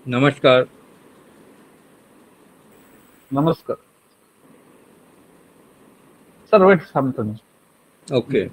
नमस्कार। नमस्कार sir, wait something. Okay.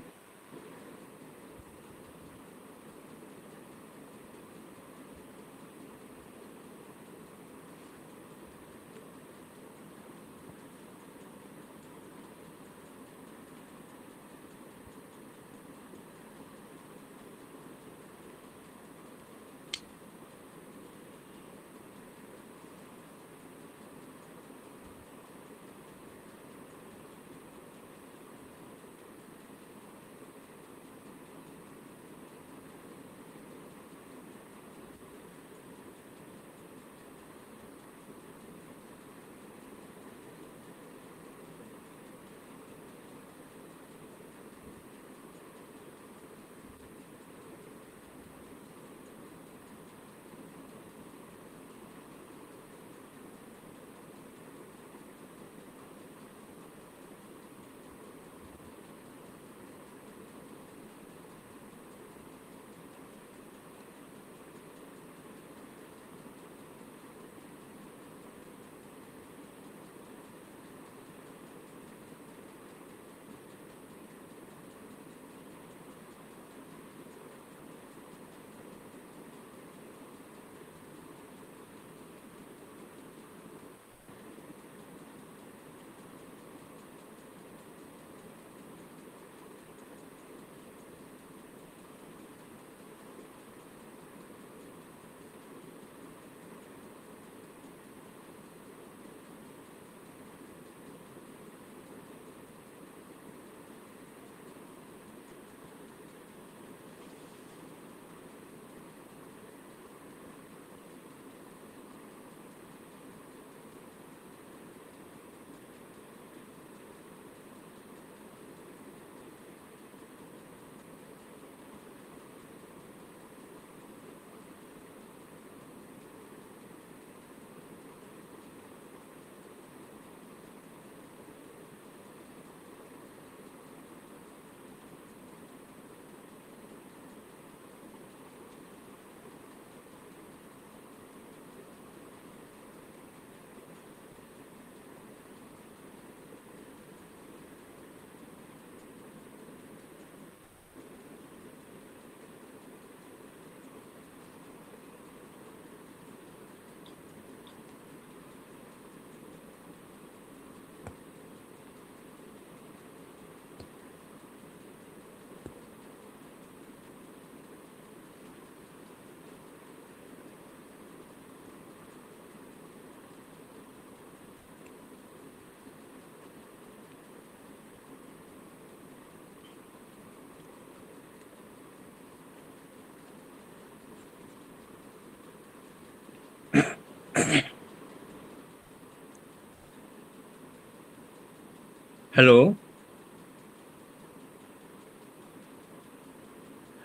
Hello.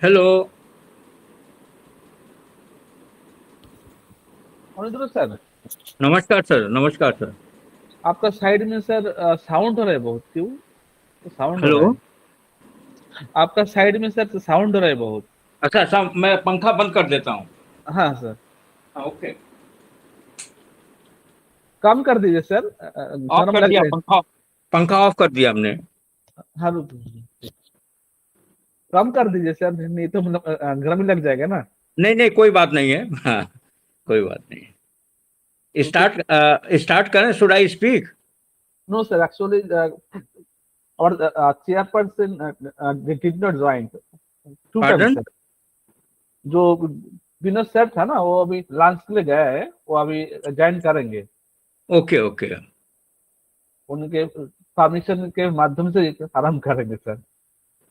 Hello. अनुद्र सर, नमस्कार सर, नमस्कार सर। आपका साइड में सर साउंड हो रहा है बहुत, क्यों? तो साउंड हो रहा हेलो। है आपका साइड में सर, साउंड हो रहा है बहुत। अच्छा अच्छा, मैं पंखा बंद कर देता हूँ। हाँ सर, हाँ, ओके। कम कर दीजिए सर, ऑफ गर्म कर लग दिया रहे पंखा। पंखा ऑफ कर दिया हमने। हैं। हाँ, कम कर दीजिए सर, नहीं तो मतलब गर्म ही लग जाएगा ना। नहीं नहीं, कोई बात नहीं है। हाँ, कोई बात नहीं। क्योंकि स्टार्ट स्टार्ट करें, should I speak? No sir, actually और chairperson did not join two times pardon. Sir. जो विनोद सर था ना, वो अभी लंच के लिए गया है, वो अभी ज्वाइन करेंगे। Okay okay. उनके परमिशन के माध्यम से आराम करेंगे सर।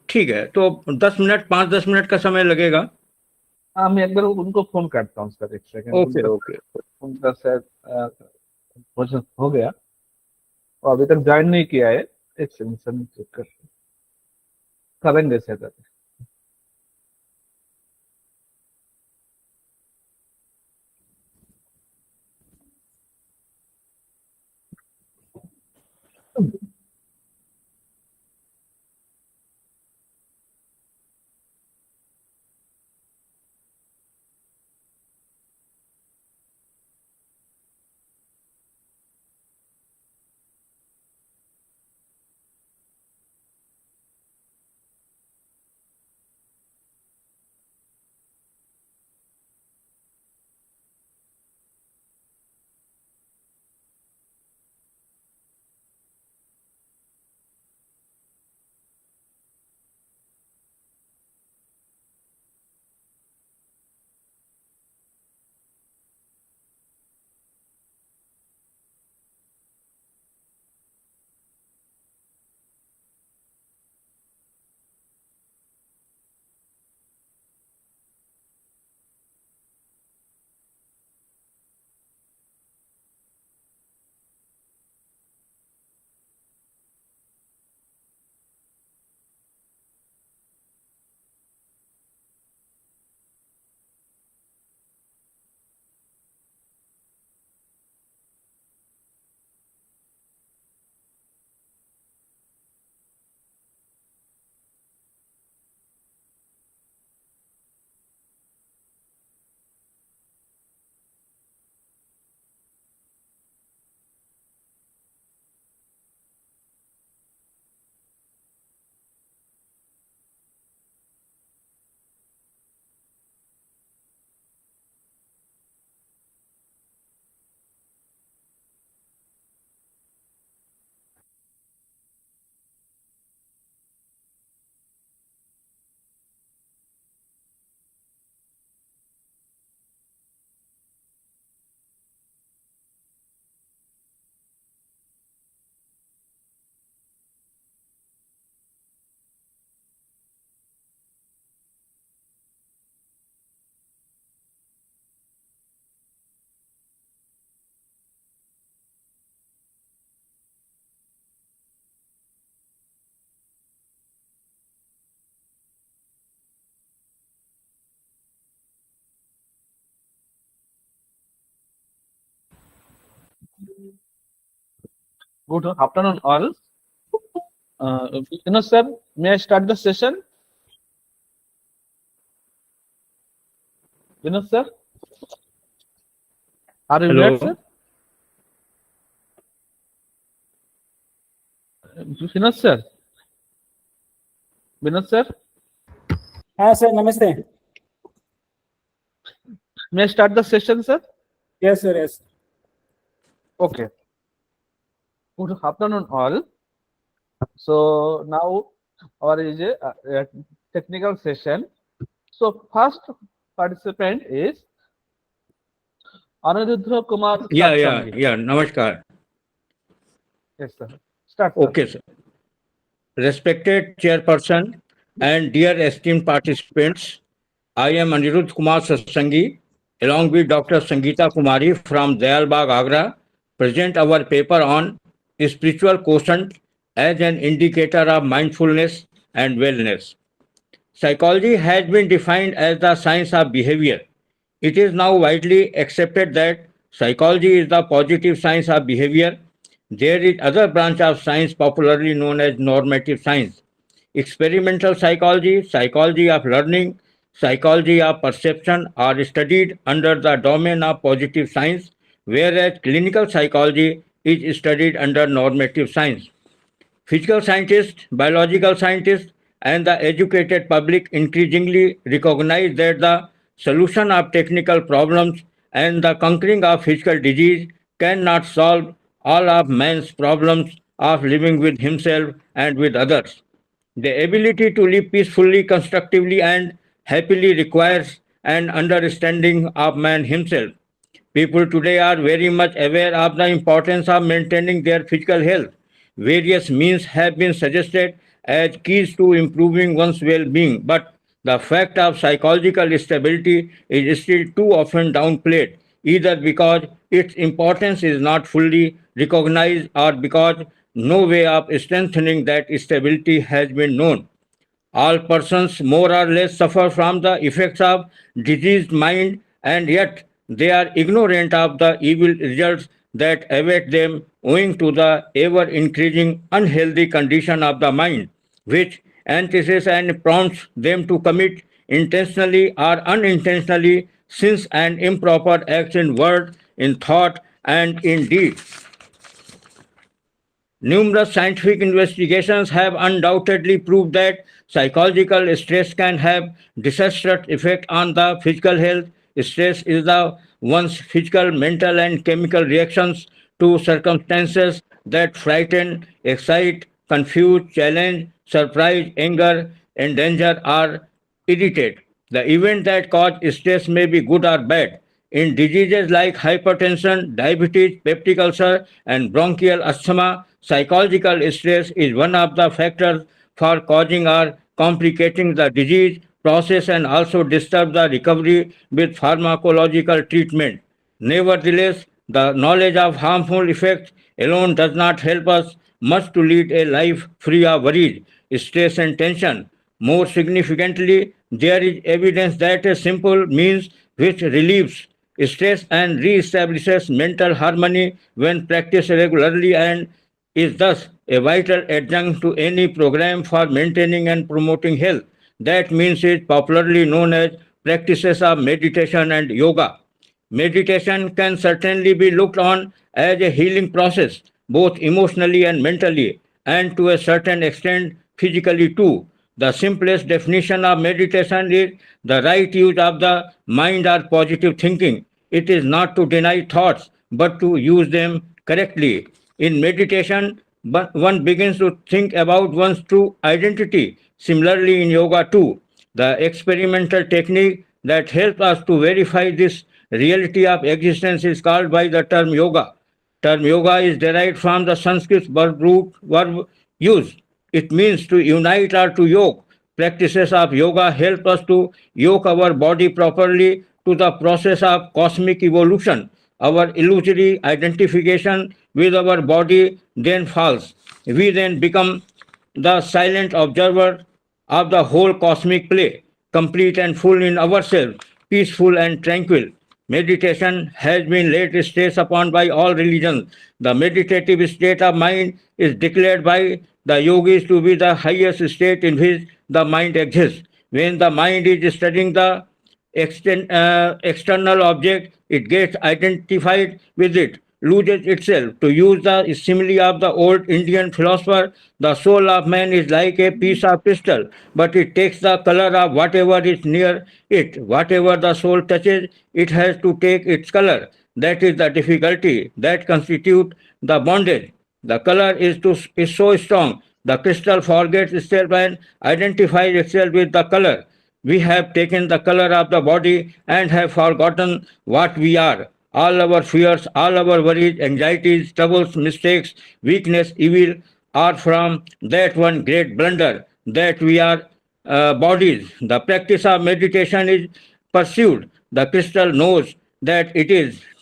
ठीक है, तो 10 मिनट, 5-10 मिनट का समय लगेगा। हाँ, मैं एक बार उनको फोन करता हूँ सर, एक सेकंड। Okay okay. उनका शायद भोजन हो गया, वो अभी तक ज्वाइन नहीं किया है। एक सेकंड सर, मैं चेक कर करेंगे sir. Good afternoon, all. Sir, may I start the session? Sir, are you Hello. there, sir? Sir? Vinod, sir? हाँ सर नमस्ते. May I start the session, sir? Yes sir, yes. Okay. Good afternoon, all. So now our is a technical session. So first participant is Aniruddha Kumar Satsangi. Namaskar. Yes, sir. Start, sir. Okay, sir. Respected chairperson and dear esteemed participants, I am Aniruddha Kumar Satsangi, along with Dr. Sangeeta Kumari from Dayalbagh, Agra, present our paper on spiritual quotient as an indicator of mindfulness and wellness. Psychology has been defined as the science of behavior. It is now widely accepted that psychology is the positive science of behavior. There is other branch of science popularly known as normative science. Experimental psychology, psychology of learning, psychology of perception are studied under the domain of positive science, whereas clinical psychology is studied under normative science. Physical scientists, biological scientists, and the educated public increasingly recognize that the solution of technical problems and the conquering of physical disease cannot solve all of man's problems of living with himself and with others. The ability to live peacefully, constructively, and happily requires an understanding of man himself. People today are very much aware of the importance of maintaining their physical health. Various means have been suggested as keys to improving one's well being, but the fact of psychological stability is still too often downplayed, either because its importance is not fully recognized or because no way of strengthening that stability has been known. All persons more or less suffer from the effects of diseased mind, and yet they are ignorant of the evil results that await them owing to the ever increasing unhealthy condition of the mind, which entices and prompts them to commit intentionally or unintentionally sins and improper acts in word, in thought, and in deed. Numerous scientific investigations have undoubtedly proved that psychological stress can have disastrous effect on the physical health. Stress is the one's physical, mental, and chemical reactions to circumstances that frighten, excite, confuse, challenge, surprise, anger, endanger, or irritate. The event that cause stress may be good or bad. In diseases like hypertension, diabetes, peptic ulcer, and bronchial asthma, psychological stress is one of the factors for causing or complicating the disease process and also disturb the recovery with pharmacological treatment. Nevertheless, the knowledge of harmful effects alone does not help us much to lead a life free of worries, stress, and tension. More significantly, there is evidence that a simple means which relieves stress and reestablishes mental harmony when practiced regularly and is thus a vital adjunct to any program for maintaining and promoting health. That means is popularly known as practices of meditation and yoga. Meditation can certainly be looked on as a healing process, both emotionally and mentally, and to a certain extent physically too. The simplest definition of meditation is the right use of the mind or positive thinking. It is not to deny thoughts, but to use them correctly. In meditation, one begins to think about one's true identity. Similarly, in yoga too, the experimental technique that helps us to verify this reality of existence is called by the term yoga. Term yoga is derived from the Sanskrit verb used. It means to unite or to yoke. Practices of yoga help us to yoke our body properly to the process of cosmic evolution. Our illusory identification with our body then falls. We then become the silent observer of the whole cosmic play, complete and full in ourselves, peaceful and tranquil. Meditation has been laid stress upon by all religions. The meditative state of mind is declared by the yogis to be the highest state in which the mind exists. When the mind is studying the external object, it gets identified with it, loses itself. To use the simile of the old Indian philosopher, the soul of man is like a piece of crystal, but it takes the color of whatever is near it. Whatever the soul touches, it has to take its color. That is the difficulty that constitutes the bondage. The color is so strong. The crystal forgets itself and identifies itself with the color. We have taken the color of the body and have forgotten what we are. All our fears, all our worries, anxieties, troubles, mistakes, weakness, evil are from that one great blunder that we are bodies. The practice of meditation is pursued. The crystal knows that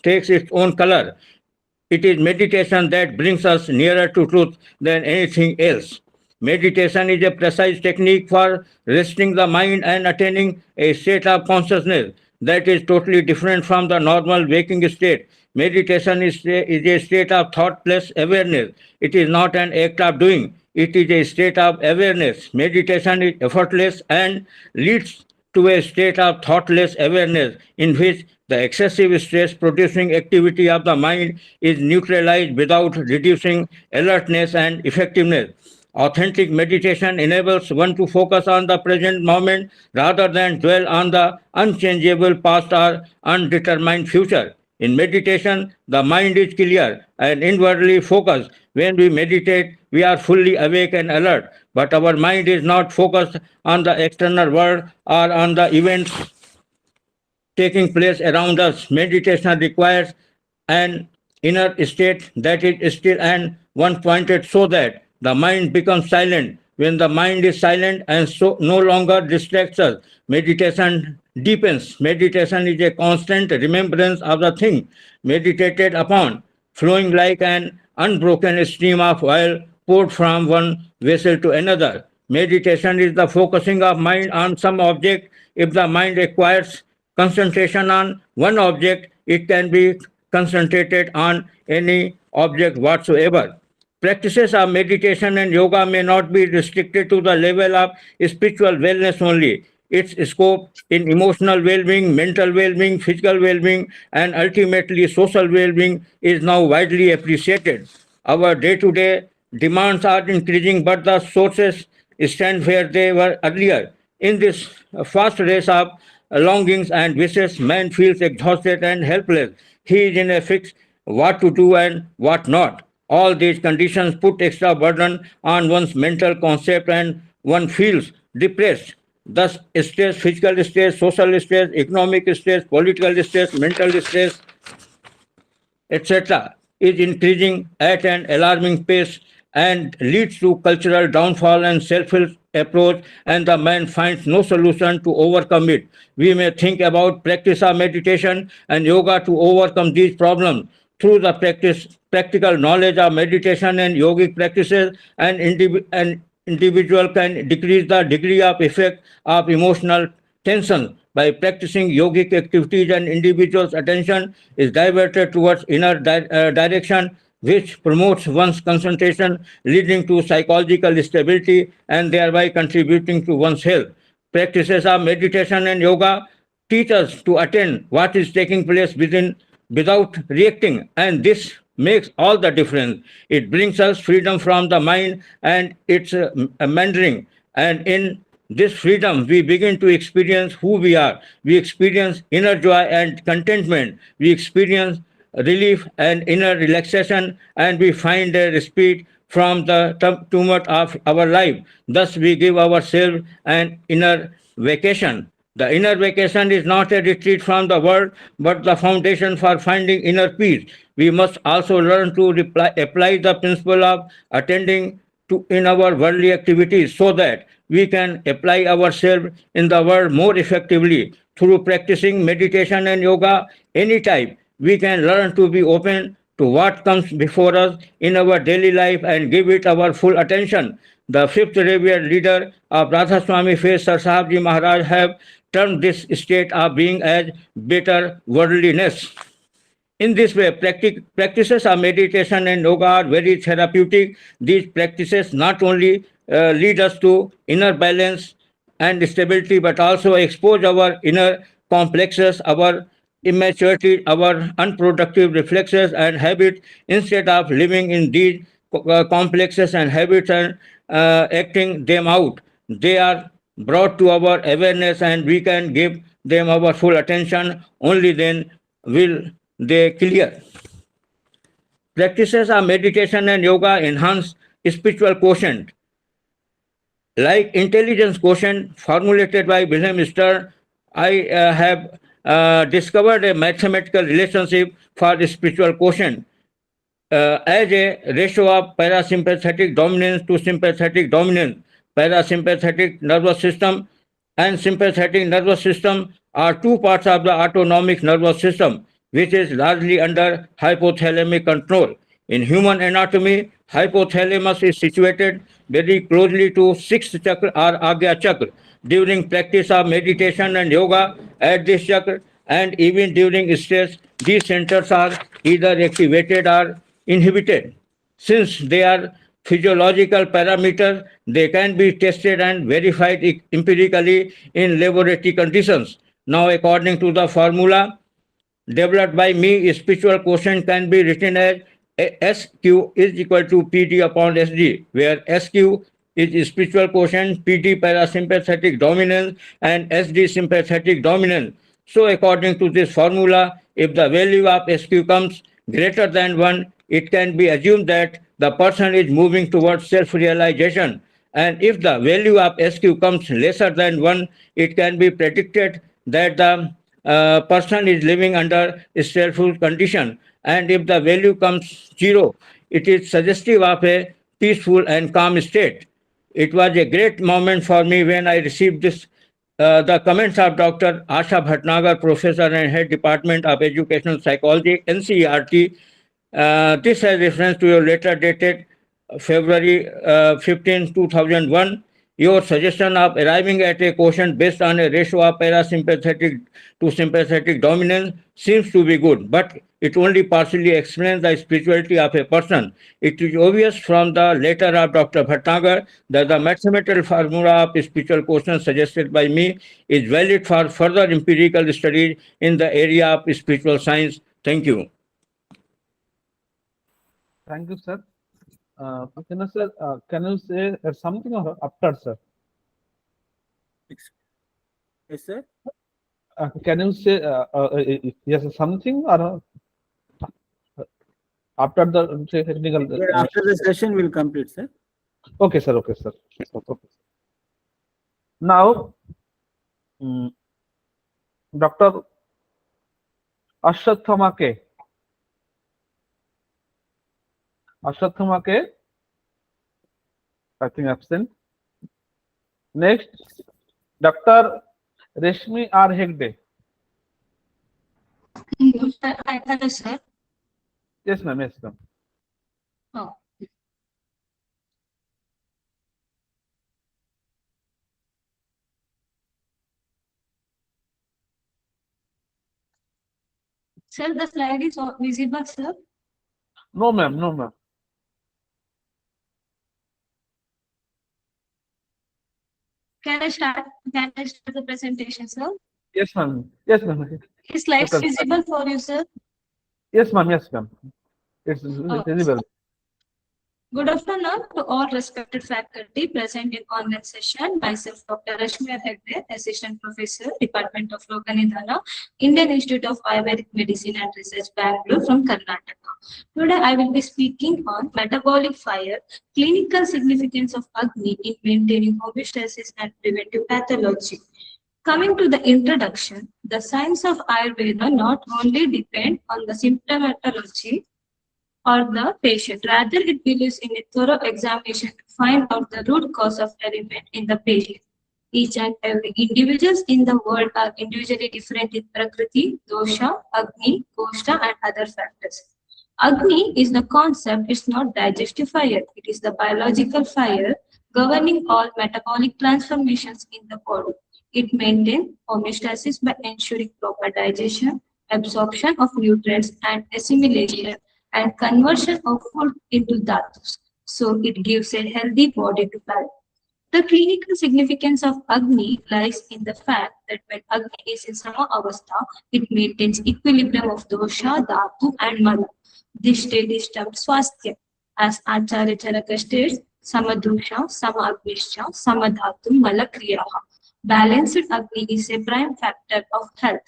takes its own color. It is meditation that brings us nearer to truth than anything else. Meditation is a precise technique for resting the mind and attaining a state of consciousness that is totally different from the normal waking state. Meditation is a state of thoughtless awareness. It is not an act of doing, it is a state of awareness. Meditation is effortless and leads to a state of thoughtless awareness in which the excessive stress producing activity of the mind is neutralized without reducing alertness and effectiveness. Authentic meditation enables one to focus on the present moment rather than dwell on the unchangeable past or undetermined future. In meditation, the mind is clear and inwardly focused. When we meditate, we are fully awake and alert, but our mind is not focused on the external world or on the events taking place around us. Meditation requires an inner state that is still and one pointed so that the mind becomes silent. When the mind is silent and so no longer distracts us, meditation deepens. Meditation is a constant remembrance of the thing meditated upon, flowing like an unbroken stream of oil poured from one vessel to another. Meditation is the focusing of mind on some object. If the mind acquires concentration on one object, it can be concentrated on any object whatsoever. Practices of meditation and yoga may not be restricted to the level of spiritual wellness only. Its scope in emotional well-being, mental well-being, physical well-being, and ultimately social well-being is now widely appreciated. Our day-to-day demands are increasing, but the sources stand where they were earlier. In this fast race of longings and wishes, man feels exhausted and helpless. He is in a fix what to do and what not. All these conditions put extra burden on one's mental concept and one feels depressed. Thus, stress, physical stress, social stress, economic stress, political stress, mental stress, etc., is increasing at an alarming pace and leads to cultural downfall and self-help approach, and the man finds no solution to overcome it. We may think about practice of meditation and yoga to overcome these problems. Through the practical knowledge of meditation and yogic practices, an individual can decrease the degree of effect of emotional tension. By practicing yogic activities, an individual's attention is diverted towards inner direction, which promotes one's concentration, leading to psychological stability and thereby contributing to one's health. Practices of meditation and yoga teach us to attend what is taking place within without reacting, and this makes all the difference. It brings us freedom from the mind and its meandering, and in this freedom we begin to experience who we are. We experience inner joy and contentment. We experience relief and inner relaxation, and we find a respite from the tumult of our life. Thus we give ourselves an inner vacation. The inner vacation is not a retreat from the world, but the foundation for finding inner peace. We must also learn to apply the principle of attending to in our worldly activities so that we can apply ourselves in the world more effectively. Through practicing meditation and yoga any type, we can learn to be open to what comes before us in our daily life and give it our full attention. The fifth revered leader of Radha Swami Faith, Sir Sahib Ji Maharaj, have termed this state of being as bitter worldliness. In this way, practices of meditation and yoga are very therapeutic. These practices not only lead us to inner balance and stability, but also expose our inner complexes, our immaturity, our unproductive reflexes and habits. Instead of living in these complexes and habits and acting them out, they are brought to our awareness and we can give them our full attention. Only then will they clear. Practices of meditation and yoga enhance spiritual quotient. Like intelligence quotient formulated by Wilhelm Stern, I have discovered a mathematical relationship for spiritual quotient as a ratio of parasympathetic dominance to sympathetic dominance. Parasympathetic nervous system and sympathetic nervous system are two parts of the autonomic nervous system, which is largely under hypothalamic control. In human anatomy, hypothalamus is situated very closely to sixth chakra or Agya chakra. During practice of meditation and yoga at this chakra and even during stress, these centers are either activated or inhibited. Since they are physiological parameters, they can be tested and verified empirically in laboratory conditions. Now, according to the formula developed by me, spiritual quotient can be written as SQ is equal to PD upon SD, where SQ is spiritual quotient, PD parasympathetic dominance, and SD sympathetic dominance. So, according to this formula, if the value of SQ comes greater than 1, it can be assumed that the person is moving towards self-realization. And if the value of SQ comes lesser than 1, it can be predicted that the person is living under stressful condition. And if the value comes 0, it is suggestive of a peaceful and calm state. It was a great moment for me when I received this the comments of Dr. Asha Bhatnagar, Professor and Head Department of Educational Psychology, NCERT. This has reference to your letter dated February 15, 2001. Your suggestion of arriving at a quotient based on a ratio of parasympathetic to sympathetic dominance seems to be good, but it only partially explains the spirituality of a person. It is obvious from the letter of Dr. Bhatnagar that the mathematical formula of spiritual quotient suggested by me is valid for further empirical studies in the area of spiritual science. Thank you. Thank you, sir. Can you say something after, sir? Yes, sir. Can you say yes something or after the technical? After the session will complete, sir. Okay, sir. Okay, sir. Okay. Now, Dr. Ashwathama K. Ashwathama K. I think absent. Next, Dr. Reshmi R. Hegde. Hello, sir. Yes, ma'am. Yes, ma'am. Oh. Sir, the slide is visible, sir. No, ma'am. No, ma'am. Can I start the presentation, sir? Yes, ma'am. Yes, ma'am. Is slides Okay. visible for you, sir? Yes, ma'am. Yes, ma'am. It's Oh. visible. Good afternoon to all respected faculty present in online session. Myself, Dr. Rashmi Hegde, Assistant Professor, Department of Yoganidhana, Indian Institute of Ayurvedic Medicine and Research, Bangalore from Karnataka. Today, I will be speaking on metabolic fire, clinical significance of Agni in maintaining homeostasis and preventive pathology. Coming to the introduction, the science of Ayurveda not only depend on the symptomatology or the patient. Rather, it believes in a thorough examination to find out the root cause of ailment in the patient. Each and every individuals in the world are individually different in Prakriti, Dosha, Agni, Koshta, and other factors. Agni is the concept, it's not digestive fire. It is the biological fire governing all metabolic transformations in the body. It maintains homeostasis by ensuring proper digestion, absorption of nutrients, and assimilation and conversion of food into dhatus. So it gives a healthy body to life. The clinical significance of Agni lies in the fact that when Agni is in Sama Avastha, it maintains equilibrium of dosha, dhatu, and mala. This state is termed swasthya. As Acharya Charaka states, Samadosha, Sama-Agnischa, Samadhatu, Mala Kriyaha. Balanced Agni is a prime factor of health.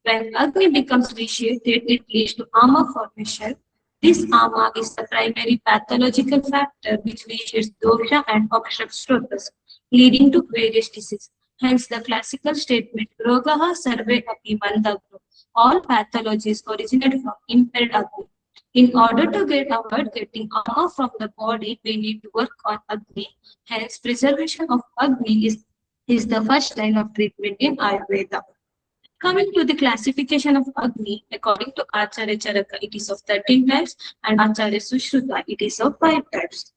When Agni becomes vitiated, it leads to ama formation. This ama is the primary pathological factor which vitiates dosha and obstructs strotas, leading to various diseases. Hence, the classical statement, Rogaha sarve api mandagno. All pathologies originate from impaired Agni. In order to avoid getting ama from the body, we need to work on Agni. Hence, preservation of Agni is the first line of treatment in Ayurveda. Coming to the classification of Agni, according to Acharya Charaka, it is of 13 types, and Acharya Sushruta, it is of 5 types.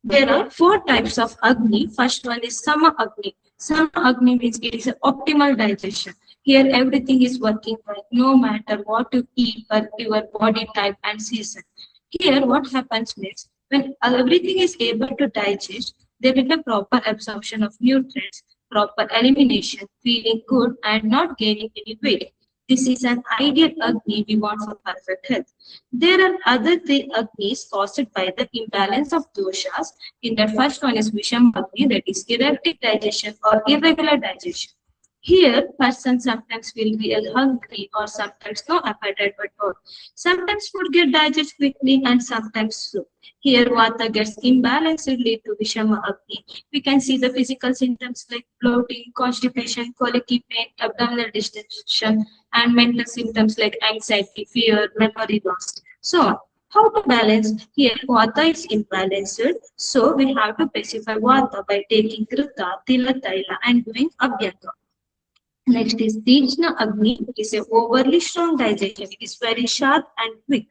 There are 4 types of Agni. First one is Sama Agni. Sama Agni means it is an optimal digestion. Here everything is working right, no matter what you eat or your body type and season. Here what happens is, when everything is able to digest, there will be proper absorption of nutrients, proper elimination, feeling good and not gaining any weight. This is an ideal Agni we want for perfect health. There are other 3 Agnis caused by the imbalance of doshas. In that first one is Visham Agni, that is erratic digestion or irregular digestion. Here, person sometimes will be hungry or sometimes no appetite at all. Sometimes food get digested quickly and sometimes slow. Here, Vata gets imbalanced, lead to Vishama Agni. We can see the physical symptoms like bloating, constipation, colicky pain, abdominal distension, and mental symptoms like anxiety, fear, memory loss. So, how to balance? Here, Vata is imbalanced, so we have to pacify Vata by taking Krita, Tila Taila, and doing Abhyanga. Next is Dijna Agni. It is a overly strong digestion. It is very sharp and quick.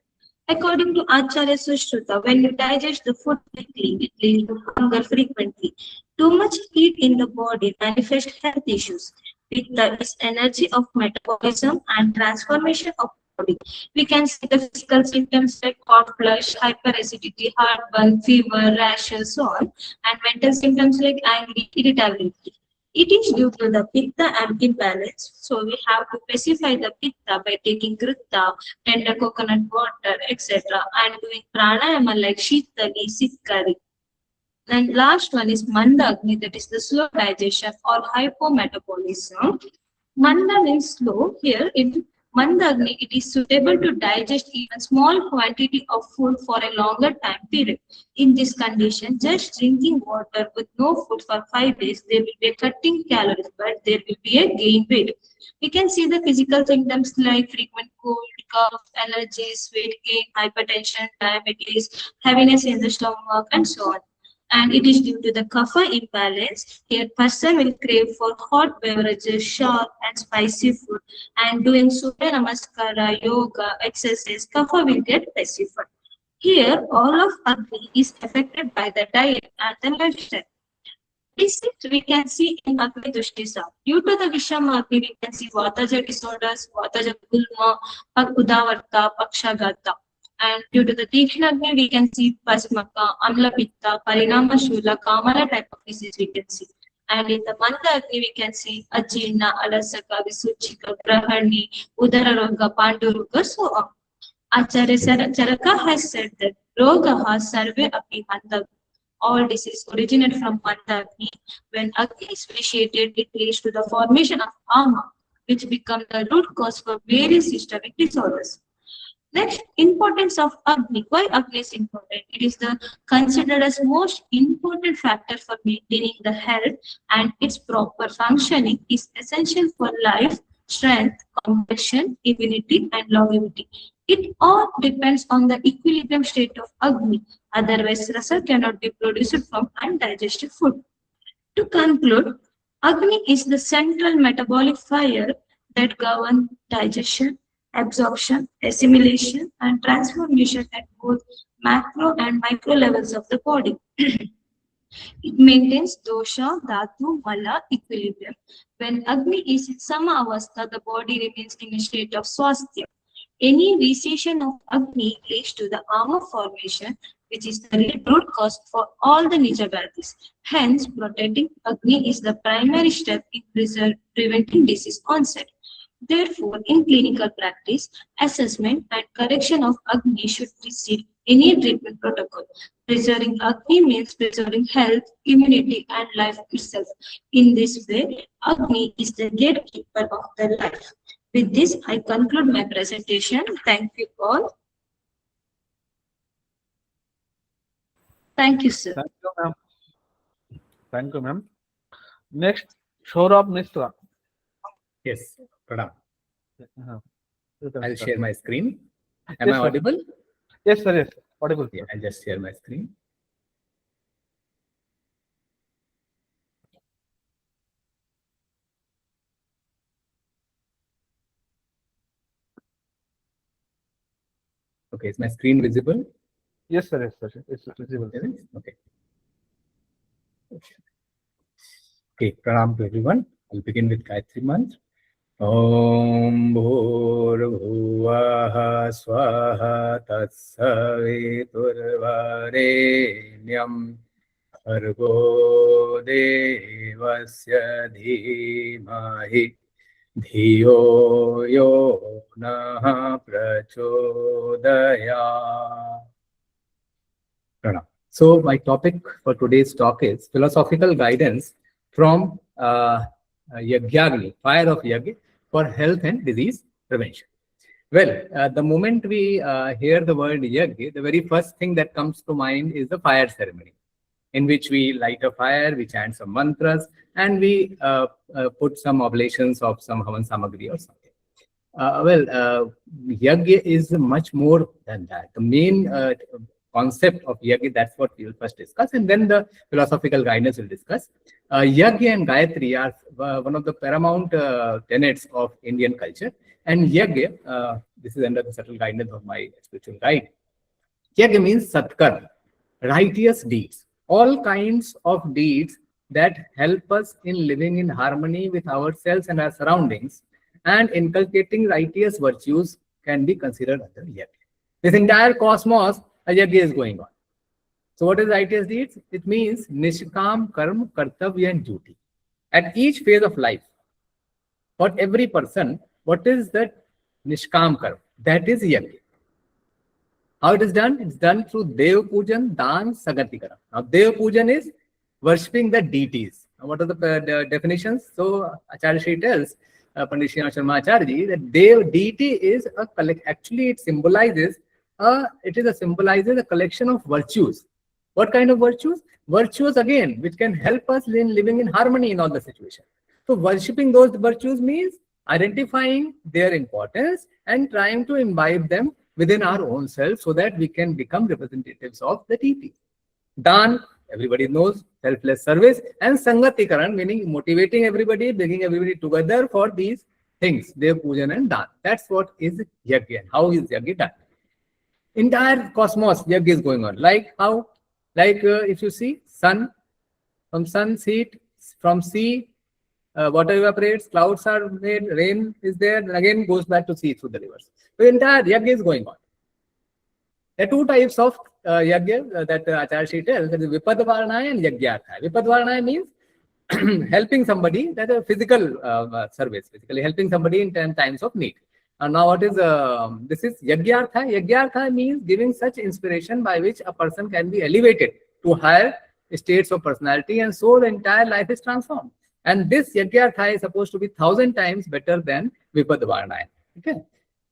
According to Acharya Sushruta, when you digest the food quickly, it leads to hunger frequently. Too much heat in the body manifests health issues. Pitta is energy of metabolism and transformation of body. We can see the physical symptoms like hot flush, hyperacidity, heartburn, fever, rashes, so on, and mental symptoms like anger, irritability. It is due to the pitta and imbalance. So we have to pacify the pitta by taking gritta, tender coconut water, etc. and doing pranayama like shitali, sitkari. And last one is mandagni, that is the slow digestion or hypometabolism. Manda means slow. Here in Mandagni, it is suitable to digest even small quantity of food for a longer time period. In this condition, just drinking water with no food for 5 days, there will be a cutting calories, but there will be a gain weight. We can see the physical symptoms like frequent cold, cough, allergies, weight gain, hypertension, diabetes, heaviness in the stomach, and so on. And it is due to the kapha imbalance. Here, person will crave for hot beverages, sharp and spicy food, and doing Surya Namaskara, yoga, exercise, kapha will get pacified. Here, all of Agni is affected by the diet and the lifestyle. This we can see in Agni Dushtisa. Due to the Vishama Agni, we can see Vataja disorders, Vataja Gulma, Udavarta, Pakshagata. And due to the Tikshna, we can see Pasmaka, Amla Pitta, Parinama Shula, Kamala type of disease we can see. And in the Manda Agni, we can see Ajina, Alasaka, Visuchika, Grahani, Udararoga, Panduruga, so on. Acharya Charaka has said that Rogaha Sarve Api Manda. All disease originate from Manda Agni. When Agni is vitiated, it leads to the formation of Ama, which become the root cause for various systemic disorders. Next, importance of Agni. Why Agni is important? It is considered as most important factor for maintaining the health, and its proper functioning is essential for life, strength, compassion, immunity, and longevity. It all depends on the equilibrium state of Agni. Otherwise, rasa cannot be produced from undigested food. To conclude, Agni is the central metabolic fire that governs digestion, absorption, assimilation, and transformation at both macro and micro levels of the body. It maintains dosha, dhatu, mala equilibrium. When Agni is in sama avastha, the body remains in a state of swasthya. Any recession of Agni leads to the armor formation, which is the root cause for all the Nijabadis. Hence, protecting Agni is the primary step in preventing disease onset. Therefore, in clinical practice, assessment and correction of Agni should precede any treatment protocol. Preserving Agni means preserving health, immunity, and life itself. In this way, Agni is the gatekeeper of the life. With this, I conclude my presentation. Thank you all. Thank you, sir. Thank you, ma'am. Thank you, ma'am. Next, Saurabh Mishra. Yes, Pranam. You can I'll start. share my screen. Am Yes, I sir. audible? Yes, sir. Yes. Audible. Yeah, I'll just share my screen. Okay, is my screen visible? Yes, sir. Yes, sir. It's visible. Is it? Okay. Okay, Pranam to everyone. I'll begin with Gayatri Mantra. Om Bhurvah Swaha Tatsaviturvarenyam Bhargo Devasya Dhimahi Dhiyo Yo Nah Prachodaya. Pranam. So my topic for today's talk is philosophical guidance from Yagyagni, fire of Yagya, for health and disease prevention. Well, the moment we hear the word Yagya, the very first thing that comes to mind is the fire ceremony, in which we light a fire, we chant some mantras, and we put some oblations of some havan samagri or something. Yagya is much more than that. The main concept of Yagya, that's what we will first discuss, and then the philosophical guidance will discuss. Yagya and Gayatri are one of the paramount tenets of Indian culture, and Yagya, this is under the subtle guidance of my spiritual guide. Yagya means satkarma, righteous deeds, all kinds of deeds that help us in living in harmony with ourselves and our surroundings, and inculcating righteous virtues can be considered under Yagya. This entire cosmos, a Yagya is going on. So what is righteous deeds? It means nishkam, karma, kartavya and duty. At each phase of life, for every person, what is that nishkam karma? That is Yagya. How it is done? It's done through Dev Pujan, Dan, Sagatikara. Now, Dev Pujan is worshipping the deities. Now, what are the definitions? So, Acharya Shri tells Pandit Srinath Sharma Acharya that Dev deity is a collect. Actually, it symbolizes symbolizes a collection of virtues. What kind of virtues? Virtues again, which can help us in living in harmony in all the situations. So, worshipping those virtues means identifying their importance and trying to imbibe them within our own self so that we can become representatives of the deity. Dan, everybody knows, selfless service, and Sangatikaran, meaning motivating everybody, bringing everybody together for these things, Dev Pujan and Dan. That's what is Yagya. How is Yagya done? Entire cosmos, Yagya is going on. Like how? Like if you see, sun, from sun's heat, from sea, water evaporates, clouds are made, rain is there, and again goes back to sea through the rivers. So entire Yagya is going on. There are two types of Yagya that Acharya Shri tells, that is Vipadvarnaya and Yagyarthaya. Vipadvarnaya means helping somebody, that is a physical service, basically helping somebody in times of need. And now what is, this is Yagyarthaya. Yagyarthaya means giving such inspiration by which a person can be elevated to higher states of personality, and so the entire life is transformed. And this Yagyarthaya is supposed to be 1,000 times better than Vipadvarnaya. Okay.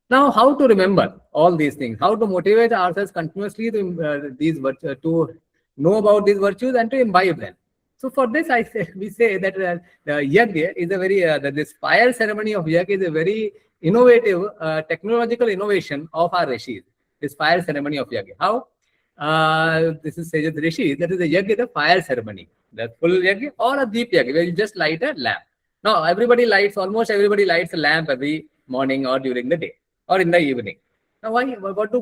Now, how to remember all these things? How to motivate ourselves continuously to to know about these virtues and to imbibe them? So, for this, we say that the Yagya is a very this fire ceremony of Yagya is a very innovative technological innovation of our rishis. This fire ceremony of Yagya. How? This is sages rishi. That is the Yagya, the fire ceremony. The full Yagya or a deep Yagya where you just light a lamp. Now, almost everybody lights a lamp every morning or during the day or in the evening. Now, what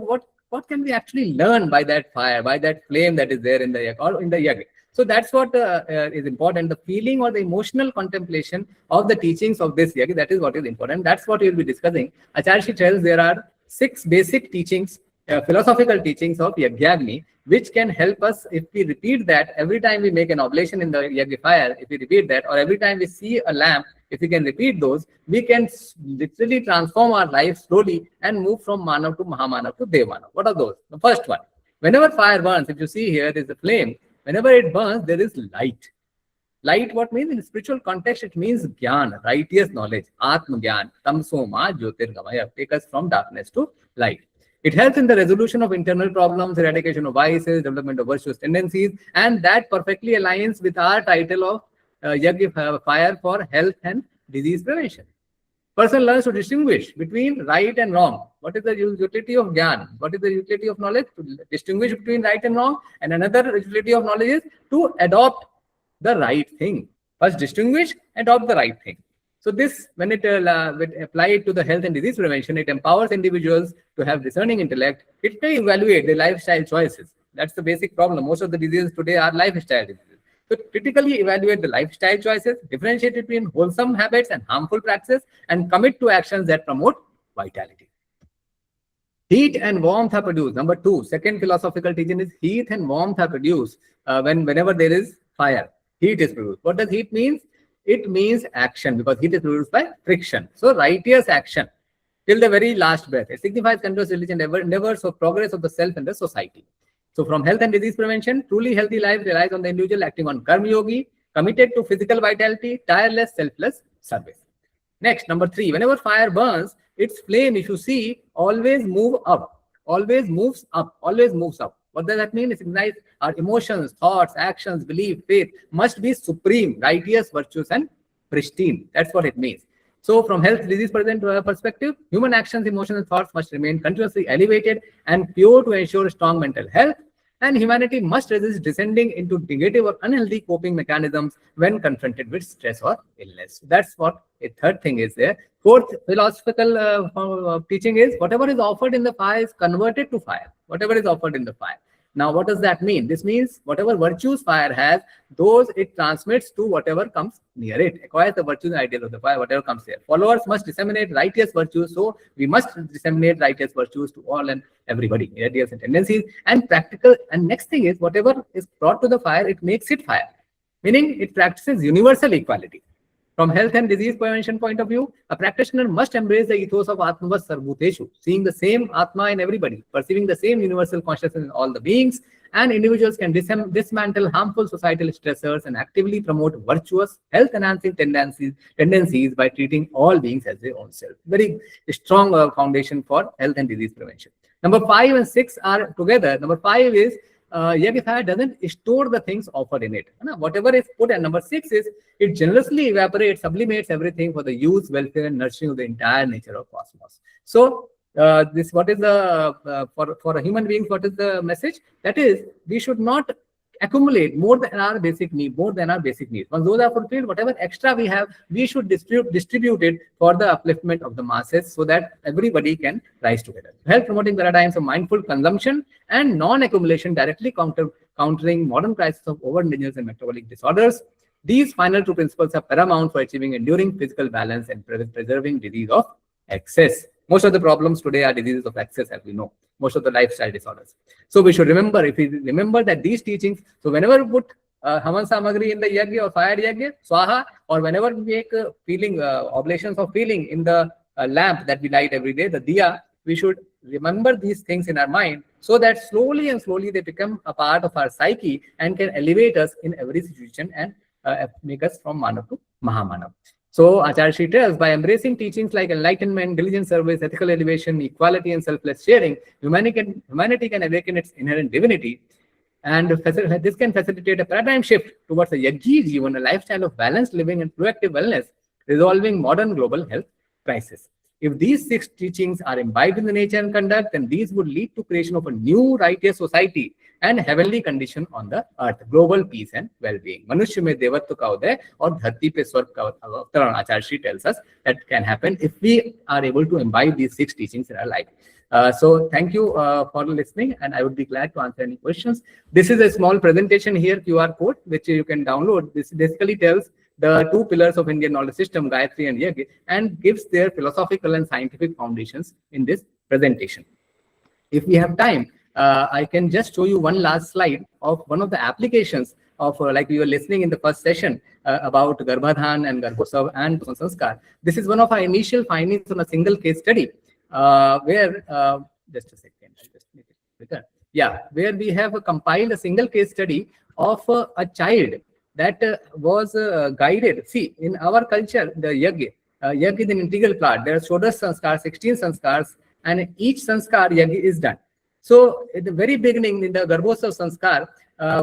what can we actually learn by that fire, by that flame that is there in the yag or in the yag? So that's what is important. The feeling or the emotional contemplation of the teachings of this yag, that is what is important. That's what we will be discussing. Acharya tells there are 6 basic teachings, philosophical teachings of Yajñagni, which can help us if we repeat that every time we make an oblation in the yajna fire, if we repeat that, or every time we see a lamp, if we can repeat those, we can literally transform our life slowly and move from Manav to Mahamanav to Devmanav. What are those? The first one, whenever fire burns, if you see here, there is a flame. Whenever it burns, there is light. Light, what means in spiritual context, it means Gyan, righteous knowledge, Atma Gyan, Tamsoma Jyotirgamaya, take us from darkness to light. It helps in the resolution of internal problems, eradication of vices, development of virtuous tendencies, and that perfectly aligns with our title of Yajna Fire for Health and Disease Prevention. Person learns to distinguish between right and wrong. What is the utility of Gyan? What is the utility of knowledge? To distinguish between right and wrong. And another utility of knowledge is to adopt the right thing. First distinguish, adopt the right thing. So this, when it applied to the health and disease prevention, it empowers individuals to have discerning intellect. It may evaluate their lifestyle choices. That's the basic problem. Most of the diseases today are lifestyle diseases. So critically evaluate the lifestyle choices, differentiate between wholesome habits and harmful practices, and commit to actions that promote vitality. Heat and warmth are produced. Number 2, second philosophical teaching is heat and warmth are produced whenever there is fire. Heat is produced. What does heat mean? It means action, because heat is produced by friction. So righteous action till the very last breath. It signifies continuous diligent endeavors of progress of the self and the society. So from health and disease prevention, truly healthy life relies on the individual acting on karma yogi, committed to physical vitality, tireless, selfless service. Next, number 3, whenever fire burns, its flame, if you see, always move up, always moves up, always moves up. What does that mean? It signifies our emotions, thoughts, actions, belief, faith must be supreme, righteous, virtuous, and pristine. That's what it means. So from health disease perspective, human actions, emotions, and thoughts must remain continuously elevated and pure to ensure strong mental health. And humanity must resist descending into negative or unhealthy coping mechanisms when confronted with stress or illness. That's what a third thing is there. Fourth philosophical teaching is whatever is offered in the fire is converted to fire. Whatever is offered in the fire. Now, what does that mean? This means whatever virtues fire has, those it transmits to whatever comes near it. Acquires the virtues and ideals of the fire, whatever comes here. Followers must disseminate righteous virtues, so we must disseminate righteous virtues to all and everybody, ideas and tendencies. And practical, and next thing is whatever is brought to the fire, it makes it fire. Meaning it practices universal equality. From health and disease prevention point of view, a practitioner must embrace the ethos of Atmavas Sarvbhuteshu, seeing the same Atma in everybody, perceiving the same universal consciousness in all the beings, and individuals can dismantle harmful societal stressors and actively promote virtuous, health-enhancing tendencies by treating all beings as their own self. Very strong foundation for health and disease prevention. Number 5 and 6 are together. Number 5 is yajna fire doesn't store the things offered in it. Whatever is put, and number 6 is it generously evaporates, sublimates everything for the use, welfare, and nurturing of the entire nature of cosmos. So this, what is the for a human being, what is the message? That is, we should not accumulate more than our basic need, Once those are fulfilled, whatever extra we have, we should distribute it for the upliftment of the masses, so that everybody can rise together. Help promoting paradigms of mindful consumption and non-accumulation, directly countering modern crisis of overindulgence and metabolic disorders. These final 2 principles are paramount for achieving enduring physical balance and preserving disease of excess. Most of the problems today are diseases of excess, as we know. Most of the lifestyle disorders. So we should remember, if we remember that these teachings, so whenever we put Haman Samagri in the yajna or fire yajna, Swaha, or whenever we make oblations of feeling in the lamp that we light every day, the diya, we should remember these things in our mind, so that slowly and slowly they become a part of our psyche and can elevate us in every situation and make us from Manav to Mahamanav. So Acharya Shri tells, by embracing teachings like enlightenment, diligent service, ethical elevation, equality, and selfless sharing, humanity can awaken its inherent divinity, and this can facilitate a paradigm shift towards a yajji jivan, a lifestyle of balanced living and proactive wellness, resolving modern global health crisis. If these 6 teachings are imbibed in the nature and conduct, then these would lead to creation of a new righteous society and heavenly condition on the earth, global peace and well-being. Manushya mein devatva ka uday aur dharti pe swarg ka avtaran, Acharya Shri tells us that can happen if we are able to imbibe these 6 teachings in our life. So thank you for listening, and I would be glad to answer any questions. This is a small presentation here, QR code, which you can download. This basically tells the two pillars of Indian knowledge system, Gayatri and Yagya, and gives their philosophical and scientific foundations in this presentation. If we have time, I can just show you one last slide of one of the applications of, like we were listening in the first session about Garbhadhan and Garbhosav and Sanskar. This is one of our initial findings on a single case study where, just a second, I'll just make it bigger. Yeah, where we have compiled a single case study of a child that was guided. See, in our culture, the Yagya is an integral part. There are Shodash Sanskar, 16 Sanskars, and each Sanskar Yagya is done. So at the very beginning, in the Garbhosav Sanskar,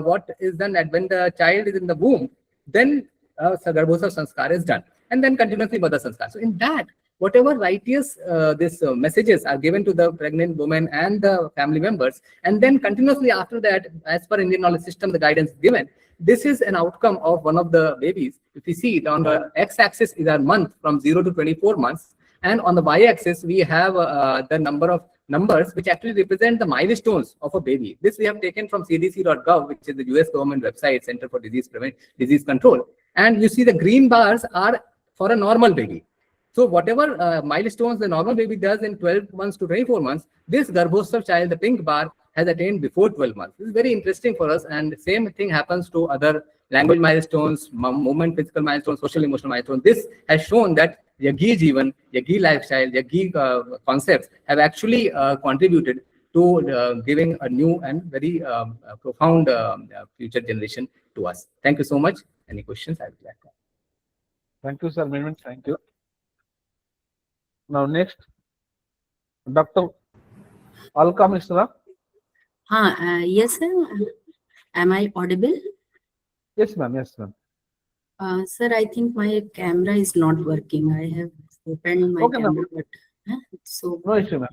what is done that when the child is in the womb, then Garbhosav Sanskar is done, and then continuously Vada Sanskar. So in that, whatever righteous messages are given to the pregnant woman and the family members, and then continuously after that, as per Indian knowledge system, the guidance given, this is an outcome of one of the babies. If you see it on the x-axis is our month from 0 to 24 months, and on the y-axis we have the number of numbers which actually represent the milestones of a baby. This we have taken from cdc.gov, which is the US government website, Center for Disease Control. And you see the green bars are for a normal baby. So whatever milestones the normal baby does in 12 months to 24 months, this Garbhosav child, the pink bar, has attained before 12 months. This is very interesting for us, and the same thing happens to other language milestones, movement, physical milestones, social emotional milestones. This has shown that Yagi Jeevan, Yagi lifestyle, Yagi concepts have actually contributed to giving a new and very profound future generation to us. Thank you so much. Any questions? I will be glad to. Thank you, sir. Thank you. Now next, Dr. Alka Mishra. Yes, sir. Am I audible? Yes, ma'am. Yes, ma'am. Sir, I think my camera is not working. I have opened my camera, but so No issue, ma'am.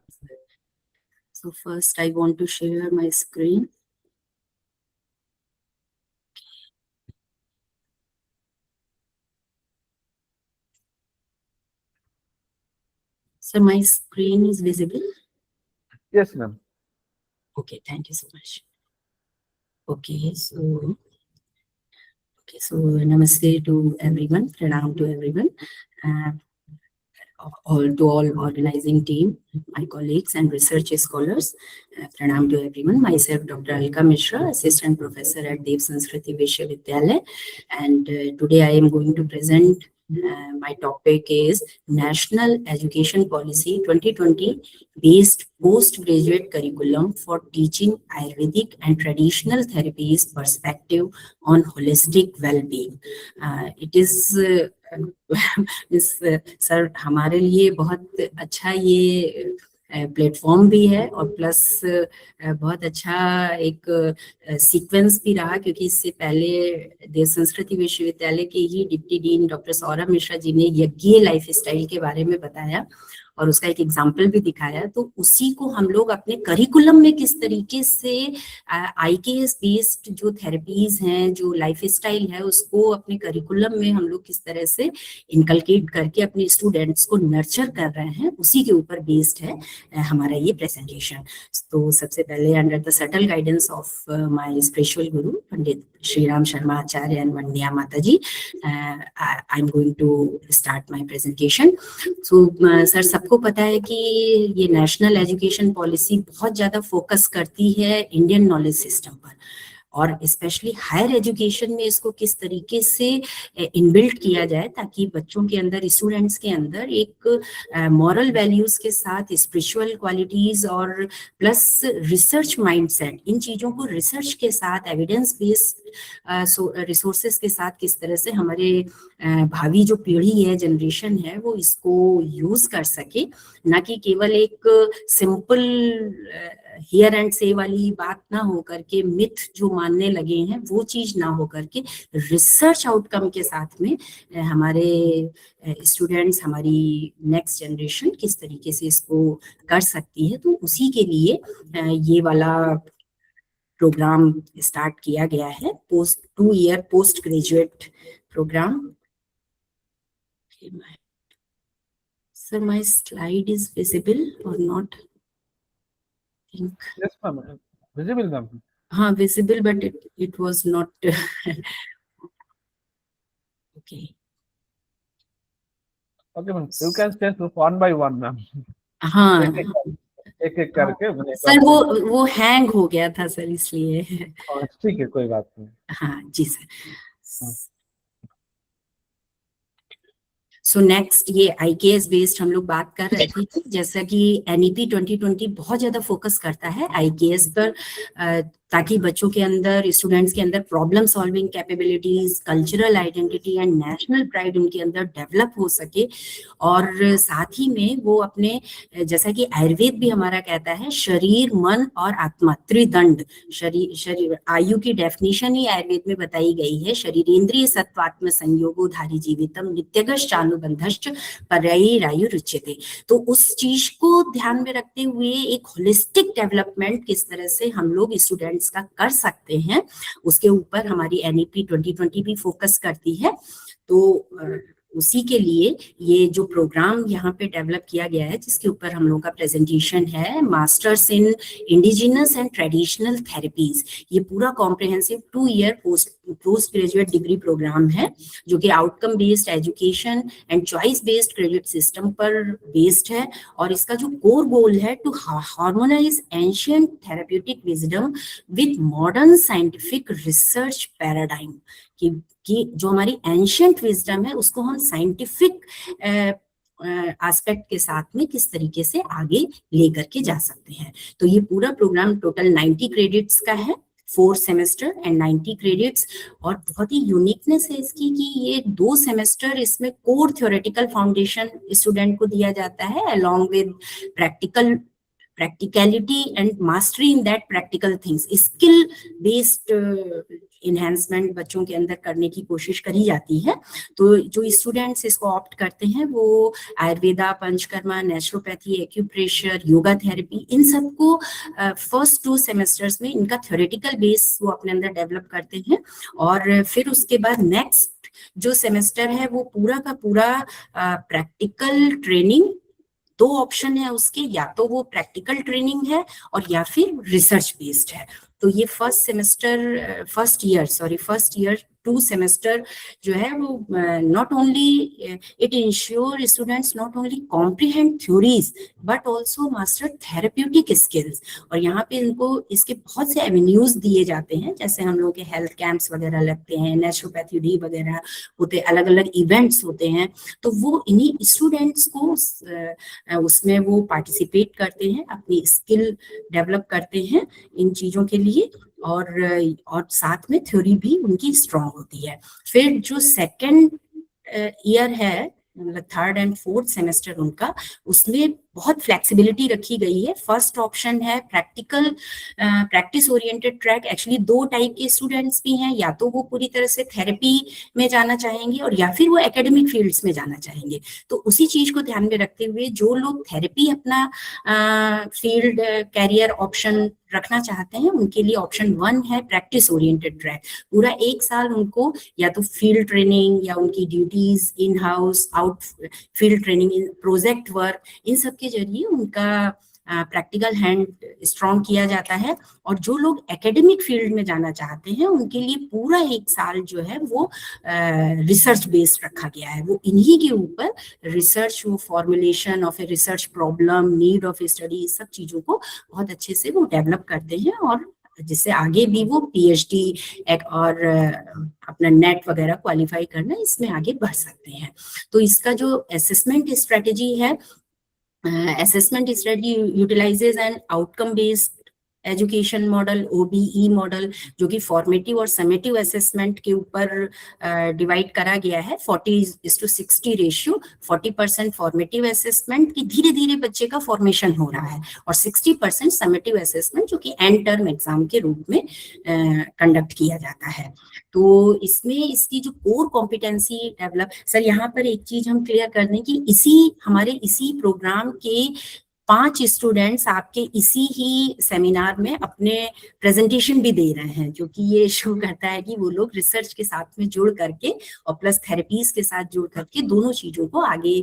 So first, I want to share my screen. So my screen is visible. Yes, ma'am. Okay, thank you so much. Okay, so namaste to everyone, pranam to everyone, all organizing team, my colleagues and research scholars, pranam to everyone. Myself, Dr. Alka Mishra, Assistant Professor at Dev Sanskriti Vishwavidyalaya, and today I am going to present. My topic is National Education Policy 2020 based postgraduate curriculum for teaching Ayurvedic and traditional therapies perspective on holistic well-being. It is sir हमारे लिए बहुत अच्छा ये platform भी है और plus बहुत अच्छा एक सीक्वेंस भी रहा, क्योंकि इससे पहले देव संस्कृति विश्वविद्यालय के ही deputy dean doctor Saurabh Mishra ji ने यज्ञ लाइफ स्टाइल के बारे में बताया और उसका एक एग्जाम्पल भी दिखाया। तो उसी को हम लोग अपने करिकुलम में किस तरीके से IQAC बेस्ड जो थेरेपीज हैं, जो लाइफ स्टाइल है, उसको अपने करिकुलम में हम लोग किस तरह से इनकलकेट करके अपने स्टूडेंट्स को नर्चर कर रहे हैं, उसी के ऊपर बेस्ड है हमारा ये प्रेजेंटेशन। तो सबसे पहले under the subtle guidance of my spiritual guru Pandit Shri Ram Sharma Acharya and Vandaniya Mata ji, I am going to start my presentation. So sir, सबको पता है कि ये नेशनल एजुकेशन पॉलिसी बहुत ज्यादा फोकस करती है इंडियन नॉलेज सिस्टम पर, और स्पेशली हायर एजुकेशन में इसको किस तरीके से इनबिल्ट किया जाए ताकि बच्चों के अंदर, स्टूडेंट्स के अंदर एक मॉरल वैल्यूज के साथ स्पिरिचुअल क्वालिटीज और प्लस रिसर्च माइंडसेट, इन चीजों को रिसर्च के साथ, एविडेंस बेस्ड रिसोर्सेज के साथ किस तरह से हमारे भावी जो पीढ़ी है, जनरेशन है, वो इसको यूज कर सके, ना कि केवल एक सिंपल हियर एंड से वाली बात ना हो करके मिथ जो मानने लगे हैं वो चीज ना हो करके रिसर्च आउटकम के साथ में हमारे स्टूडेंट्स, हमारी नेक्स्ट जनरेशन किस तरीके से इसको कर सकती है। तो उसी के लिए ये वाला प्रोग्राम स्टार्ट किया गया है, 2 year post graduate programme. Sir, my slide is visible or not? think. Yes, ma'am. Visible, ma'am. हाँ, visible, but it was not okay. Okay, ma'am. You can say one by one, ma'am. हाँ एक एक करके मैंने sir, वो hang हो गया था सर, इसलिए। ठीक है, कोई बात नहीं। हाँ जी सर। सो नेक्स्ट, ये आईकेएस बेस्ड हम लोग बात कर रहे थे, जैसा कि एनईपी 2020 बहुत ज्यादा फोकस करता है आईकेएस पर, ताकि बच्चों के अंदर, स्टूडेंट्स के अंदर problem solving capabilities, cultural identity and national pride उनके अंदर डेवलप हो सके, और साथ ही में वो अपने, जैसा कि आयुर्वेद भी हमारा कहता है, शरीर, मन और आत्मा त्रिदंड, शरीर आयु की डेफिनेशन ही आयुर्वेद में बताई गई है, शरीरेंद्रिय सत्वात्म संयोगोधारी जीवितम नित्यगश चानुबंधश्च परैरायु रुच्यते। तो उस चीज को ध्यान में रखते हुए एक होलिस्टिक डेवलपमेंट किस तरह से हम लोग स्टूडेंट्स का कर सकते हैं, उसके ऊपर हमारी एनईपी 2020 भी फोकस करती है। तो उसी के लिए ये जो प्रोग्राम यहाँ पे डेवलप किया गया है, जिसके ऊपर हम लोगों का प्रेजेंटेशन है, masters in indigenous and traditional therapies. ये पूरा comprehensive 2 year post graduate degree programme है, जो कि outcome based education and choice based credit system पर बेस्ड है। और इसका जो कोर गोल है, to harmonise ancient therapeutic wisdom with modern scientific research paradigm, कि जो हमारी एंशिएंट विजडम है उसको हम साइंटिफिक एस्पेक्ट के साथ में किस तरीके से आगे लेकर के जा सकते हैं। तो ये पूरा प्रोग्राम टोटल 90 क्रेडिट्स का है, 4 सेमेस्टर एंड 90 क्रेडिट्स। और बहुत ही यूनिकनेस है इसकी कि ये 2 सेमेस्टर इसमें कोर थ्योरेटिकल फाउंडेशन स्टूडेंट को दिया जाता है, along with practicality and mastery in that practical things, skill based enhancement बच्चों के अंदर करने की कोशिश करी जाती है। तो जो स्टूडेंट्स इसको ऑप्ट करते हैं वो Ayurveda, Panchakarma, naturopathy, acupressure, yoga therapy, इन सबको फर्स्ट 2 सेमेस्टर्स में इनका थ्योरेटिकल बेस वो अपने अंदर डेवलप करते हैं। और फिर उसके बाद नेक्स्ट जो सेमेस्टर है वो पूरा का पूरा प्रैक्टिकल ट्रेनिंग, 2 ऑप्शन है उसके, या तो वो प्रैक्टिकल ट्रेनिंग है और या फिर रिसर्च बेस्ड है। तो ये फर्स्ट ईयर 2 सेमेस्टर जो है वो not only it ensure students not only comprehend theories but also master therapeutic skills. और यहाँ पे इनको इसके बहुत से एवेन्यूज दिए जाते हैं, जैसे हम लोग के हेल्थ कैंप्स वगैरह लगते हैं, नेचुरोपैथी डे वगैरह होते, अलग अलग इवेंट्स होते हैं। तो वो इन्हीं स्टूडेंट्स को उसमें वो पार्टिसिपेट करते हैं, अपनी स्किल डेवलप करते हैं इन चीजों के लिए, और साथ में थ्योरी भी उनकी स्ट्रांग होती है। फिर जो सेकंड ईयर है, मतलब 3rd एंड 4th सेमेस्टर उनका, उसमें बहुत फ्लेक्सिबिलिटी रखी गई है। फर्स्ट ऑप्शन है practice oriented track. Actually 2 type के स्टूडेंट्स भी हैं, या तो वो पूरी तरह से थेरेपी में जाना चाहेंगे और या फिर वो एकेडमिक फील्ड्स में जाना चाहेंगे। तो उसी चीज को ध्यान में रखते हुए जो लोग थेरेपी अपना फील्ड कैरियर ऑप्शन रखना चाहते हैं, उनके लिए ऑप्शन 1 है प्रैक्टिस ओरिएंटेड ट्रैक। पूरा 1 साल उनको या तो फील्ड ट्रेनिंग या उनकी duties in house, out field training, project work, इन सब के जरिए उनका प्रैक्टिकल हैंड स्ट्रॉन्ग किया जाता है। और जो लोग एकेडमिक फील्ड में जाना चाहते हैं उनके लिए पूरा 1 साल जो है वो रिसर्च बेस्ड रखा गया है। वो इन्हीं के ऊपर रिसर्च, वो formulation of a research problem, need of study, सब चीजों को बहुत अच्छे से वो डेवलप करते हैं, और जिससे आगे भी वो पीएचडी और अपना नेट वगैरह क्वालिफाई करना, इसमें आगे बढ़ सकते हैं। तो इसका जो असेसमेंट स्ट्रेटेजी है, assessment strategy utilizes an outcome based education model, OBE model, जो कि फॉर्मेटिव और समेटिव असेसमेंट के ऊपर डिवाइड करा गया है। 40:60 रेशियो, 40% फॉर्मेटिव असेसमेंट की धीरे धीरे बच्चे का फॉर्मेशन हो रहा है, और 60% समेटिव असेसमेंट जो कि एंड टर्म एग्जाम के रूप में कंडक्ट किया जाता है। तो इसमें इसकी जो कोर कॉम्पिटेंसी डेवलप, सर यहाँ पर एक चीज हम क्लियर कर दें कि इसी प्रोग्राम के 5 स्टूडेंट्स आपके इसी ही सेमिनार में अपने प्रेजेंटेशन भी दे रहे हैं, जो कि ये शो करता है कि वो लोग रिसर्च के साथ में जुड़ करके और प्लस थेरेपीज के साथ जुड़ करके दोनों चीजों को आगे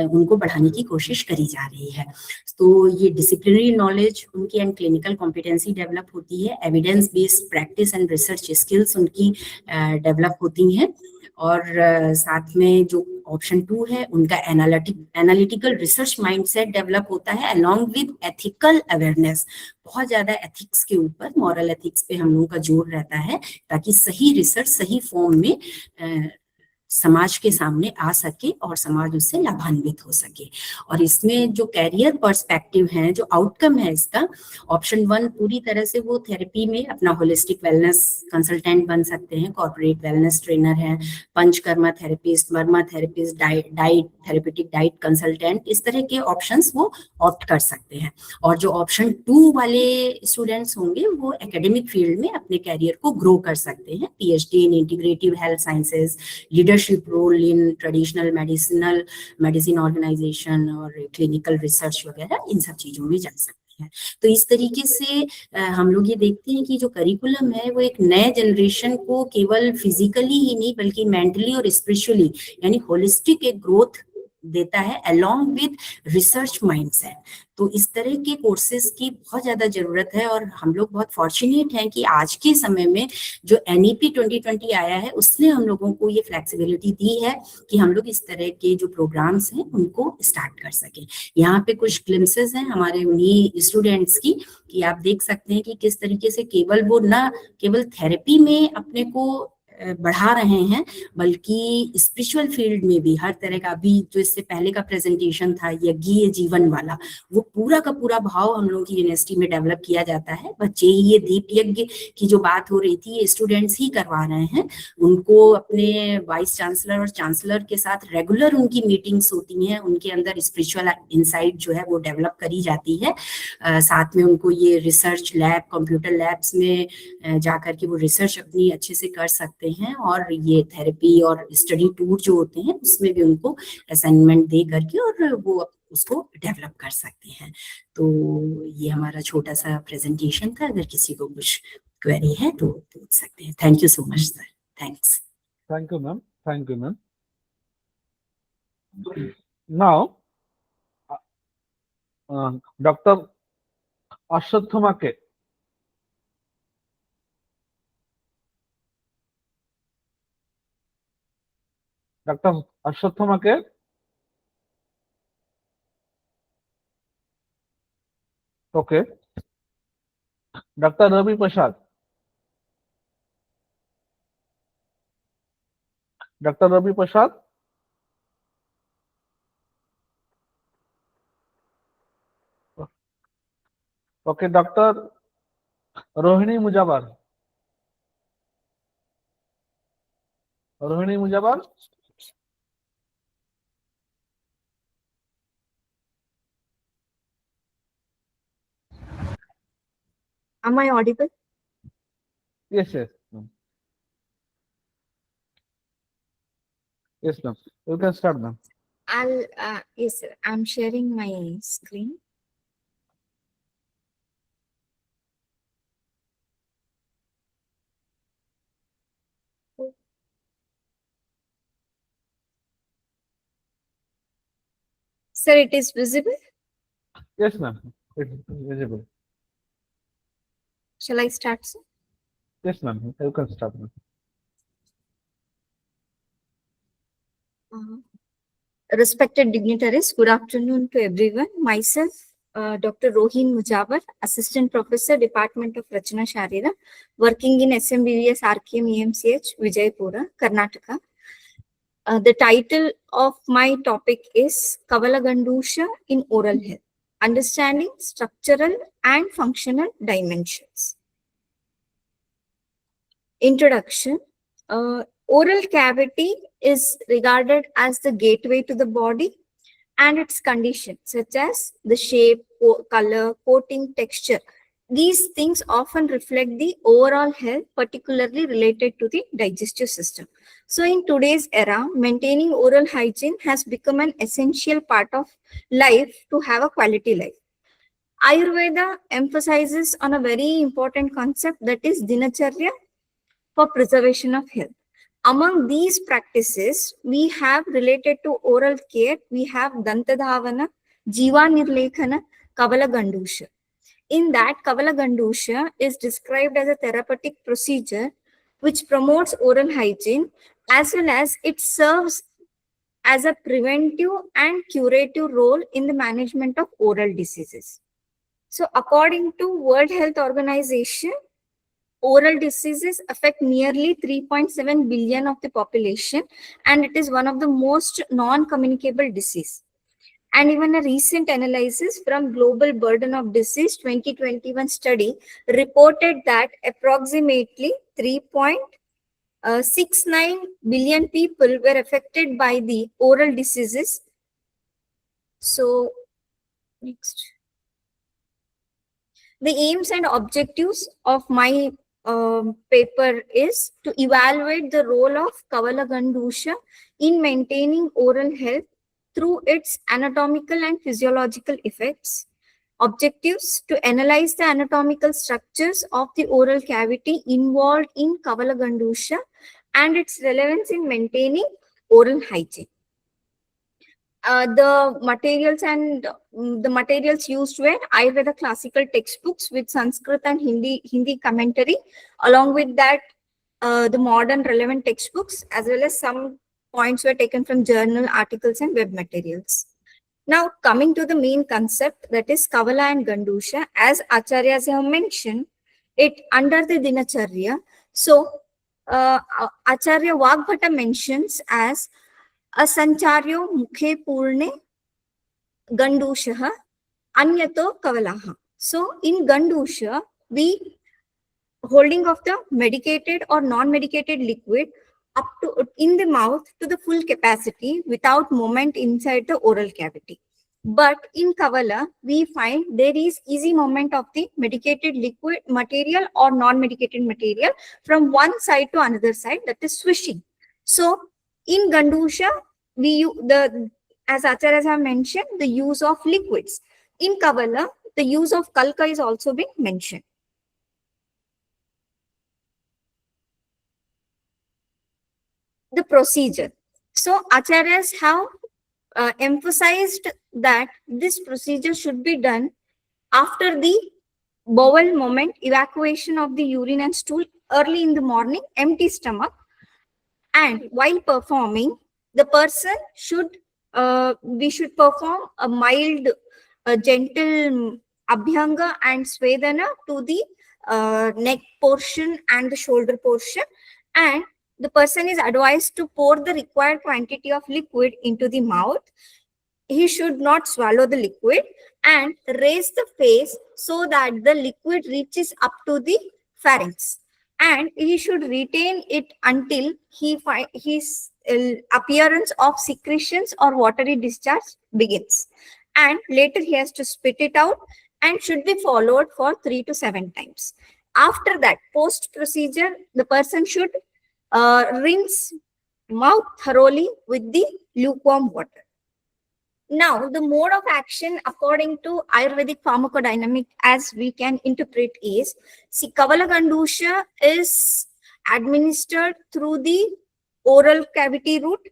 उनको बढ़ाने की कोशिश करी जा रही है। तो ये डिसिप्लिनरी नॉलेज उनकी एंड क्लिनिकल कॉम्पिटेंसी डेवलप होती है, evidence based practice and research skills उनकी डेवलप होती हैं, और साथ में जो ऑप्शन 2 है उनका एनालिटिकल रिसर्च माइंडसेट डेवलप होता है अलोंग विद एथिकल अवेयरनेस। बहुत ज्यादा एथिक्स के ऊपर, मॉरल एथिक्स पे हम लोगों का जोर रहता है, ताकि सही रिसर्च सही फॉर्म में समाज के सामने आ सके और समाज उससे लाभान्वित हो सके। और इसमें जो कैरियर पर्सपेक्टिव है, जो आउटकम है इसका, ऑप्शन 1 पूरी तरह से वो थेरेपी में अपना होलिस्टिक वेलनेस कंसल्टेंट बन सकते हैं, कॉर्पोरेट वेलनेस ट्रेनर है, panchakarma therapist, Verma therapist, diet therapeutic diet consultant, इस तरह के ऑप्शंस वो ऑप्ट कर सकते हैं। और जो ऑप्शन 2 वाले स्टूडेंट्स होंगे वो एकेडमिक फील्ड में अपने कैरियर को ग्रो कर सकते हैं, PhD in integrative health sciences, leadership role in traditional medicine organisation और क्लिनिकल रिसर्च वगैरह, इन सब चीजों में जा सकते हैं। तो इस तरीके से हम लोग ये देखते हैं कि जो करिकुलम है वो एक नए जनरेशन को केवल फिजिकली ही नहीं बल्कि मेंटली और स्पिरिचुअली यानी होलिस्टिक एक ग्रोथ देता है अलोंग विद रिसर्च माइंडसेट। तो इस तरह के कोर्सेज की बहुत ज्यादा जरूरत है, और हम लोग बहुत फॉर्चुनेट हैं कि आज के समय में जो NEP 2020 आया है उसने हम लोगों को ये फ्लेक्सिबिलिटी दी है कि हम लोग इस तरह के जो प्रोग्राम्स हैं उनको स्टार्ट कर सकें। यहाँ पे कुछ ग्लिम्सेस हैं हमारे उन्हीं स्टूडेंट्स की, कि आप देख सकते हैं कि किस तरीके से केवल वो न केवल थेरेपी में अपने को बढ़ा रहे हैं, बल्कि स्पिरिचुअल फील्ड में भी हर तरह का, अभी जो इससे पहले का प्रेजेंटेशन था यज्ञीय जीवन वाला, वो पूरा का पूरा भाव हम लोगों की यूनिवर्सिटी में डेवलप किया जाता है। बच्चे ही ये दीप यज्ञ की जो बात हो रही थी ये स्टूडेंट्स ही करवा रहे हैं, उनको अपने वाइस चांसलर और चांसलर के साथ रेगुलर उनकी मीटिंग्स होती हैं, उनके अंदर स्पिरिचुअल इंसाइट जो है वो डेवलप करी जाती है। साथ में उनको ये रिसर्च लैब, कंप्यूटर लैब्स में जाकर के वो रिसर्च अपनी अच्छे से कर सकते हैं, और ये थेरेपी और स्टडी टूर जो होते हैं उसमें भी उनको असाइनमेंट दे करके और वो उसको डेवलप कर सकते हैं। तो ये हमारा छोटा सा प्रेजेंटेशन था, अगर किसी को कुछ क्वेरी है तो पूछ सकते हैं। Thank you so much sir, thanks. Thank you, ma'am. Thank you, ma'am. Now, Dr. Ashwathama K. Dr. Ashwathama K. Okay. Dr. Ravi Prasad. Dr. Ravi Prasad. Okay, Dr. Rohini Mujabar. Rohini Mujabar. Am I audible? Yes, yes. Ma'am. Yes, ma'am. You can start, ma'am. Yes, sir. I'm sharing my screen. Sir, it is visible. Yes, ma'am. It's visible. Shall I start, sir? Yes, ma'am. You can start, ma'am. Respected dignitaries, good afternoon to everyone. Myself, Dr. Rohin Mujabar, Assistant Professor, Department of Rachana Sharira, working in SMBVS RKM EMCH, Vijaypura, Karnataka. The title of my topic is Kavalagandusha in Oral Health, Understanding Structural and Functional Dimensions. Introduction. Oral cavity is regarded as the gateway to the body and its conditions such as the shape, color, coating, texture. These things often reflect the overall health, particularly related to the digestive system. So in today's era, maintaining oral hygiene has become an essential part of life to have a quality life. Ayurveda emphasizes on a very important concept, that is dinacharya for preservation of health. Among these practices, we have related to oral care, we have Dantadhavana, Jiva Nirlekhana, Kavala Gandusha. In that, Kavala Gandusha is described as a therapeutic procedure which promotes oral hygiene, as well as it serves as a preventive and curative role in the management of oral diseases. So according to World Health Organization, oral diseases affect nearly 3.7 billion of the population, and it is one of the most non-communicable disease. And even a recent analysis from Global Burden of Disease 2021 study reported that approximately 3.69 billion people were affected by the oral diseases. So, next. The aims and objectives of my paper is to evaluate the role of Kavala Gandusha in maintaining oral health through its anatomical and physiological effects. Objectives: to analyze the anatomical structures of the oral cavity involved in Kavala Gandusha and its relevance in maintaining oral hygiene. The materials used were Ayurveda classical textbooks with Sanskrit and Hindi commentary. Along with that, the modern relevant textbooks, as well as some points were taken from journal articles and web materials. Now, coming to the main concept, that is Kavala and Gandusha, as Acharyas have mentioned, it under the Dinacharya. So, Acharya Vagbhata mentions as Asancharyo Mukhe Purne Gandushaha Anyato Kavalaha. So, in Gandusha, we holding of the medicated or non-medicated liquid up to in the mouth to the full capacity without movement inside the oral cavity. But in Kavala, we find there is easy movement of the medicated liquid material or non-medicated material from one side to another side, that is swishing. So in Gandusha, as Acharyas have mentioned, the use of liquids. In Kavala, the use of kalka is also being mentioned. The procedure. So Acharyas have emphasized that this procedure should be done after the bowel movement, evacuation of the urine and stool early in the morning, empty stomach, and while performing, the person should we should perform a mild, gentle abhyanga and svedana to the neck portion and the shoulder portion, and the person is advised to pour the required quantity of liquid into the mouth. He should not swallow the liquid and raise the face so that the liquid reaches up to the pharynx. And he should retain it until his appearance of secretions or watery discharge begins. And later he has to spit it out and should be followed for 3 to 7 times. After that, post procedure, the person should rinse mouth thoroughly with the lukewarm water. Now, the mode of action according to Ayurvedic pharmacodynamic, as we can interpret, is, see, Kavala Gandusha is administered through the oral cavity route.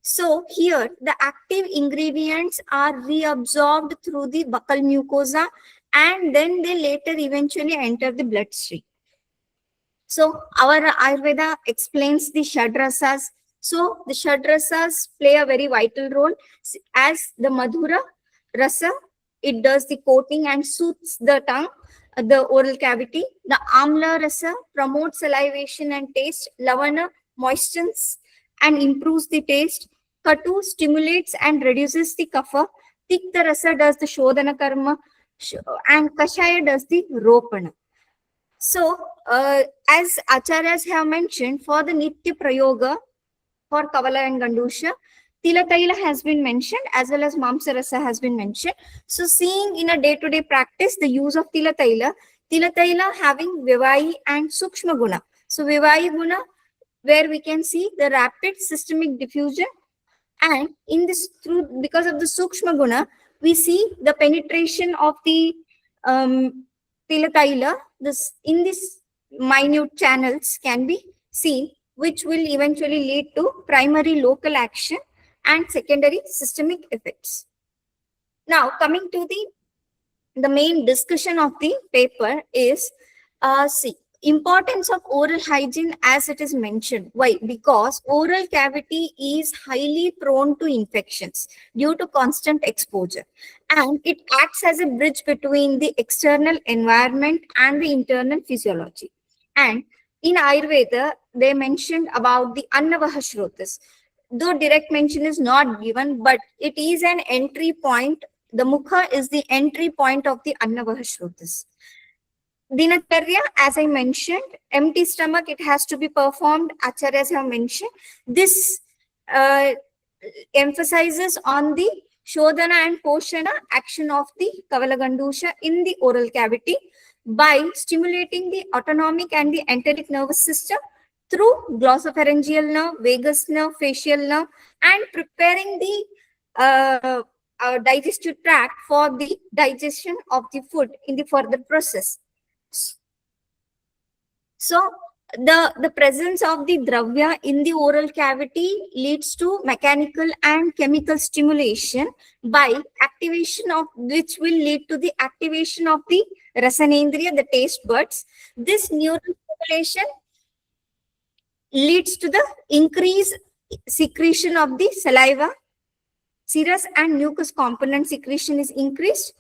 So here, the active ingredients are reabsorbed through the buccal mucosa, and then they later eventually enter the bloodstream. So our Ayurveda explains the Shadrasas. So the Shadrasas play a very vital role, as the Madhura Rasa, it does the coating and soothes the tongue, the oral cavity. The Amla Rasa promotes salivation and taste. Lavana moistens and improves the taste. Katu stimulates and reduces the kapha. Tikta Rasa does the Shodhana karma, and Kashaya does the Ropana. So, as Acharyas have mentioned, for the Nitya Prayoga, for Kavala and Gandusha, Tila Taila has been mentioned, as well as Mamsarasa has been mentioned. So, seeing in a day-to-day practice the use of Tila Taila having Vivahi and Sukshma Guna. So, Vivahi Guna, where we can see the rapid systemic diffusion, and in this, because of the Sukshma Guna, we see the penetration of the Tilataila, this in this minute channels can be seen, which will eventually lead to primary local action and secondary systemic effects. Now, coming to the main discussion of the paper is importance of oral hygiene as it is mentioned. Why? Because oral cavity is highly prone to infections due to constant exposure, and it acts as a bridge between the external environment and the internal physiology. And in Ayurveda, they mentioned about the Annavaha Shrotas. Though direct mention is not given, but it is an entry point. The Mukha is the entry point of the Annavaha Shrotas. Dinacharya, as I mentioned, empty stomach, it has to be performed. Acharyas have mentioned. This emphasizes on the Shodhana and Poshana action of the Kavalagandusha in the oral cavity by stimulating the autonomic and the enteric nervous system through glossopharyngeal nerve, vagus nerve, facial nerve, and preparing the digestive tract for the digestion of the food in the further process. So the presence of the dravya in the oral cavity leads to mechanical and chemical stimulation by activation of which will lead to the activation of the rasanendriya, the taste buds. This neural stimulation leads to the increased secretion of the saliva. Serous and mucus component secretion is increased.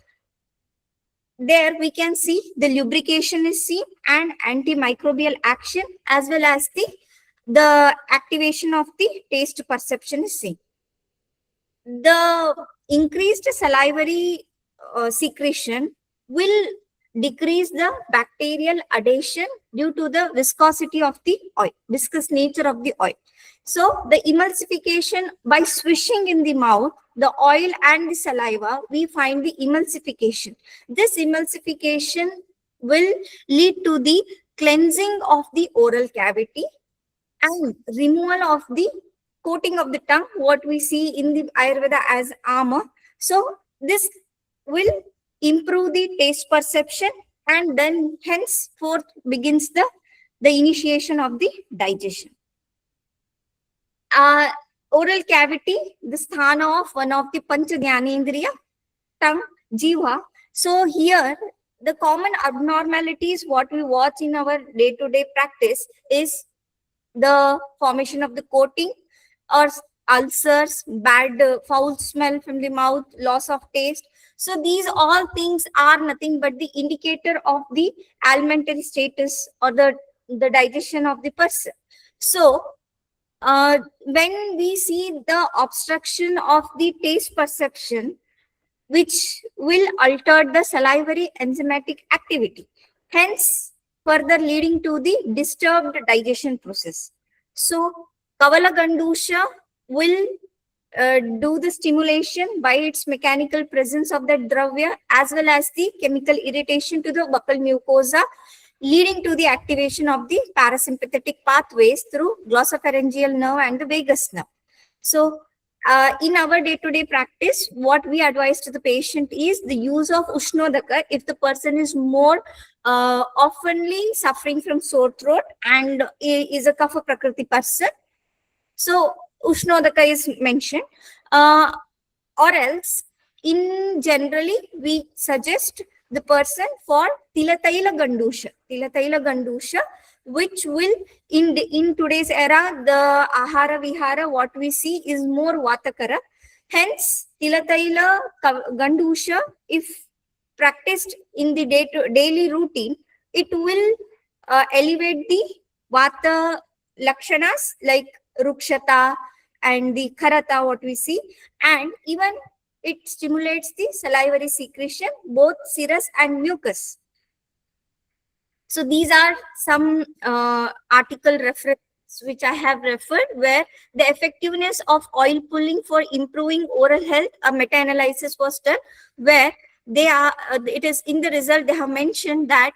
There we can see the lubrication is seen and antimicrobial action, as well as the activation of the taste perception is seen. The increased salivary secretion will decrease the bacterial adhesion due to the viscosity of the oil, viscous nature of the oil. So the emulsification by swishing in the mouth, the oil and the saliva, we find the emulsification. This emulsification will lead to the cleansing of the oral cavity and removal of the coating of the tongue, what we see in the Ayurveda as armor. So this will improve the taste perception, and then henceforth begins the initiation of the digestion. Oral cavity, the sthana of one of the Pancha Jnanendriya, tongue, jiva. So here, the common abnormalities what we watch in our day-to-day practice is the formation of the coating or ulcers, bad foul smell from the mouth, loss of taste. So these all things are nothing but the indicator of the alimentary status or the digestion of the person. So when we see the obstruction of the taste perception, which will alter the salivary enzymatic activity, hence further leading to the disturbed digestion process. So Kavalagandusha will do the stimulation by its mechanical presence of the dravya, as well as the chemical irritation to the buccal mucosa, leading to the activation of the parasympathetic pathways through glossopharyngeal nerve and the vagus nerve. So in our day-to-day practice, what we advise to the patient is the use of Ushnodaka if the person is more oftenly suffering from sore throat and is a Kapha Prakriti person. So Ushnodaka is mentioned, or else in generally we suggest the person for Tilataila Gandusha, which will in today's era, the Ahara Vihara, what we see is more Vatakara. Hence, Tilataila Gandusha, if practiced in the daily routine, it will elevate the Vata Lakshanas like Rukshata and the Kharata, what we see, and even it stimulates the salivary secretion, both serous and mucus. So these are some article references which I have referred, where the effectiveness of oil pulling for improving oral health, a meta-analysis was done, where they are, it is in the result they have mentioned that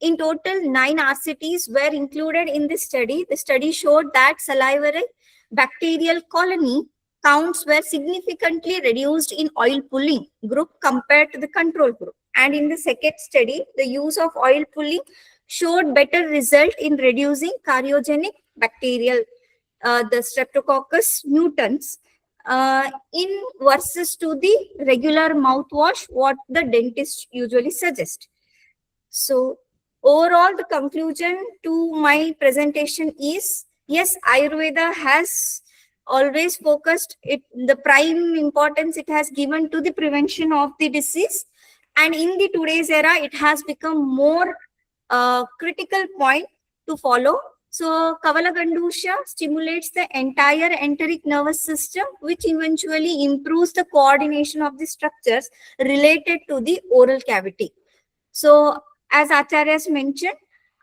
in total 9 RCTs were included in this study. The study showed that salivary bacterial colony counts were significantly reduced in oil pulling group compared to the control group. And in the second study, the use of oil pulling showed better result in reducing cardiogenic bacterial, the Streptococcus mutans, in versus to the regular mouthwash, what the dentist usually suggest. So overall, the conclusion to my presentation is, yes, Ayurveda has always focused it, the prime importance it has given to the prevention of the disease. And in the today's era, it has become more critical point to follow. So Kavalagandusha stimulates the entire enteric nervous system, which eventually improves the coordination of the structures related to the oral cavity. So as Acharyas mentioned,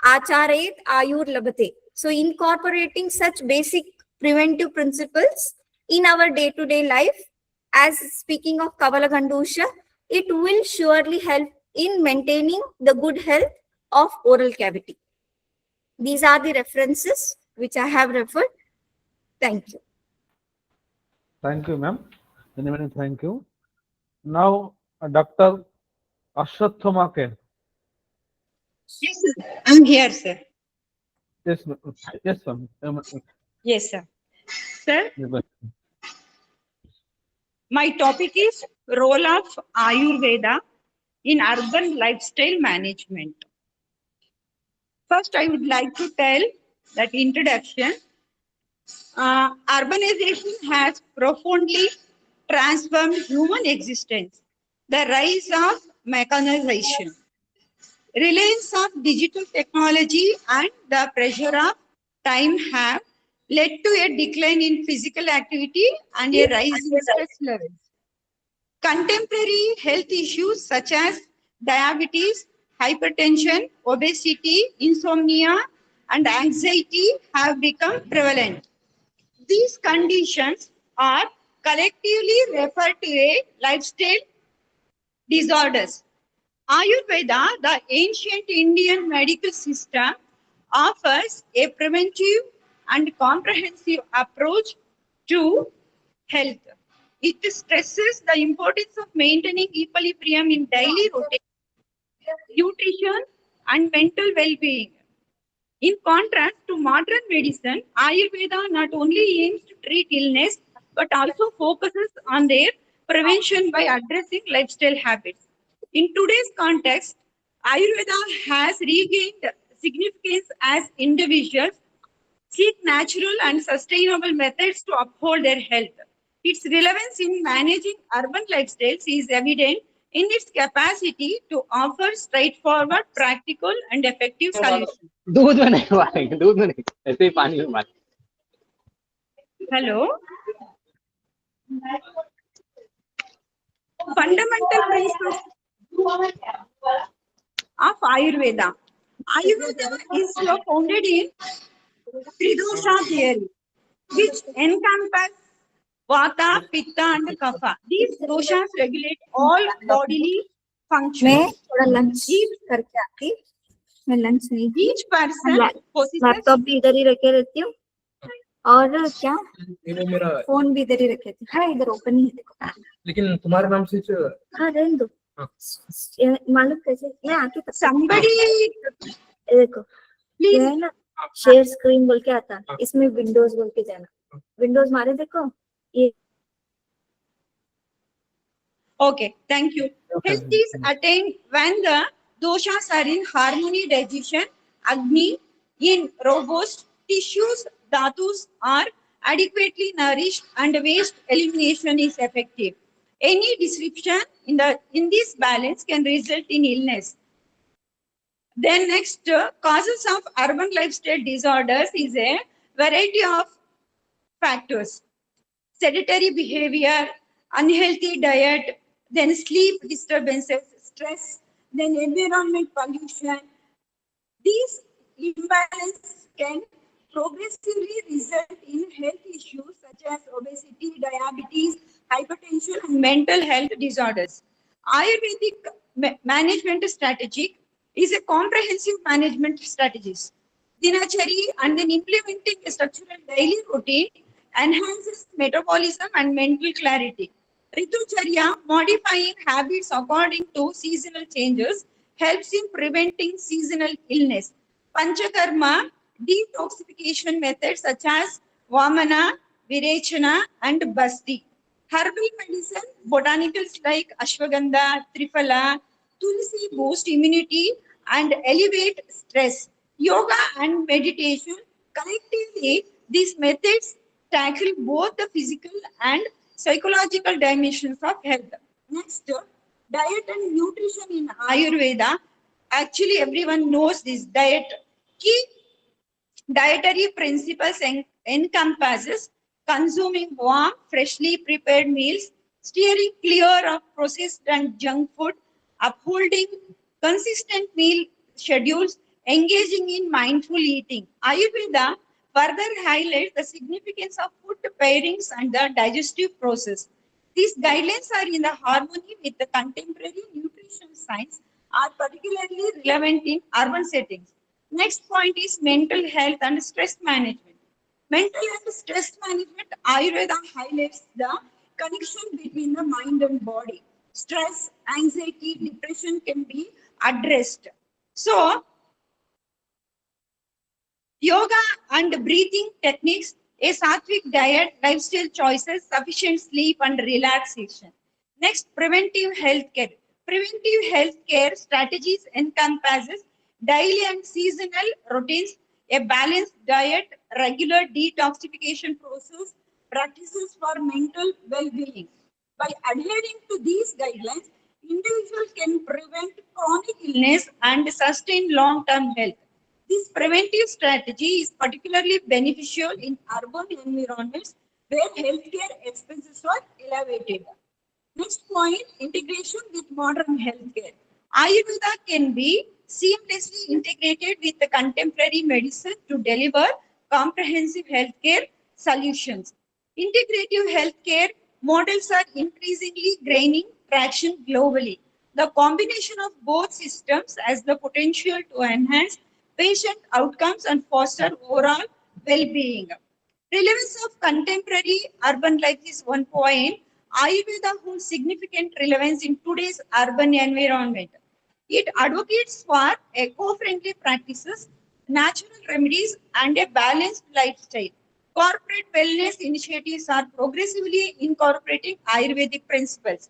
Acharayet Ayur Labhate. So incorporating such basic preventive principles in our day-to-day life, as speaking of Kavalagandusha, it will surely help in maintaining the good health of oral cavity. These are the references which I have referred. Thank you. Thank you, ma'am. Many thank you. Now, Dr. Ashwathama Ken. Yes, sir. I'm here, sir. Yes, yes, ma'am. Yes, sir. Sir, Yes, my topic is role of Ayurveda in urban lifestyle management. First, I would like to tell that introduction. Urbanization has profoundly transformed human existence. The rise of mechanization, reliance of digital technology, and the pressure of time have led to a decline in physical activity and a rise in stress levels. Contemporary health issues such as diabetes, hypertension, obesity, insomnia, and anxiety have become prevalent. These conditions are collectively referred to as lifestyle disorders. Ayurveda, the ancient Indian medical system, offers a preventive and comprehensive approach to health. It stresses the importance of maintaining equilibrium in daily routine, nutrition, and mental well-being. In contrast to modern medicine, Ayurveda not only aims to treat illness but also focuses on their prevention by addressing lifestyle habits. In today's context, Ayurveda has regained significance as individuals seek natural and sustainable methods to uphold their health. Its relevance in managing urban lifestyles is evident in its capacity to offer straightforward, practical, and effective solutions. दूध में नहीं मारेंगे, दूध में नहीं, ऐसे ही पानी में मारेंगे. Hello. Fundamental principles of Ayurveda. Ayurveda is founded in Tridosha theory, which encompasses Vata, Pitta, and Kapha. These doshas regulate all bodily मैं functions. थोड़ा लंच करके आती, मैं लंच नहीं की, Each person possesses लैपटॉप भी इधर ही रखे रहती हूँ और क्या वो मेरा, फोन भी इधर ही रखे थे. हाँ इधर ओपन ही है देखो. लेकिन तुम्हारे नाम से हाँ रहने दो. मालूम कैसे मैं आती तब somebody. देखो ये Please. है ना शेयर स्क्रीन बोल के आता, इसमें विंडोज बोल के जाना, विंडोज मारे देखो ये. Okay, thank you. Health is attained when the doshas are in harmony, digestion, agni, in robust tissues, dhatus are adequately nourished, and waste elimination is effective. Any disruption in this balance can result in illness. Then next, causes of urban lifestyle disorders is a variety of factors. Sedentary behavior, unhealthy diet, then sleep disturbances, stress, then environment pollution. These imbalances can progressively result in health issues such as obesity, diabetes, hypertension, and mental health disorders. Ayurvedic management strategy is a comprehensive management strategies. Dinachari and then implementing a structural daily routine enhances metabolism and mental clarity. Ritucharya, modifying habits according to seasonal changes, helps in preventing seasonal illness. Panchakarma, detoxification methods such as Vamana, Virechana, and Basti. Herbal medicine, botanicals like Ashwagandha, Triphala, Tulsi boost immunity and elevate stress. Yoga and meditation, collectively, these methods tackle both the physical and psychological dimensions of health. Next, diet and nutrition in Ayurveda. Actually, everyone knows this diet. Key dietary principles encompasses consuming warm, freshly prepared meals, steering clear of processed and junk food, upholding consistent meal schedules, engaging in mindful eating. Ayurveda further highlights the significance of food pairings and the digestive process. These guidelines are in the harmony with the contemporary nutrition science, are particularly relevant in urban settings. Next point is mental health and stress management. Mental and stress management, Ayurveda highlights the connection between the mind and body. Stress, anxiety, depression can be addressed. So, yoga and breathing techniques, a sattvic diet, lifestyle choices, sufficient sleep, and relaxation. Next, preventive health care. Preventive health care strategies encompasses daily and seasonal routines, a balanced diet, regular detoxification process, practices for mental well-being. By adhering to these guidelines, individuals can prevent chronic illness and sustain long-term health. This preventive strategy is particularly beneficial in urban environments where healthcare expenses are elevated. Next point, integration with modern healthcare. Ayurveda can be seamlessly integrated with the contemporary medicine to deliver comprehensive healthcare solutions. Integrative healthcare models are increasingly gaining traction globally. The combination of both systems has the potential to enhance patient outcomes and foster overall well-being. Relevance of contemporary urban life is one point. Ayurveda holds significant relevance in today's urban environment. It advocates for eco-friendly practices, natural remedies, and a balanced lifestyle. Corporate wellness initiatives are progressively incorporating Ayurvedic principles.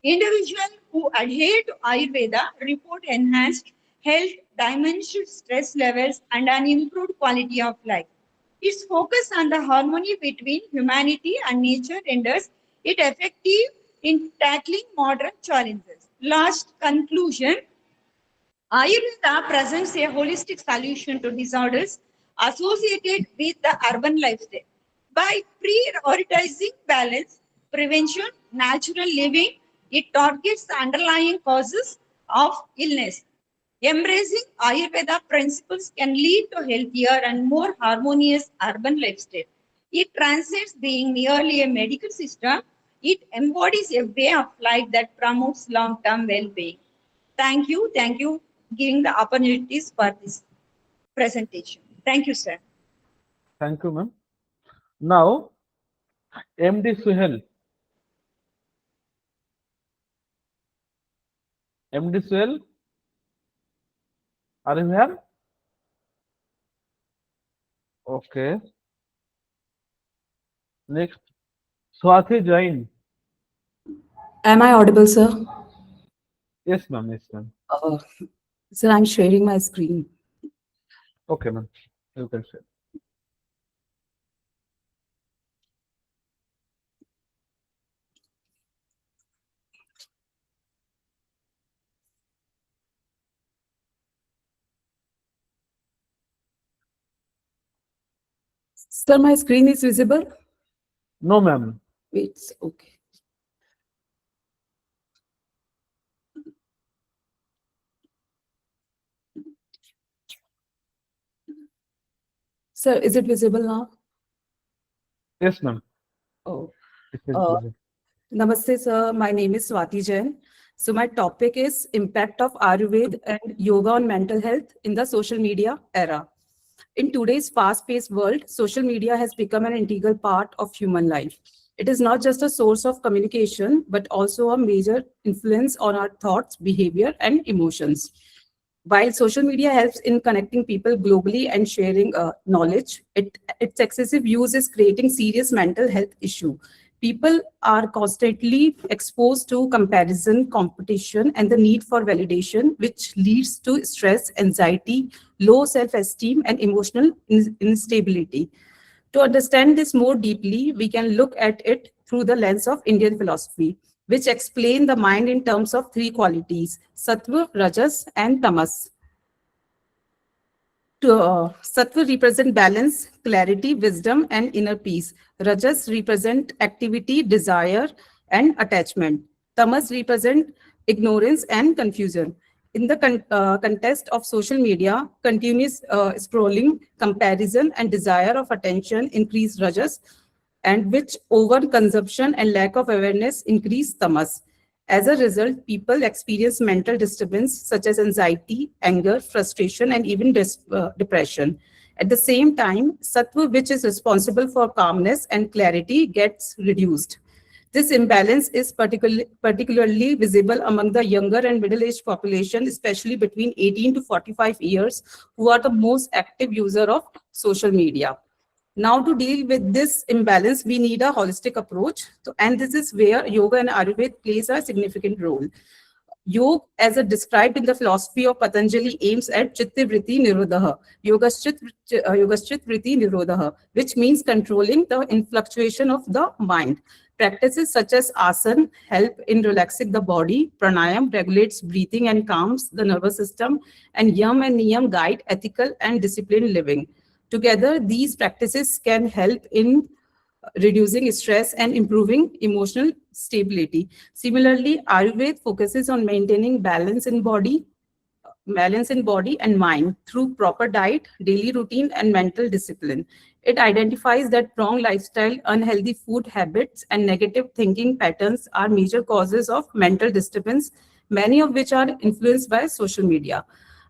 Individuals who adhere to Ayurveda report enhanced health, diminished stress levels, and an improved quality of life. Its focus on the harmony between humanity and nature renders it effective in tackling modern challenges. Last conclusion, Ayurveda presents a holistic solution to disorders associated with the urban lifestyle. By prioritizing balance, prevention, natural living, it targets the underlying causes of illness. Embracing Ayurveda principles can lead to healthier and more harmonious urban lifestyle. It transcends being merely a medical system. It embodies a way of life that promotes long-term well-being. Thank you. Thank you giving the opportunities for this presentation. Thank you, sir. Thank you, ma'am. Now, MD Suhel. MD Suhel, are you here? Okay. Next, Swati Jain. Am I audible, sir? Yes, ma'am. Yes, ma'am. Sir, I'm sharing my screen. Okay, ma'am. You can share. Sir, my screen is visible? No, ma'am. Wait, okay. Sir, is it visible now? Yes, ma'am. Oh, It is Uh, visible. Namaste, sir. My name is Swati Jain. So my topic is impact of Ayurveda and yoga on mental health in the social media era. In today's fast-paced world, social media has become an integral part of human life. It is not just a source of communication, but also a major influence on our thoughts, behavior, and emotions. While social media helps in connecting people globally and sharing knowledge, its excessive use is creating serious mental health issue. People are constantly exposed to comparison, competition, and the need for validation, which leads to stress, anxiety, low self-esteem, and emotional instability. To understand this more deeply, we can look at it through the lens of Indian philosophy, which explain the mind in terms of three qualities: sattva, rajas, and tamas. Sattva represent balance, clarity, wisdom, and inner peace. Rajas represent activity, desire, and attachment. Tamas represent ignorance and confusion. In the context of social media, continuous scrolling, comparison, and desire of attention increase rajas, and which overconsumption and lack of awareness increase tamas. As a result, people experience mental disturbance such as anxiety, anger, frustration, and even depression. At the same time, sattva, which is responsible for calmness and clarity, gets reduced. This imbalance is particularly visible among the younger and middle-aged population, especially between 18 to 45 years, who are the most active user of social media. Now, to deal with this imbalance, we need a holistic approach. And this is where yoga and Ayurveda plays a significant role. Yoga, as described in the philosophy of Patanjali, aims at chitta vritti nirodha, yogaschit vritti nirodha, which means controlling the influctuation of the mind. Practices such as asana help in relaxing the body, pranayam regulates breathing and calms the nervous system, and yam and niyam guide ethical and disciplined living. Together, these practices can help in reducing stress and improving emotional stability. Similarly, Ayurveda focuses on maintaining balance in body and mind through proper diet, daily routine, and mental discipline. It identifies that wrong lifestyle, unhealthy food habits, and negative thinking patterns are major causes of mental disturbance, many of which are influenced by social media.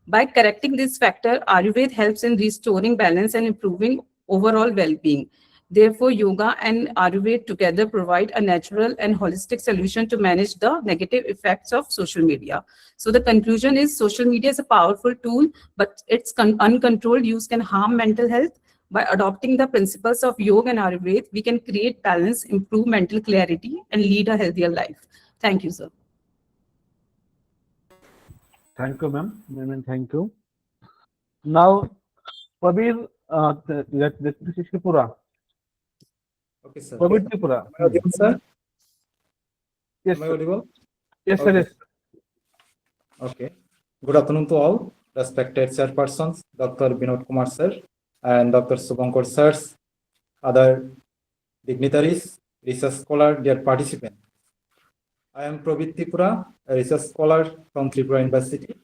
By correcting this factor, Ayurveda helps in restoring balance and improving overall well-being. Therefore, yoga and Ayurveda together provide a natural and holistic solution to manage the negative effects of social media. So the conclusion is social media is a powerful tool, but its uncontrolled use can harm mental health. By adopting the principles of yoga and Ayurveda, we can create balance, improve mental clarity, and lead a healthier life. Thank you, sir. Thank you, ma'am. Ma'am, thank you. Now, Prabir, this is Tripura. Okay, sir. Prabir Tripura. Am I audible, sir? Yes, Am I sir. audible? Yes, sir. Okay. Yes. Okay. Good afternoon to all, respected chairpersons, Dr. Binod Kumar sir, and Dr. Subhankar sirs, other dignitaries, research scholar, dear participants. I am Prabir Tripura, a research scholar from Tripura University.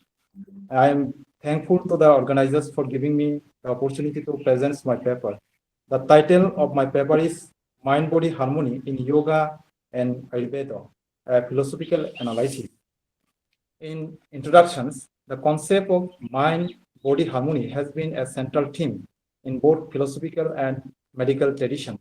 I am thankful to the organizers for giving me the opportunity to present my paper. The title of my paper is Mind-Body Harmony in Yoga and Ayurveda, a philosophical analysis. In introductions, the concept of mind-body harmony has been a central theme in both philosophical and medical traditions.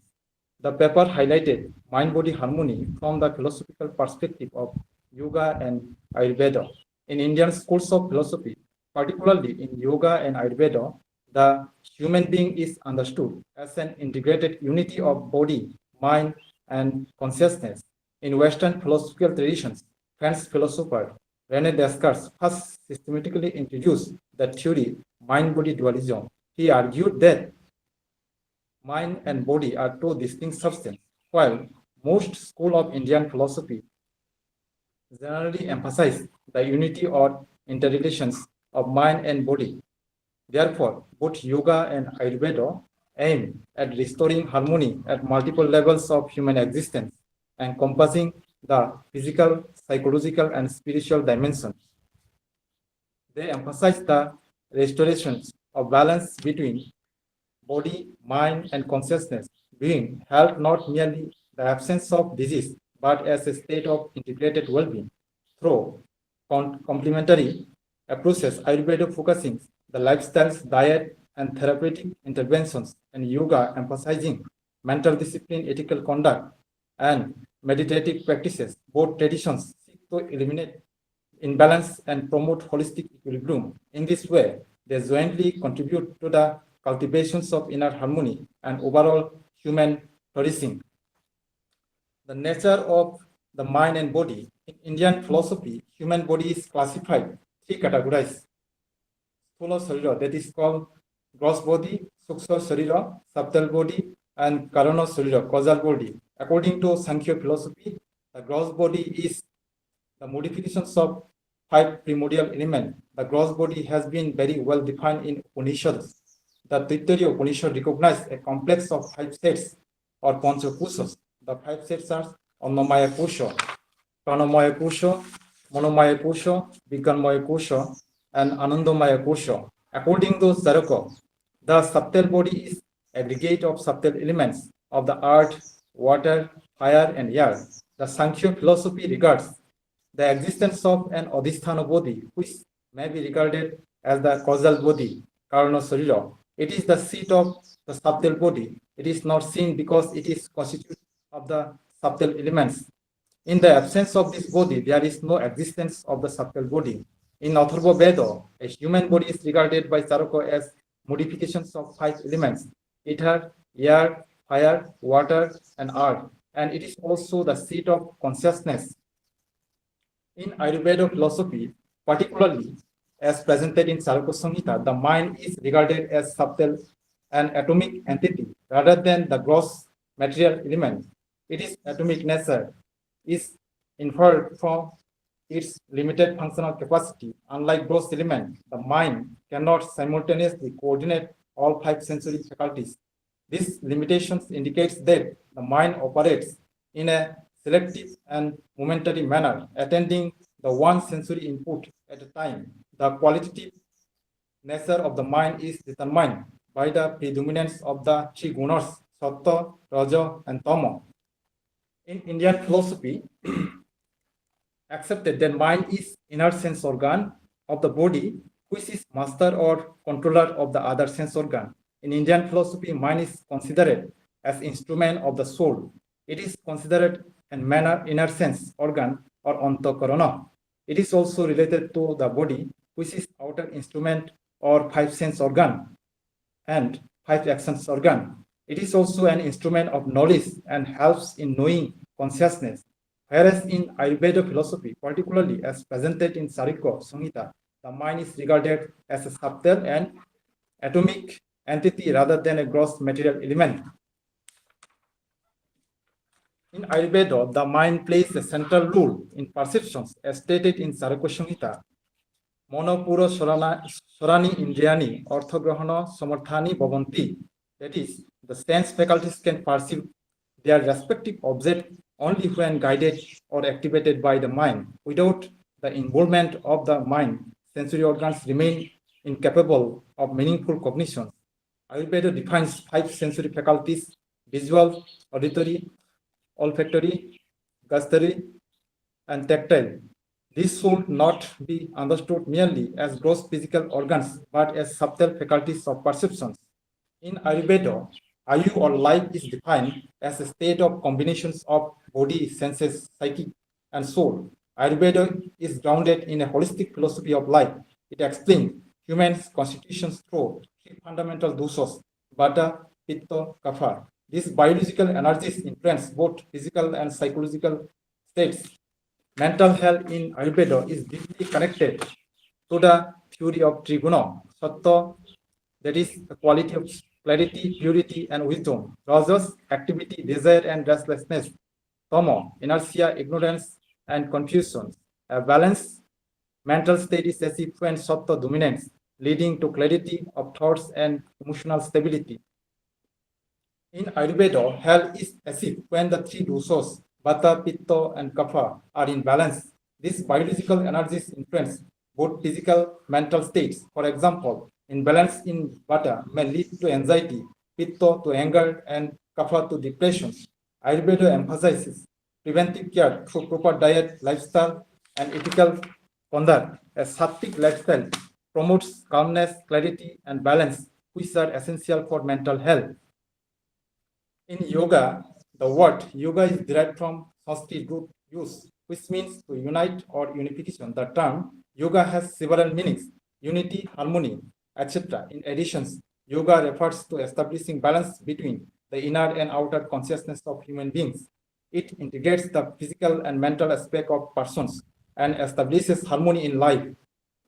The paper highlighted mind-body harmony from the philosophical perspective of yoga and Ayurveda. In Indian schools of philosophy, particularly in yoga and Ayurveda, the human being is understood as an integrated unity of body, mind, and consciousness. In Western philosophical traditions, French philosopher René Descartes first systematically introduced the theory mind-body dualism. He argued that mind and body are two distinct substances, while most schools of Indian philosophy generally emphasize the unity or interrelations of mind and body. Therefore, both yoga and Ayurveda aim at restoring harmony at multiple levels of human existence, encompassing the physical, psychological, and spiritual dimensions. They emphasize the restoration of balance between body, mind, and consciousness, being health not merely the absence of disease, but as a state of integrated well-being. Through complementary approaches, Ayurveda focusing the lifestyles, diet, and therapeutic interventions, and yoga emphasizing mental discipline, ethical conduct, and meditative practices. Both traditions seek to eliminate imbalance and promote holistic equilibrium. In this way, they jointly contribute to the cultivations of inner harmony and overall human flourishing. The nature of the mind and body. In Indian philosophy, human body is classified three categories. Sthula Sarira, that is called gross body, Suksha Sarira, subtle body, and Karana Sarira, causal body. According to Sankhya philosophy, the gross body is the modifications of five primordial elements. The gross body has been very well defined in Upanishads. The Taittiriya Upanishad recognizes a complex of five sets or Panchakoshas. The five sets are Annamaya Kosha, Pranamaya Kosha, Manomaya Kosha, Vikarmaya Kosha, and Anandamaya Kosha. According to Charaka, the subtle body is aggregate of subtle elements of the earth, water, fire, and air. The Sankhya philosophy regards the existence of an adhisthana body, which may be regarded as the causal body, Karana Sarira. It is the seat of the subtle body. It is not seen because it is constituted of the subtle elements. In the absence of this body, there is no existence of the subtle body. In Atharva Veda, a human body is regarded by Charaka as modifications of five elements: ether, air, fire, water, and earth. And it is also the seat of consciousness. In Ayurvedic philosophy, particularly as presented in Charaka Samhita, the mind is regarded as subtle and atomic entity rather than the gross material element. Its atomic nature is inferred from its limited functional capacity. Unlike gross element, the mind cannot simultaneously coordinate all five sensory faculties. This limitation indicates that the mind operates in a selective and momentary manner, attending the one sensory input at a time. The qualitative nature of the mind is determined by the predominance of the three gunas, sattva, raja, and tama. In Indian philosophy, accepted that mind is inner sense organ of the body, which is master or controller of the other sense organ. In Indian philosophy, mind is considered as instrument of the soul. It is considered an inner sense organ or antakarana. It is also related to the body, which is outer instrument or five sense organ and five actions organ. It is also an instrument of knowledge and helps in knowing consciousness. Whereas in Ayurveda philosophy, particularly as presented in Charaka Samhita, the mind is regarded as a subtle and atomic entity rather than a gross material element. In Ayurveda, the mind plays a central role in perceptions as stated in Charaka Samhita. Monopura Sorani Indriyani Orthograhana Samarthani Bhavanti. That is, the sense faculties can perceive their respective object only when guided or activated by the mind. Without the involvement of the mind, sensory organs remain incapable of meaningful cognition. Ayurveda defines five sensory faculties: visual, auditory, olfactory, gustatory, and tactile. These should not be understood merely as gross physical organs, but as subtle faculties of perceptions. In Ayurveda, Ayu or life is defined as a state of combinations of body, senses, psyche, and soul. Ayurveda is grounded in a holistic philosophy of life. It explains human's constitutions through three fundamental doshas: Vata, Pitta, Kapha. These biological energies influence both physical and psychological states. Mental health in Ayurveda is deeply connected to the theory of Triguna, Sattva, that is the quality of clarity, purity, and wisdom. Rajas, activity, desire, and restlessness. Tama, inertia, ignorance, and confusion. A balanced mental state is as if when Sattva dominates, leading to clarity of thoughts and emotional stability. In Ayurveda, health is as if when the three doshas, Vata, Pitta, and Kapha, are in balance. These biological energies influence both physical mental states. For example, imbalance in Vata may lead to anxiety, Pitta to anger, and Kapha to depression. Ayurveda emphasizes preventive care through proper diet, lifestyle, and ethical conduct. A sattvic lifestyle promotes calmness, clarity, and balance, which are essential for mental health. In yoga, The word yoga is derived from Sanskrit root use, which means to unite or unification. The term yoga has several meanings: unity, harmony, etc. In addition, yoga refers to establishing balance between the inner and outer consciousness of human beings. It integrates the physical and mental aspect of persons and establishes harmony in life.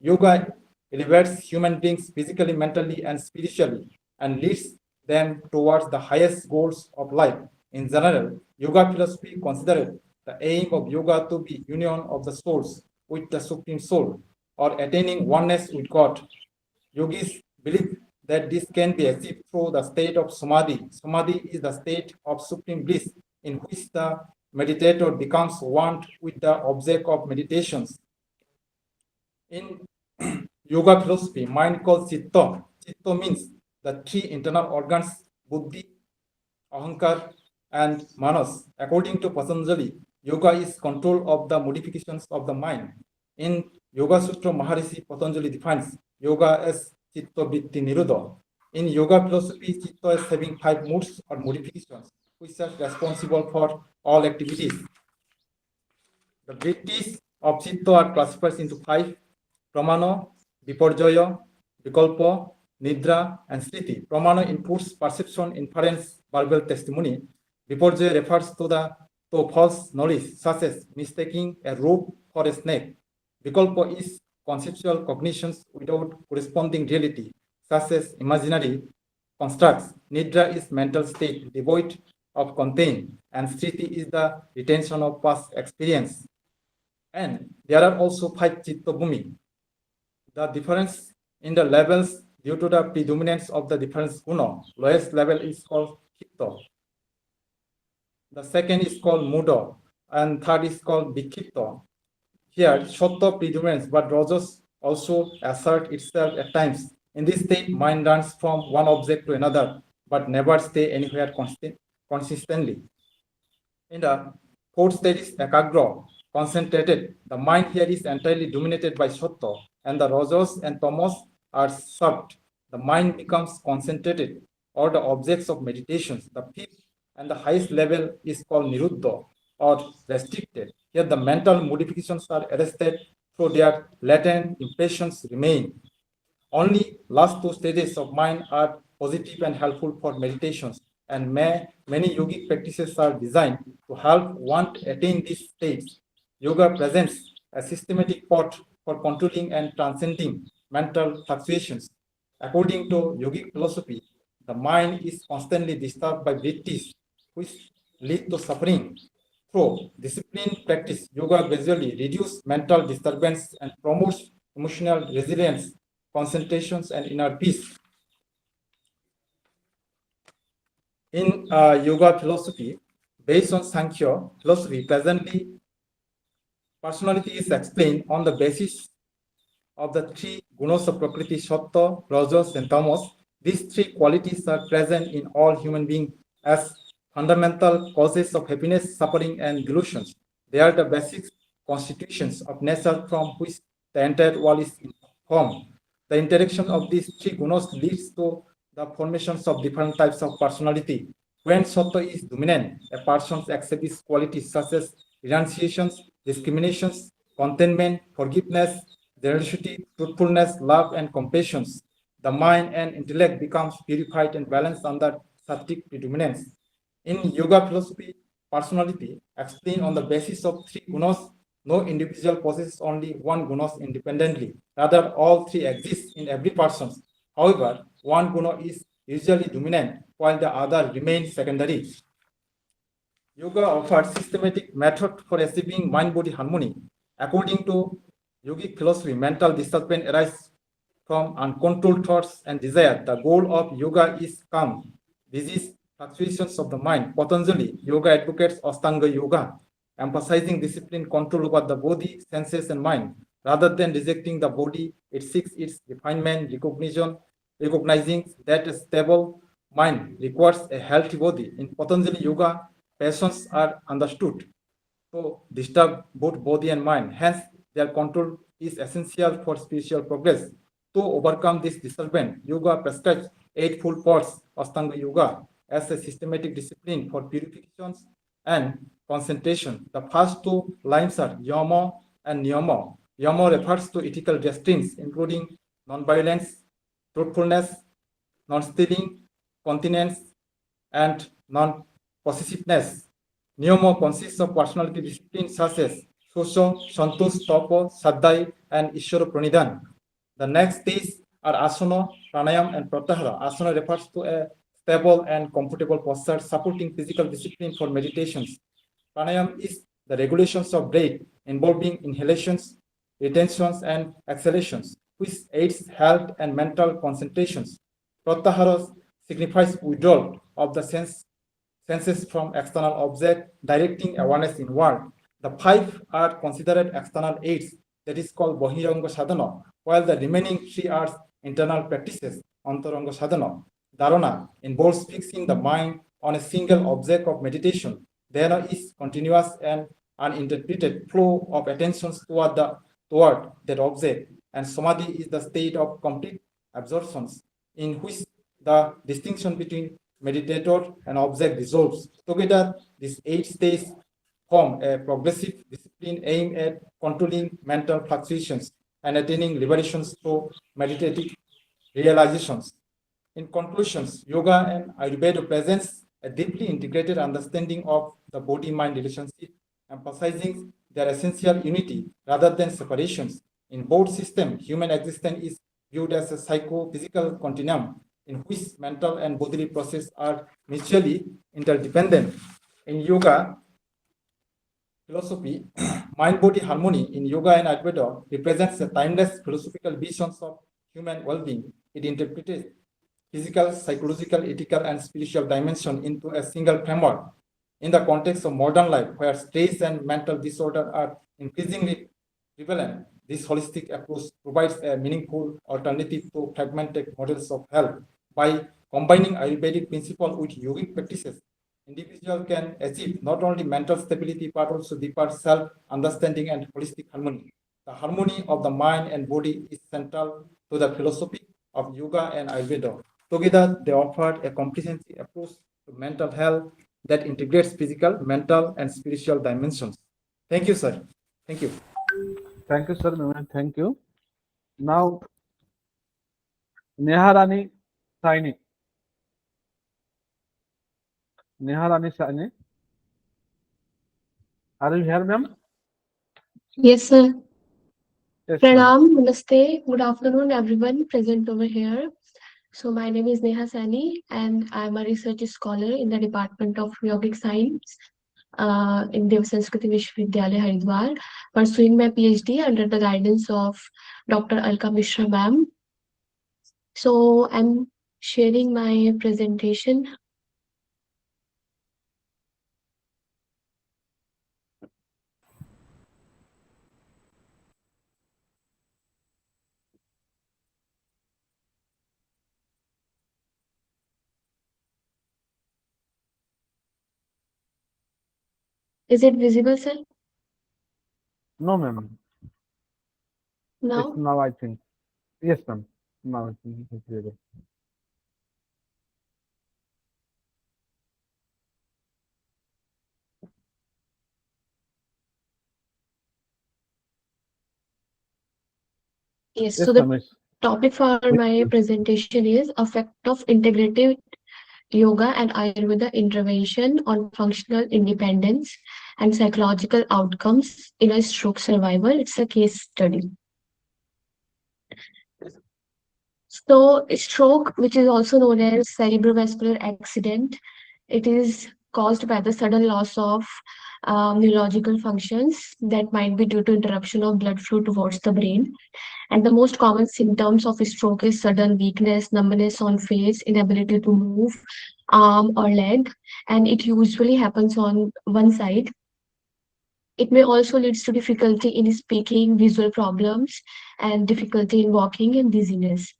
Yoga elevates human beings physically, mentally, and spiritually and leads them towards the highest goals of life. In general, yoga philosophy considers the aim of yoga to be union of the souls with the Supreme Soul or attaining oneness with God. Yogis believe that this can be achieved through the state of samadhi. Samadhi is the state of supreme bliss in which the meditator becomes one with the object of meditations. In yoga philosophy, mind called chitta. Chitta means the three internal organs, buddhi, ahankar, and manas. According to Patanjali, yoga is control of the modifications of the mind. In Yoga Sutra, Maharishi Patanjali defines yoga as chitta vritti nirodha. In yoga philosophy, chitta is having 5 moods or modifications, which are responsible for all activities. The vrittis of chitta are classified into 5: pramana, viparjaya, vikalpa, nidra, and sriti. Pramana inputs perception, inference, verbal testimony. Viparjaya refers to false knowledge, such as mistaking a rope for a snake. Vikalpa is conceptual cognitions without corresponding reality, such as imaginary constructs. Nidra is mental state devoid of content, and sriti is the retention of past experience. And there are also 5 chitta bhumi. The difference in the levels due to the predominance of the different guna. Lowest level is called chitta. The second is called muda, and third is called vikhitta. Here, sattva predominates, but rajas also assert itself at times. In this state, mind runs from one object to another, but never stay anywhere consistently. In the fourth state is ekagra, concentrated. The mind here is entirely dominated by sattva, and the rajas and tamas are served. The mind becomes concentrated, or the objects of meditations. The fifth and the highest level is called niruddha, or restricted. Here the mental modifications are arrested, so their latent impressions remain. Only last 2 stages of mind are positive and helpful for meditations, and many yogic practices are designed to help one attain these states. Yoga presents a systematic path for controlling and transcending mental fluctuations. According to yogic philosophy, the mind is constantly disturbed by vrittis, which lead to suffering. Through disciplined practice, yoga gradually reduces mental disturbance and promotes emotional resilience, concentrations, and inner peace. In yoga philosophy, based on Sankhya philosophy, presently personality is explained on the basis of the 3 gunas of Prakriti, Sattva, Rajas, and Tamas. These 3 qualities are present in all human beings as fundamental causes of happiness, suffering, and delusions. They are the basic constitutions of nature from which the entire world is formed. The interaction of these 3 gunas leads to the formations of different types of personality. When Sattva is dominant, a person exhibits qualities such as renunciations, discriminations, contentment, forgiveness, generosity, truthfulness, love, and compassion. The mind and intellect becomes purified and balanced under sattvic predominance. In yoga philosophy, personality explained on the basis of 3 gunas. No individual possesses only one gunas independently. Rather, all 3 exist in every person. However, one guna is usually dominant, while the other remains secondary. Yoga offers systematic method for achieving mind-body harmony. According to yogic philosophy, mental disturbance arises from uncontrolled thoughts and desire. The goal of yoga is calm, disease, fluctuations of the mind. Patanjali yoga advocates Astanga yoga, emphasizing discipline, control over the body, senses, and mind. Rather than rejecting the body, it seeks its refinement, recognizing that a stable mind requires a healthy body. In Patanjali yoga, passions are understood to disturb both body and mind. Hence, their control is essential for spiritual progress. To overcome this disturbance, yoga prescribes 8 full parts of Astanga yoga. as a systematic discipline for purifications and concentration. The first two lines are Yama and Niyama. Yama refers to ethical restraints, including non-violence, truthfulness, non-stealing, continence, and non-possessiveness. Niyama consists of personality disciplines such as Susho, Santosh, Topo, Saddhai, and Ishwara Pranidhan. The next days are Asana, Pranayam, and Pratyahara. Asana refers to a stable and comfortable posture supporting physical discipline for meditations. Pranayam is the regulations of breath involving inhalations, retentions, and exhalations, which aids health and mental concentrations. Pratyahara signifies withdrawal of the senses from external object, directing awareness inward. The five are considered external aids, that is called Bahiranga Sadhana, while the remaining three are internal practices, Antaranga Sadhana. Dharana involves fixing the mind on a single object of meditation. Dhyana is continuous and uninterrupted flow of attention toward that object, and Samadhi is the state of complete absorption, in which the distinction between meditator and object dissolves. Together, these 8 states form a progressive discipline aimed at controlling mental fluctuations and attaining liberations through meditative realizations. In conclusions, yoga and Ayurveda presents a deeply integrated understanding of the body-mind relationship, emphasizing their essential unity rather than separations. In both systems, human existence is viewed as a psycho-physical continuum in which mental and bodily processes are mutually interdependent. In yoga philosophy, mind-body harmony in yoga and Ayurveda represents a timeless philosophical vision of human well-being. It interprets physical, psychological, ethical, and spiritual dimension into a single framework. In the context of modern life, where stress and mental disorder are increasingly prevalent, this holistic approach provides a meaningful alternative to fragmented models of health. By combining Ayurvedic principles with yogic practices, individuals can achieve not only mental stability but also deeper self-understanding and holistic harmony. The harmony of the mind and body is central to the philosophy of yoga and Ayurveda. Together, they offer a comprehensive approach to mental health that integrates physical, mental, and spiritual dimensions. Thank you, sir. Thank you. Thank you, sir. Mehmet. Thank you. Now, Neha Rani Saini. Neha Rani Saini. Are you here, ma'am? Yes, sir. Yes, ma'am. Pranam, Namaste. Good afternoon, everyone present over here. So my name is Neha Sani, and I'm a research scholar in the Department of Yogic Science in Sanskrit Vishwavidyalaya, Haridwar, pursuing my PhD under the guidance of Dr. Alka Mishra ma'am. So I'm sharing my presentation. Is it visible, sir? No, ma'am. Now? Now I think. Yes, ma'am. Now I think it's visible. Yes, Yes, so the ma'am. topic for my presentation is effect of integrative yoga and Ayurveda intervention on functional independence and psychological outcomes in a stroke survival. It's a case study. So, stroke, which is also known as cerebrovascular accident, it is caused by the sudden loss of neurological functions that might be due to interruption of blood flow towards the brain. And the most common symptoms of stroke is sudden weakness, numbness on face, inability to move arm or leg, and it usually happens on one side. It may also lead to difficulty in speaking, visual problems, and difficulty in walking and dizziness.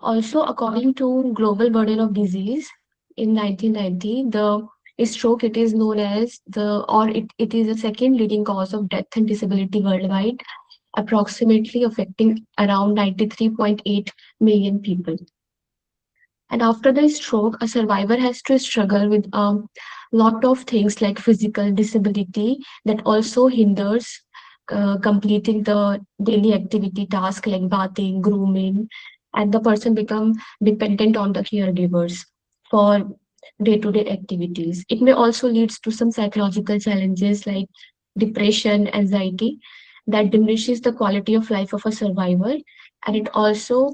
Also, according to Global Burden of Disease in 1990, the stroke, it is known as it is the second leading cause of death and disability worldwide, approximately affecting around 93.8 million people. And after the stroke, a survivor has to struggle with a lot of things like physical disability that also hinders completing the daily activity task like bathing, grooming, and the person become dependent on the caregivers for day-to-day activities. It may also lead to some psychological challenges like depression, anxiety that diminishes the quality of life of a survivor, and it also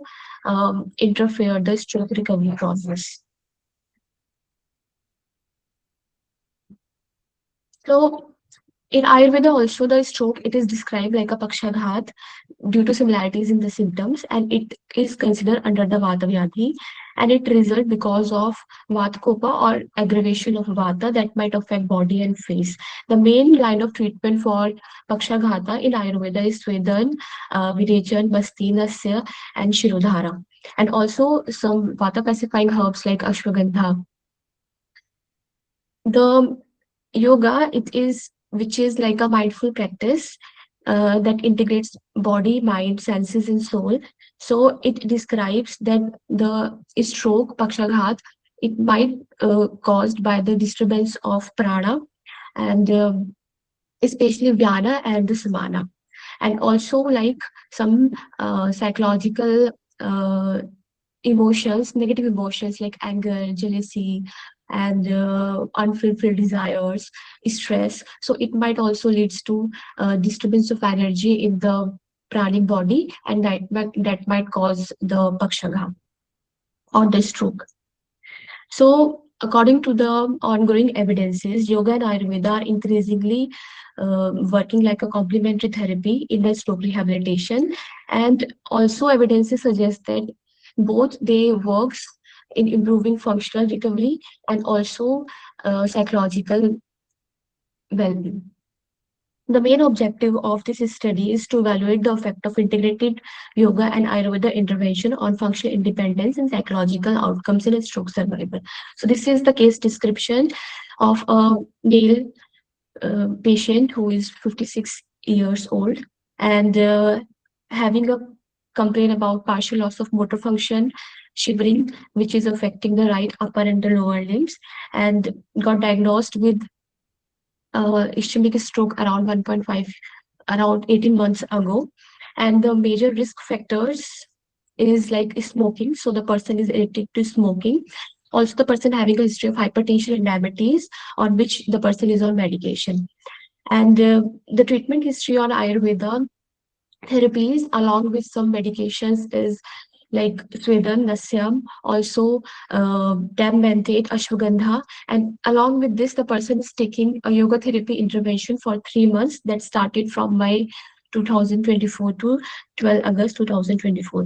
interfere the stroke recovery process. So in Ayurveda also the stroke, it is described like a pakshaghat due to similarities in the symptoms, and it is considered under the Vata Vyadhi, and it results because of Vatkopa or aggravation of Vata that might affect body and face. The main line of treatment for pakshaghata in Ayurveda is Swedan, Virejan, Basti, Nasya, and Shirodhara, and also some Vata pacifying herbs like Ashwagandha. The yoga, it is which is like a mindful practice that integrates body, mind, senses, and soul. So it describes that the stroke, pakshaghat, it might caused by the disturbance of prana and especially vyana and the samana, and also like some psychological emotions, negative emotions like anger, jealousy, and unfulfilled desires, stress. So it might also leads to disturbance of energy in the pranic body, and that might cause the pakshagha or the stroke. So according to the ongoing evidences, yoga and Ayurveda are increasingly working like a complementary therapy in the stroke rehabilitation, and also evidences suggest that both they works in improving functional recovery and also psychological well-being. The main objective of this study is to evaluate the effect of integrated yoga and Ayurveda intervention on functional independence and psychological outcomes in a stroke survivor. So this is the case description of a male patient who is 56 years old and having a complaint about partial loss of motor function, shivering, which is affecting the right upper and the lower limbs, and got diagnosed with ischemic stroke around 1.5, around 18 months ago. And the major risk factors is like smoking. So the person is addicted to smoking. Also, the person having a history of hypertension and diabetes, on which the person is on medication. And the treatment history on Ayurveda therapies along with some medications is like Swedan, Nasyam, also Dammentate, Ashwagandha. And along with this, the person is taking a yoga therapy intervention for 3 months that started from May 2024 to 12 August 2024.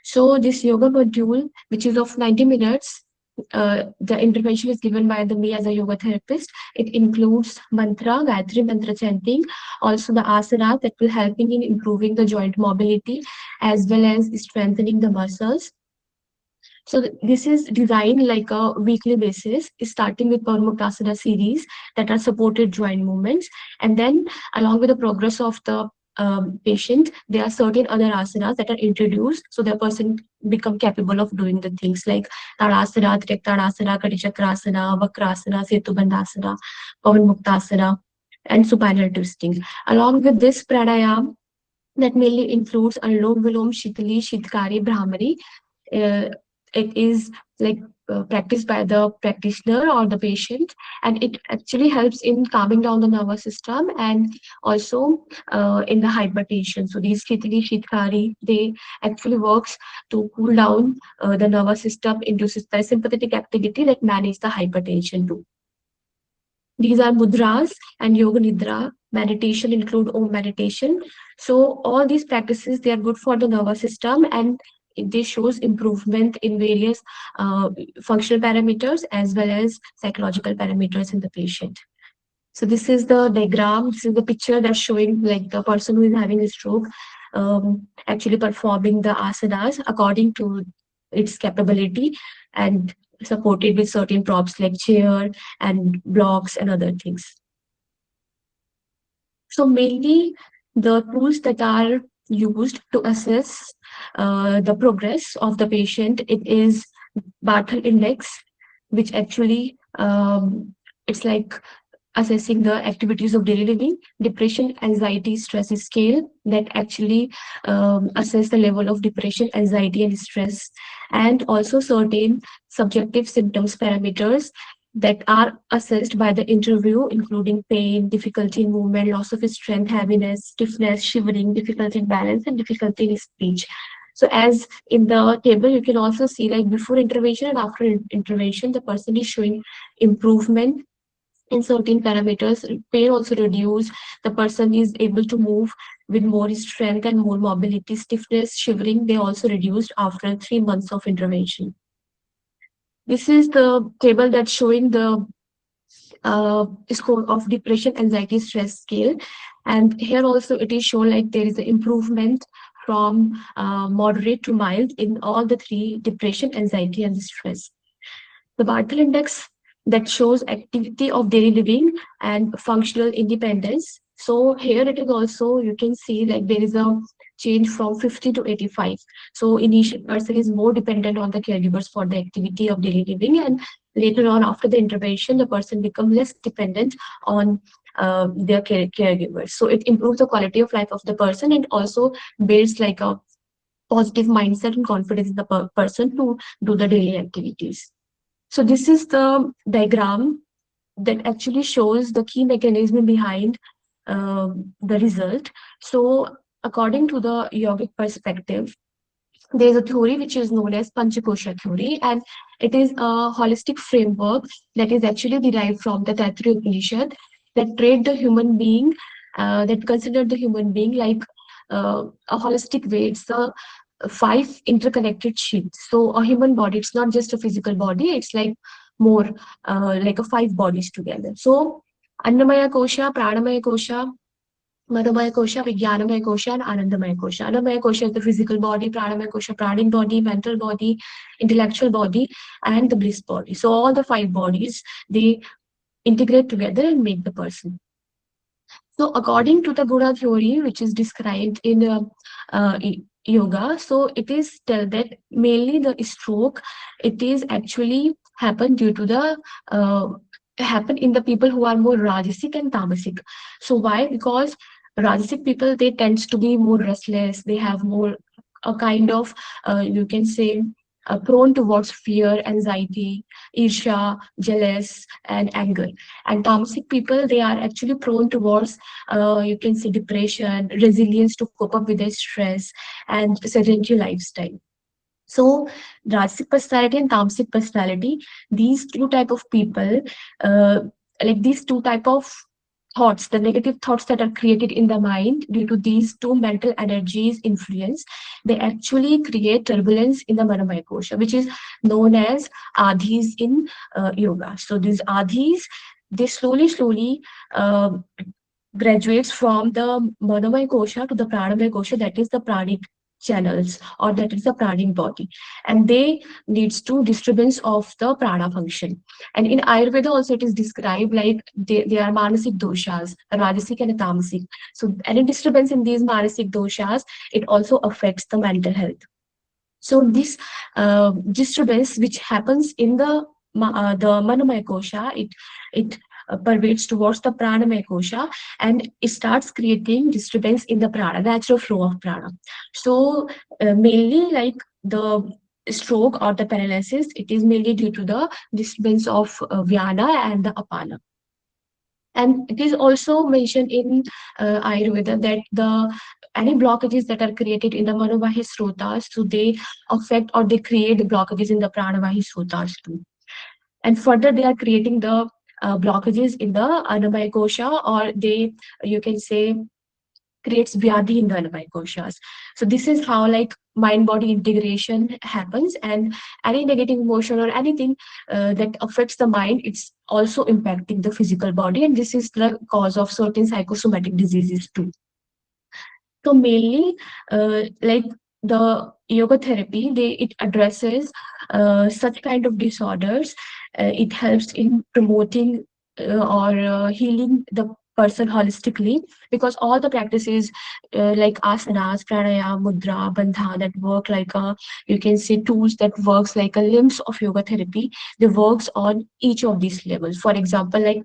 So this yoga module, which is of 90 minutes, the intervention is given by me as a yoga therapist. It includes mantra, Gayatri mantra chanting, also the asana that will helping in improving the joint mobility as well as strengthening the muscles. So this is designed like a weekly basis, starting with Purba series that are supported joint movements, and then along with the progress of the patient, there are certain other asanas that are introduced so the person become capable of doing the things like Tadasana, Triktadasana, Katichakrasana, Vakrasana, Setubandhasana, Pavan Muktasana, and supinal twisting. Along with this pranayam, that mainly includes Anulom Vilom, Shitali, Shitkari, Brahmari. It is like practiced by the practitioner or the patient, and it actually helps in calming down the nervous system and also in the hypertension. So these Shitali, Shitkari, they actually works to cool down the nervous system, induces the sympathetic activity that manage the hypertension too. These are mudras and yoga nidra. Meditation include Om meditation. So all these practices, they are good for the nervous system, and they shows improvement in various functional parameters as well as psychological parameters in the patient. So this is the diagram. This is the picture that's showing like the person who is having a stroke actually performing the asanas according to its capability and supported with certain props like chair and blocks and other things. So mainly the tools that are used to assess the progress of the patient, it is Barthel Index, which actually it's like assessing the activities of daily living, depression, anxiety, stress scale that actually assess the level of depression, anxiety, and stress, and also certain subjective symptoms parameters that are assessed by the interview, including pain, difficulty in movement, loss of strength, heaviness, stiffness, shivering, difficulty in balance, and difficulty in speech. So as in the table, you can also see like before intervention and after intervention, the person is showing improvement in certain parameters. Pain also reduced. The person is able to move with more strength and more mobility. Stiffness, shivering, they also reduced after 3 months of intervention. This is the table that's showing the score of depression, anxiety, stress scale. And here also it is shown like there is an improvement from moderate to mild in all the 3: depression, anxiety, and stress. The Barthel Index that shows activity of daily living and functional independence. So here it is also, you can see like there is a change from 50 to 85. So initial person is more dependent on the caregivers for the activity of daily living, and later on after the intervention, the person becomes less dependent on their caregivers. So it improves the quality of life of the person and also builds like a positive mindset and confidence in the person to do the daily activities. So this is the diagram that actually shows the key mechanism behind the result. So according to the yogic perspective, there is a theory which is known as Panchakosha theory, and it is a holistic framework that is actually derived from the Taittiriya Upanishad that treat the human being, that consider the human being like a holistic way. It's a 5 interconnected sheets. So a human body, it's not just a physical body, it's like more like a 5 bodies together. So Annamaya Kosha, Pranamaya Kosha, Manomaya Kosha, Vijnanamaya Kosha, and Anandamaya Kosha. Annamaya Kosha is the physical body, Pranamaya Kosha, pranic body, mental body, intellectual body, and the bliss body. So all the 5 bodies, they integrate together and make the person. So according to the Guna theory, which is described in yoga, so it is tell that mainly the stroke, it is actually happen due to the happen in the people who are more rajasic and tamasic. So why? Because rajasic people, they tends to be more restless, they have more a kind of you can say prone towards fear, anxiety, irsha, jealous, and anger. And tamasic people, they are actually prone towards you can say depression, resilience to cope up with their stress, and sedentary lifestyle. So Rajasic personality and Tamasic personality, these two type of people, like these two type of thoughts, the negative thoughts that are created in the mind due to these two mental energies influence, they actually create turbulence in the Manomaya Kosha, which is known as Adhis in yoga. So these Adhis, they slowly graduates from the Manomaya Kosha to the Pranamaya Kosha, that is the pranic channels, or that is the pranic body, and they leads to disturbance of the prana function. And in Ayurveda also it is described like they are manasic doshas, rajasic and tamasic. So any disturbance in these manasic doshas, it also affects the mental health. So this disturbance which happens in the Manomaya Kosha, it pervades towards the Pranamaya Kosha, and it starts creating disturbance in the prana, natural flow of prana. So mainly like the stroke or the paralysis, it is mainly due to the disturbance of Vyana and the Apana. And it is also mentioned in Ayurveda that any blockages that are created in the Manovahi Srotas, so they affect or they create the blockages in the Pranavahi Srotas too. And further, they are creating the blockages in the Annamaya Kosha, or they, you can say, creates Vyadhi in the Annamaya Koshas. So this is how like mind-body integration happens, and any negative emotion or anything that affects the mind, it's also impacting the physical body, and this is the cause of certain psychosomatic diseases too. So mainly, like the yoga therapy, it addresses such kind of disorders. It helps in promoting or healing the person holistically, because all the practices like asanas, pranayama, mudra, bandha, that work like a, you can say, tools that works like a limbs of yoga therapy, they works on each of these levels. For example, like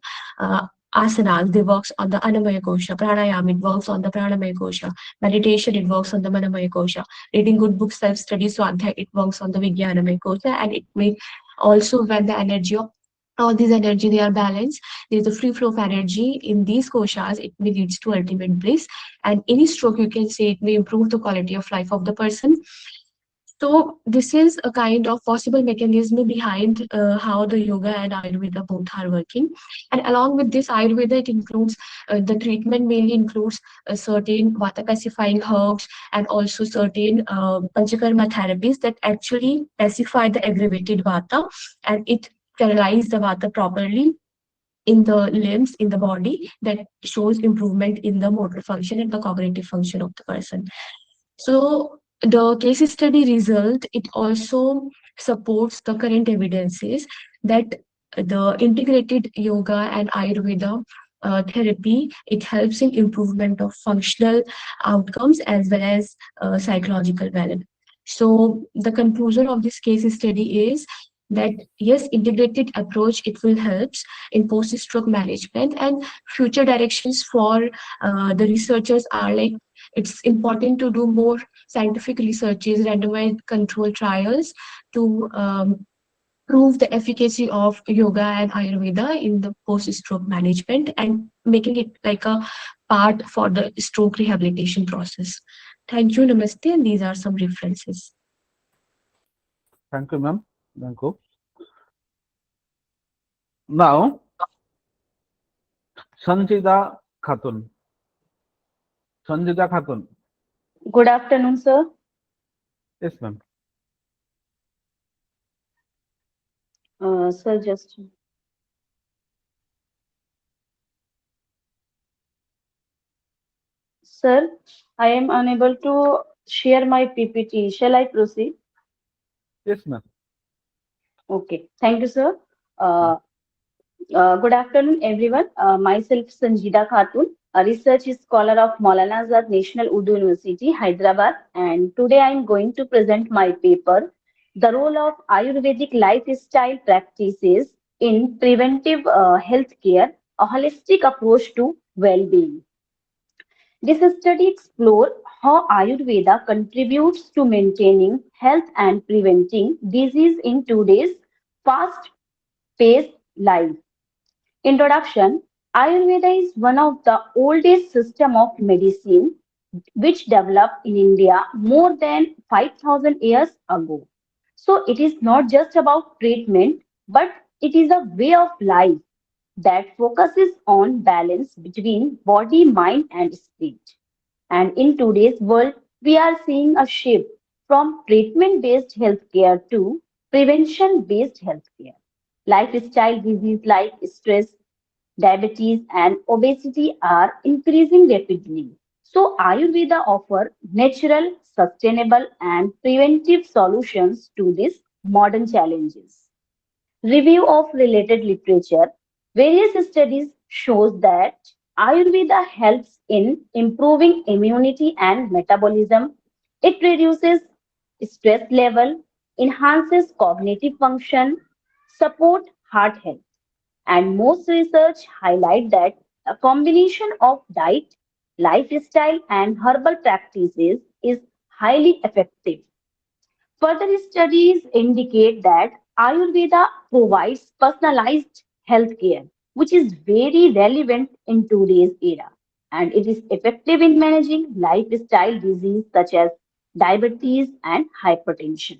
asanas, they works on the anamaya kosha, pranayama, it works on the pranamaya kosha, meditation, it works on the manamaya kosha, reading good books, self-study, swadhyay, it works on the vijnanamaya kosha, and it may also, when the energy of all these energy they are balanced, there is a free flow of energy in these koshas, it may leads to ultimate bliss. And any stroke, you can say, it may improve the quality of life of the person. So this is a kind of possible mechanism behind how the yoga and Ayurveda both are working. And along with this, Ayurveda, it includes the treatment mainly includes certain vata pacifying herbs and also certain panchakarma therapies that actually pacify the aggravated vata, and it channelize the vata properly in the limbs, in the body, that shows improvement in the motor function and the cognitive function of the person. So the case study result, it also supports the current evidences that the integrated yoga and Ayurveda therapy, it helps in improvement of functional outcomes as well as psychological well-being. So the conclusion of this case study is that yes, integrated approach, it will help in post-stroke management, and future directions for the researchers are like, it's important to do more scientific researches, randomized control trials to prove the efficacy of yoga and Ayurveda in the post-stroke management and making it like a part for the stroke rehabilitation process. Thank you, namaste, and these are some references. Thank you, ma'am. Thank you. Now, Sanjida Khatun. Sanjida Khatun. Good afternoon, sir. Yes, ma'am. Sir, just sir, I am unable to share my PPT. Shall I proceed? Yes, ma'am. Okay. Thank you, sir. Good afternoon, everyone. Myself, Sanjida Khatun, a research scholar of Maulana Azad National Urdu University, Hyderabad, and today I am going to present my paper, The Role of Ayurvedic Lifestyle Practices in Preventive Healthcare, a Holistic Approach to Well-Being. This study explores how Ayurveda contributes to maintaining health and preventing disease in today's fast-paced life. Introduction. Ayurveda is one of the oldest systems of medicine which developed in India more than 5,000 years ago. So it is not just about treatment, but it is a way of life that focuses on balance between body, mind, and spirit. And in today's world, we are seeing a shift from treatment-based healthcare to prevention-based healthcare. Lifestyle diseases like stress, diabetes, and obesity are increasing rapidly. So, Ayurveda offers natural, sustainable, and preventive solutions to these modern challenges. Review of related literature. Various studies shows that Ayurveda helps in improving immunity and metabolism. It reduces stress level, enhances cognitive function, support heart health. And most research highlight that a combination of diet, lifestyle, and herbal practices is highly effective. Further studies indicate that Ayurveda provides personalized healthcare, which is very relevant in today's era, and it is effective in managing lifestyle diseases such as diabetes and hypertension.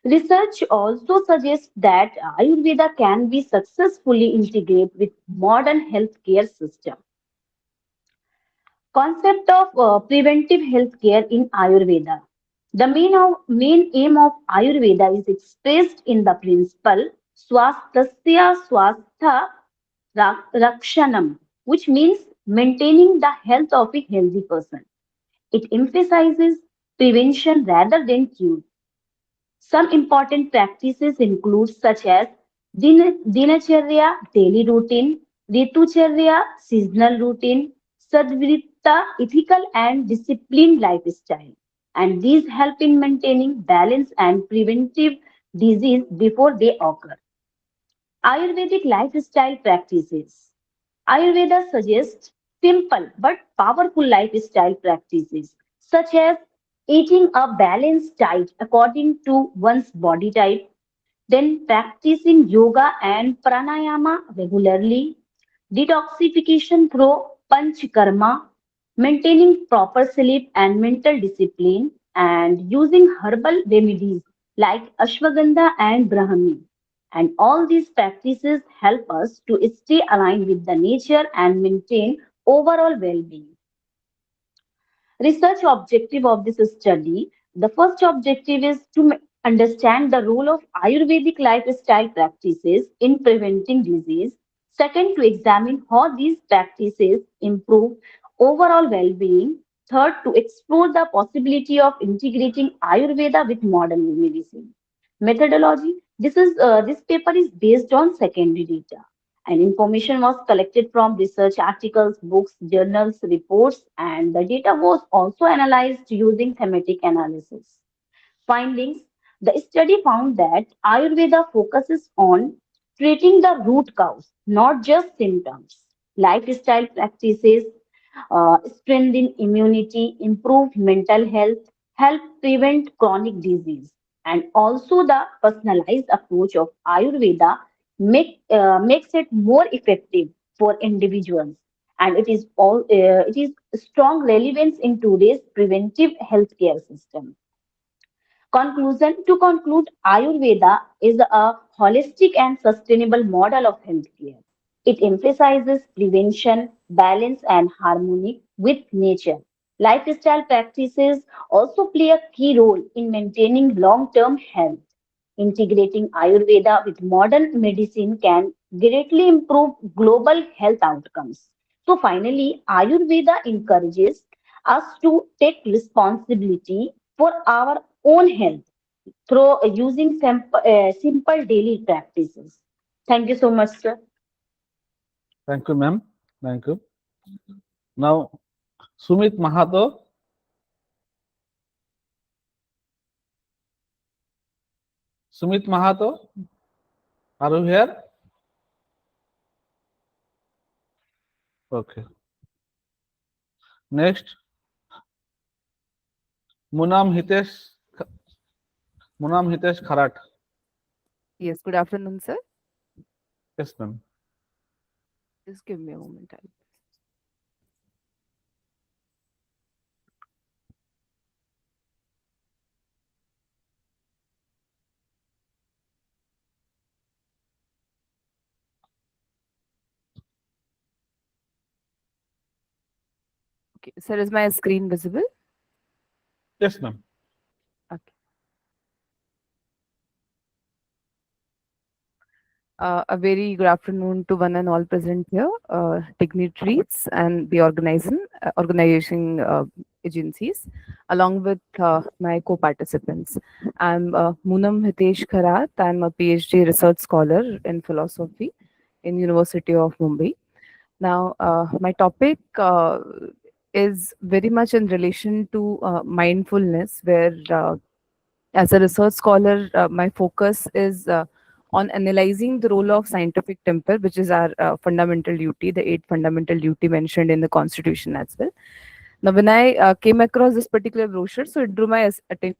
Research also suggests that Ayurveda can be successfully integrated with modern healthcare system. Concept of preventive healthcare in Ayurveda. The main aim of Ayurveda is expressed in the principle Swasthasya Swastha Rakshanam, which means maintaining the health of a healthy person. It emphasizes prevention rather than cure. Some important practices include such as Dinacharya, daily routine, Ritucharya, seasonal routine, Sadvrita, ethical and disciplined lifestyle. And these help in maintaining balance and preventive disease before they occur. Ayurvedic lifestyle practices. Ayurveda suggests simple but powerful lifestyle practices such as eating a balanced diet according to one's body type, then practicing yoga and pranayama regularly, detoxification through panchkarma, maintaining proper sleep and mental discipline, and using herbal remedies like ashwagandha and brahmi. And all these practices help us to stay aligned with the nature and maintain overall well-being. Research objective of this study. The first objective is to understand the role of Ayurvedic lifestyle practices in preventing disease. Second, to examine how these practices improve overall well-being. Third, to explore the possibility of integrating Ayurveda with modern medicine. Methodology. This paper is based on secondary data, and information was collected from research articles, books, journals, reports, and the data was also analyzed using thematic analysis. Findings. The study found that Ayurveda focuses on treating the root cause, not just symptoms. Lifestyle practices strengthen immunity, improve mental health, help prevent chronic disease. And also the personalized approach of Ayurveda makes it more effective for individuals. And it is strong relevance in today's preventive healthcare system. Conclusion. To conclude, Ayurveda is a holistic and sustainable model of healthcare. It emphasizes prevention, balance, and harmony with nature. Lifestyle practices also play a key role in maintaining long term health. Integrating Ayurveda with modern medicine can greatly improve global health outcomes. So, finally, Ayurveda encourages us to take responsibility for our own health through using simple daily practices. Thank you so much, sir. Thank you, ma'am. Thank you. Now, Sumit Mahato. Sumit Mahato, are you here? Okay. Next, Munam Hitesh Kharat. Yes, good afternoon, sir. Yes, ma'am. Just give me a moment. Okay, sir, is my screen visible? Yes, ma'am. Okay. A very good afternoon to one and all present here, dignitaries and the organizing agencies, along with my co-participants. I'm Munam Hitesh Kharat. I'm a PhD research scholar in philosophy in University of Mumbai. Now, my topic is very much in relation to mindfulness, where as a research scholar, my focus is on analyzing the role of scientific temper, which is our fundamental duty, the 8 fundamental duty mentioned in the Constitution as well. Now, when I came across this particular brochure, so it drew my attention.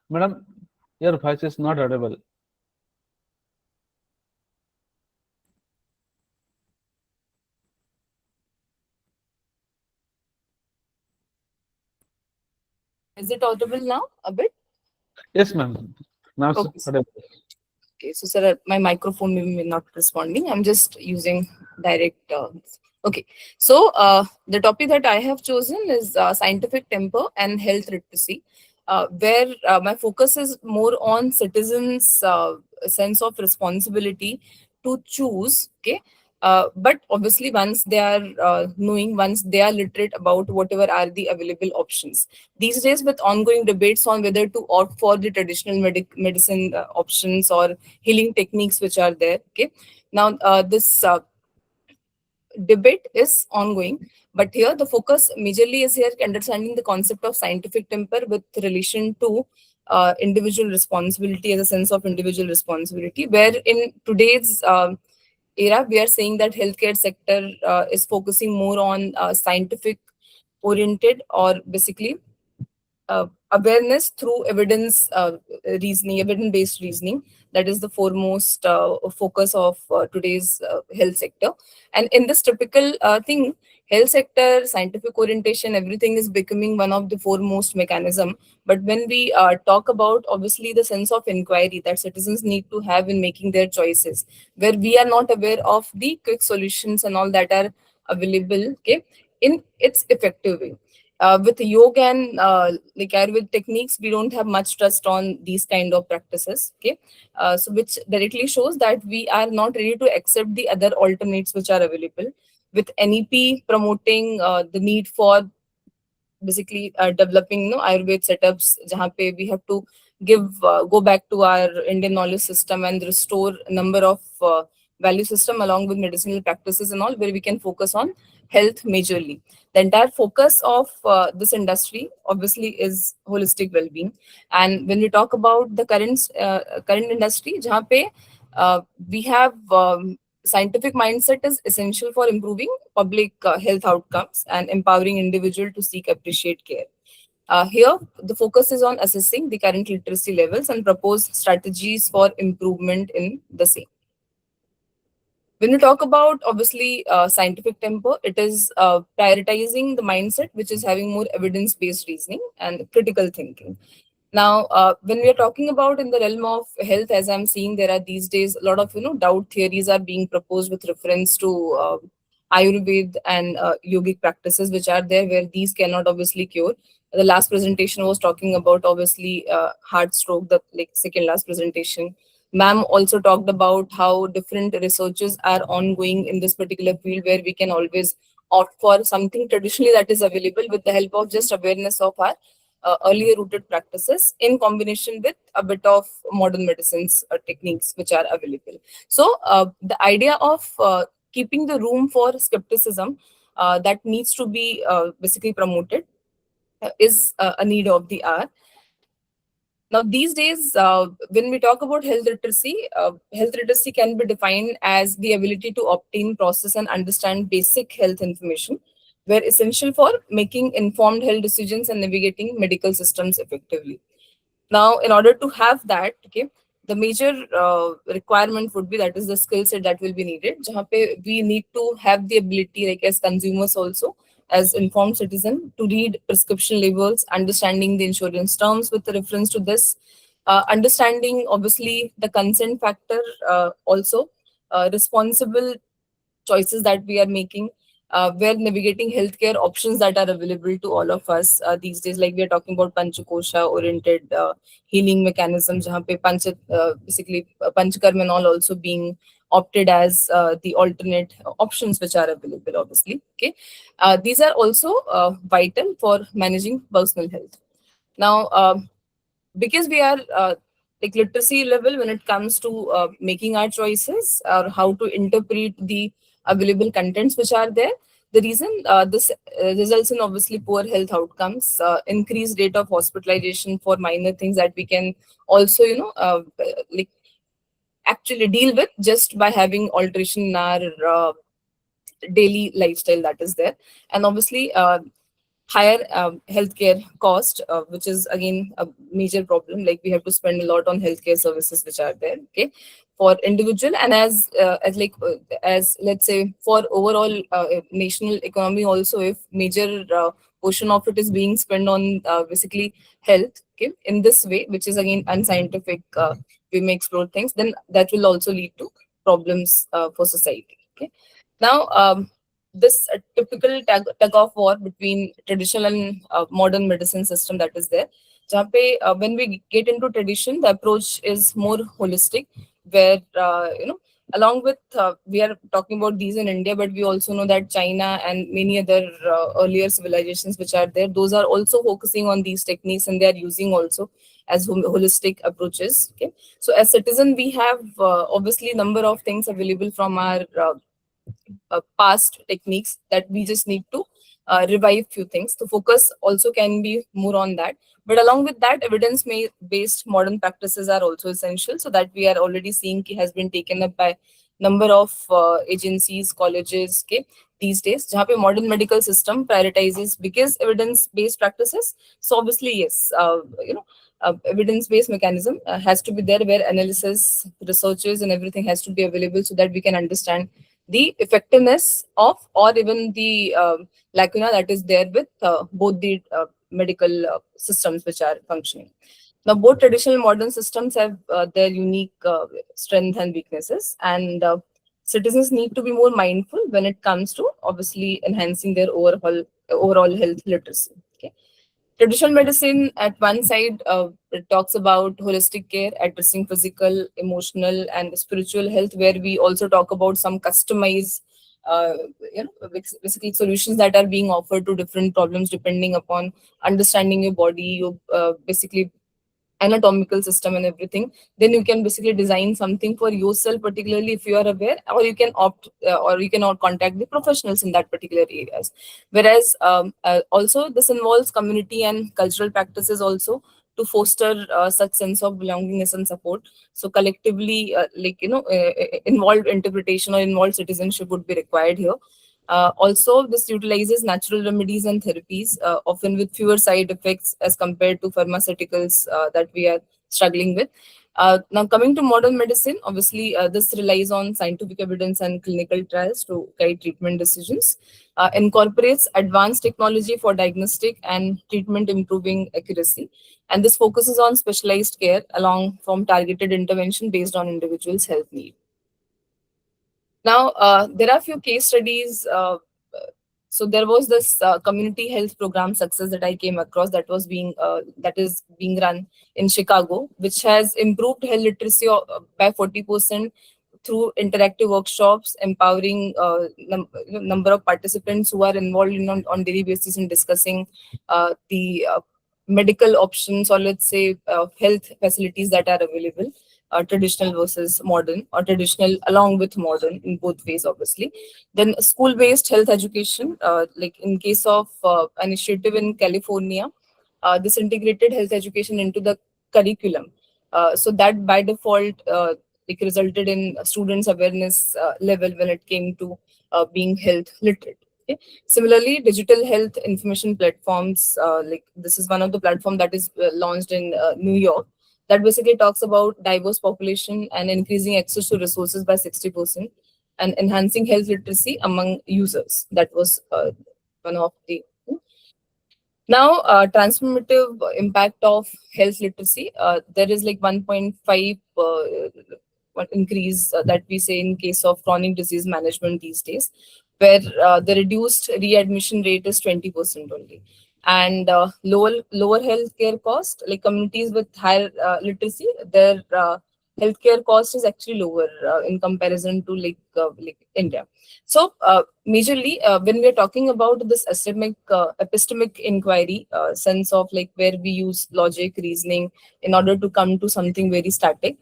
Madam, your voice is not audible. Is it audible now a bit? Yes, ma'am. Now, Okay. sir, Okay, so sir, my microphone may not responding. I'm just using direct. Okay, so the topic that I have chosen is scientific temper and health literacy, where my focus is more on citizens' sense of responsibility to choose. Okay, but obviously once they are knowing, once they are literate about whatever are the available options. These days, with ongoing debates on whether to opt for the traditional medicine options or healing techniques which are there. Okay, now this debate is ongoing, but here the focus majorly is here understanding the concept of scientific temper with relation to individual responsibility as a sense of individual responsibility, where in today's era we are saying that healthcare sector is focusing more on scientific oriented, or basically awareness through evidence reasoning, evidence-based reasoning. That is the foremost focus of today's health sector. And in this typical thing, health sector, scientific orientation, everything is becoming one of the foremost mechanism. But when we talk about obviously the sense of inquiry that citizens need to have in making their choices, where we are not aware of the quick solutions and all that are available, okay, in its effective way. With yoga and like Ayurvedic techniques, we don't have much trust on these kind of practices. Okay, so which directly shows that we are not ready to accept the other alternates which are available. With NEP promoting the need for basically developing Ayurveda setups, jahan pe we have to give go back to our Indian knowledge system and restore a number of value system along with medicinal practices and all, where we can focus on health majorly. The entire focus of this industry obviously is holistic well-being. And when we talk about the current industry, jahan pe we have scientific mindset is essential for improving public health outcomes and empowering individual to seek appreciate care. Here, the focus is on assessing the current literacy levels and propose strategies for improvement in the same. When we talk about obviously scientific temper, it is prioritizing the mindset which is having more evidence-based reasoning and critical thinking. Now, when we are talking about in the realm of health, as I'm seeing, there are these days a lot of doubt theories are being proposed with reference to Ayurveda and yogic practices which are there, where these cannot obviously cure. The last presentation was talking about obviously heart stroke, the like second last presentation. Ma'am also talked about how different researches are ongoing in this particular field, where we can always opt for something traditionally that is available with the help of just awareness of our earlier rooted practices in combination with a bit of modern medicines techniques which are available. So the idea of keeping the room for skepticism that needs to be basically promoted is a need of the hour. Now, these days, when we talk about health literacy can be defined as the ability to obtain, process, and understand basic health information, where essential for making informed health decisions and navigating medical systems effectively. Now, in order to have that, okay, the major requirement would be that is the skill set that will be needed. Jahan pe we need to have the ability, like as consumers also, as informed citizen, to read prescription labels, understanding the insurance terms with reference to this, understanding obviously the consent factor, also responsible choices that we are making, where navigating healthcare options that are available to all of us these days. Like we are talking about Panchakosha oriented healing mechanisms, jahan pe basically Panchakarma and all also being opted as the alternate options which are available, obviously. Okay, these are also vital for managing personal health. Now, because we are like literacy level when it comes to making our choices or how to interpret the available contents which are there, the reason this results in obviously poor health outcomes, increased rate of hospitalization for minor things that we can also like actually deal with just by having alteration in our daily lifestyle that is there. And obviously higher healthcare cost, which is again a major problem. Like we have to spend a lot on healthcare services which are there, okay, for individual and as let's say for overall national economy also. If major portion of it is being spent on basically health, okay, in this way, which is again unscientific, we may explore things, then that will also lead to problems for society. Okay. Now, this typical tug of war between traditional and modern medicine system that is there. Jahan pe, when we get into tradition, the approach is more holistic, where along with we are talking about these in India, but we also know that China and many other earlier civilizations which are there, those are also focusing on these techniques, and they are using also as holistic approaches. Okay, so as citizen, we have obviously number of things available from our past techniques that we just need to revive few things. The focus also can be more on that. But along with that, evidence-based modern practices are also essential, so that we are already seeing has been taken up by number of agencies, colleges, okay, these days. Jahan pe modern medical system prioritizes because evidence-based practices. So obviously, yes, evidence-based mechanism has to be there, where analysis, researches, and everything has to be available, so that we can understand the effectiveness of, or even the lacuna that is there with both the medical systems which are functioning. Now, both traditional and modern systems have their unique strengths and weaknesses, and citizens need to be more mindful when it comes to obviously enhancing their overall health literacy. Okay. Traditional medicine at one side, it talks about holistic care, addressing physical, emotional, and spiritual health, where we also talk about some customized, basically solutions that are being offered to different problems depending upon understanding your body, your basically anatomical system and everything. Then you can basically design something for yourself, particularly if you are aware, or you can opt or you cannot contact the professionals in that particular areas. Whereas also this involves community and cultural practices also to foster such sense of belongingness and support. So collectively, involved interpretation or involved citizenship would be required here. Also, this utilizes natural remedies and therapies, often with fewer side effects as compared to pharmaceuticals that we are struggling with. Now, coming to modern medicine, obviously, this relies on scientific evidence and clinical trials to guide treatment decisions, incorporates advanced technology for diagnostic and treatment improving accuracy, and this focuses on specialized care along from targeted intervention based on individuals' health need. Now, there are a few case studies. So there was this community health program success that I came across that is being run in Chicago, which has improved health literacy by 40% through interactive workshops, empowering number of participants who are involved on daily basis in discussing the medical options, or let's say health facilities that are available. Traditional versus modern, or traditional along with modern, in both ways, obviously. Then school-based health education, like in case of an initiative in California, this integrated health education into the curriculum. So that by default, it resulted in students' awareness level when it came to being health literate. Okay. Similarly, digital health information platforms, like this is one of the platform that is launched in New York, that basically talks about diverse population and increasing access to resources by 60% and enhancing health literacy among users. That was one of the. Now, transformative impact of health literacy. There is like 1.5 increase that we say in case of chronic disease management these days, where the reduced readmission rate is 20% only. And lower healthcare cost, like communities with higher literacy, their healthcare cost is actually lower in comparison to like India. So majorly, when we are talking about this epistemic inquiry, sense of like where we use logic, reasoning in order to come to something very static,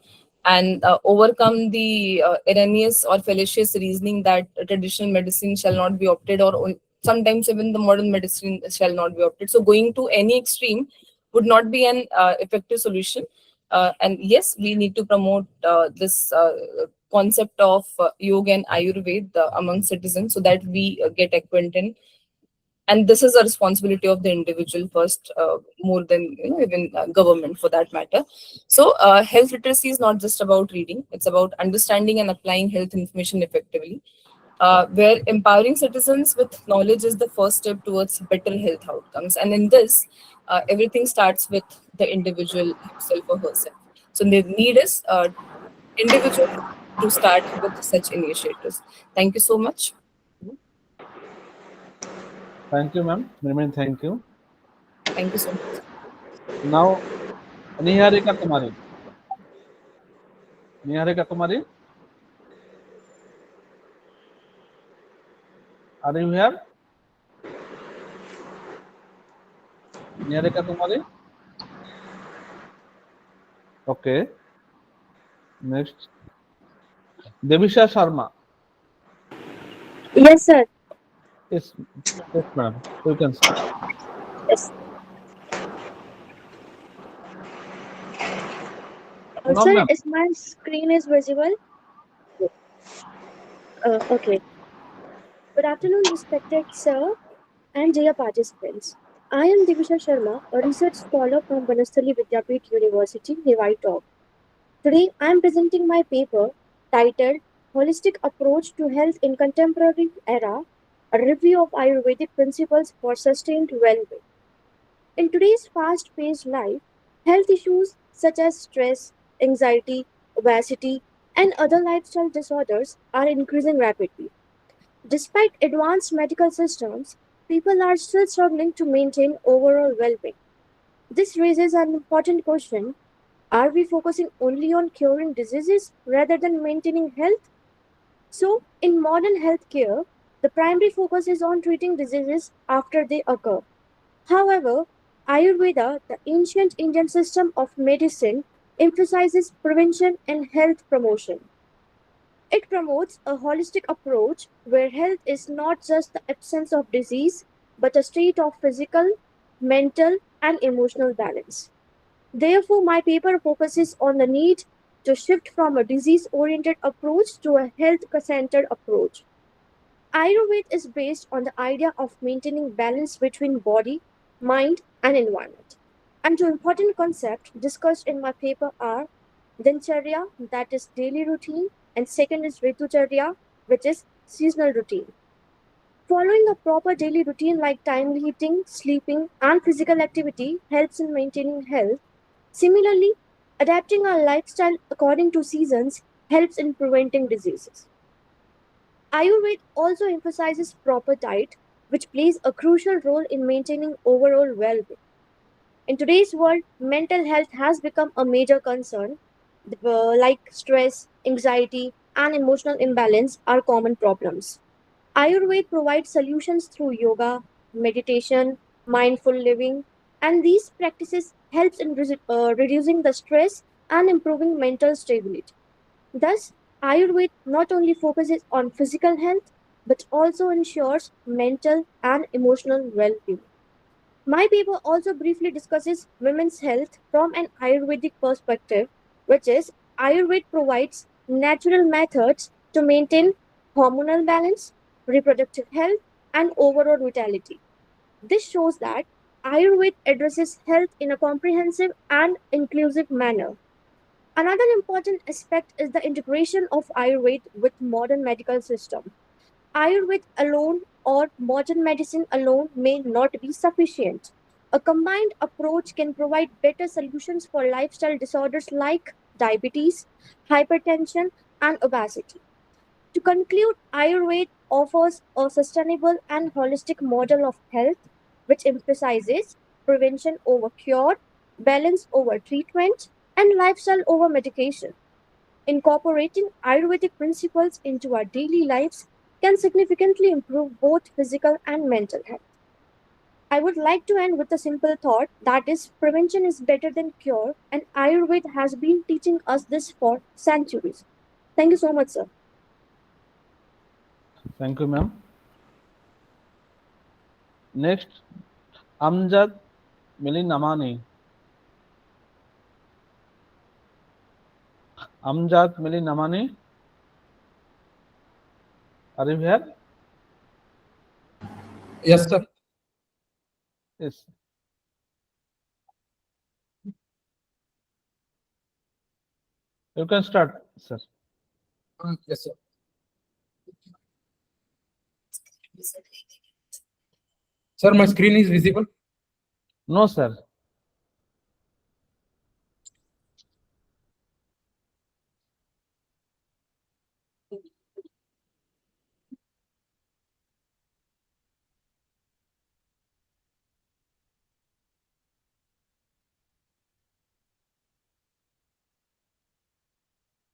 and overcome the erroneous or fallacious reasoning that traditional medicine shall not be opted, or sometimes even the modern medicine shall not be opted. So going to any extreme would not be an effective solution. And yes, we need to promote this concept of yoga and Ayurveda among citizens, so that we get acquainted. And this is a responsibility of the individual first, more than even government for that matter. So health literacy is not just about reading; it's about understanding and applying health information effectively. Where empowering citizens with knowledge is the first step towards better health outcomes. And in this, everything starts with the individual himself or herself. So the need is individual to start with such initiatives. Thank you so much. Thank you, ma'am. Remain thank you. Thank you so much. Now, Niharika Kumari. Niharika Kumari, are you here? Niharika Kumari? Okay. Next. Devisha Sharma. Yes, sir. Yes, yes, madam. You can start. Yes. No, Sir, ma'am. is my screen is visible? Okay. Good afternoon, respected sir and dear participants. I am Divisha Sharma, a research scholar from Banasthali Vidyapeeth University, Nivai Talk. Today, I am presenting my paper titled Holistic Approach to Health in Contemporary Era, a review of Ayurvedic principles for sustained well-being. In today's fast-paced life, health issues such as stress, anxiety, obesity, and other lifestyle disorders are increasing rapidly. Despite advanced medical systems, people are still struggling to maintain overall well-being. This raises an important question. Are we focusing only on curing diseases rather than maintaining health? So, in modern healthcare, the primary focus is on treating diseases after they occur. However, Ayurveda, the ancient Indian system of medicine, emphasizes prevention and health promotion. It promotes a holistic approach where health is not just the absence of disease, but a state of physical, mental, and emotional balance. Therefore, my paper focuses on the need to shift from a disease oriented approach to a health centered approach. Ayurveda is based on the idea of maintaining balance between body, mind, and environment. And two important concepts discussed in my paper are Dincharya, that is daily routine, and second is Ritucharya, which is seasonal routine. Following a proper daily routine like timely eating, sleeping, and physical activity helps in maintaining health. Similarly, adapting our lifestyle according to seasons helps in preventing diseases. Ayurveda also emphasizes proper diet, which plays a crucial role in maintaining overall well being. In today's world, mental health has become a major concern, like stress, anxiety, and emotional imbalance are common problems. Ayurveda provides solutions through yoga, meditation, mindful living, and these practices helps in reducing the stress and improving mental stability. Thus, Ayurveda not only focuses on physical health but also ensures mental and emotional well-being. My paper also briefly discusses women's health from an Ayurvedic perspective, which is Ayurveda provides natural methods to maintain hormonal balance, reproductive health, and overall vitality. This shows that Ayurveda addresses health in a comprehensive and inclusive manner. Another important aspect is the integration of Ayurveda with modern medical system. Ayurveda alone or modern medicine alone may not be sufficient. A combined approach can provide better solutions for lifestyle disorders like diabetes, hypertension, and obesity. To conclude, Ayurveda offers a sustainable and holistic model of health which emphasizes prevention over cure, balance over treatment, and lifestyle over medication. Incorporating Ayurvedic principles into our daily lives can significantly improve both physical and mental health. I would like to end with a simple thought that is, prevention is better than cure, and Ayurveda has been teaching us this for centuries. Thank you so much, sir. Thank you, ma'am. Next, Amjad Milinamani. Amjad Milinamani. Are you here? Yes, sir. Yes. You can start, sir. Yes, sir. Sir, my screen is visible. No, sir.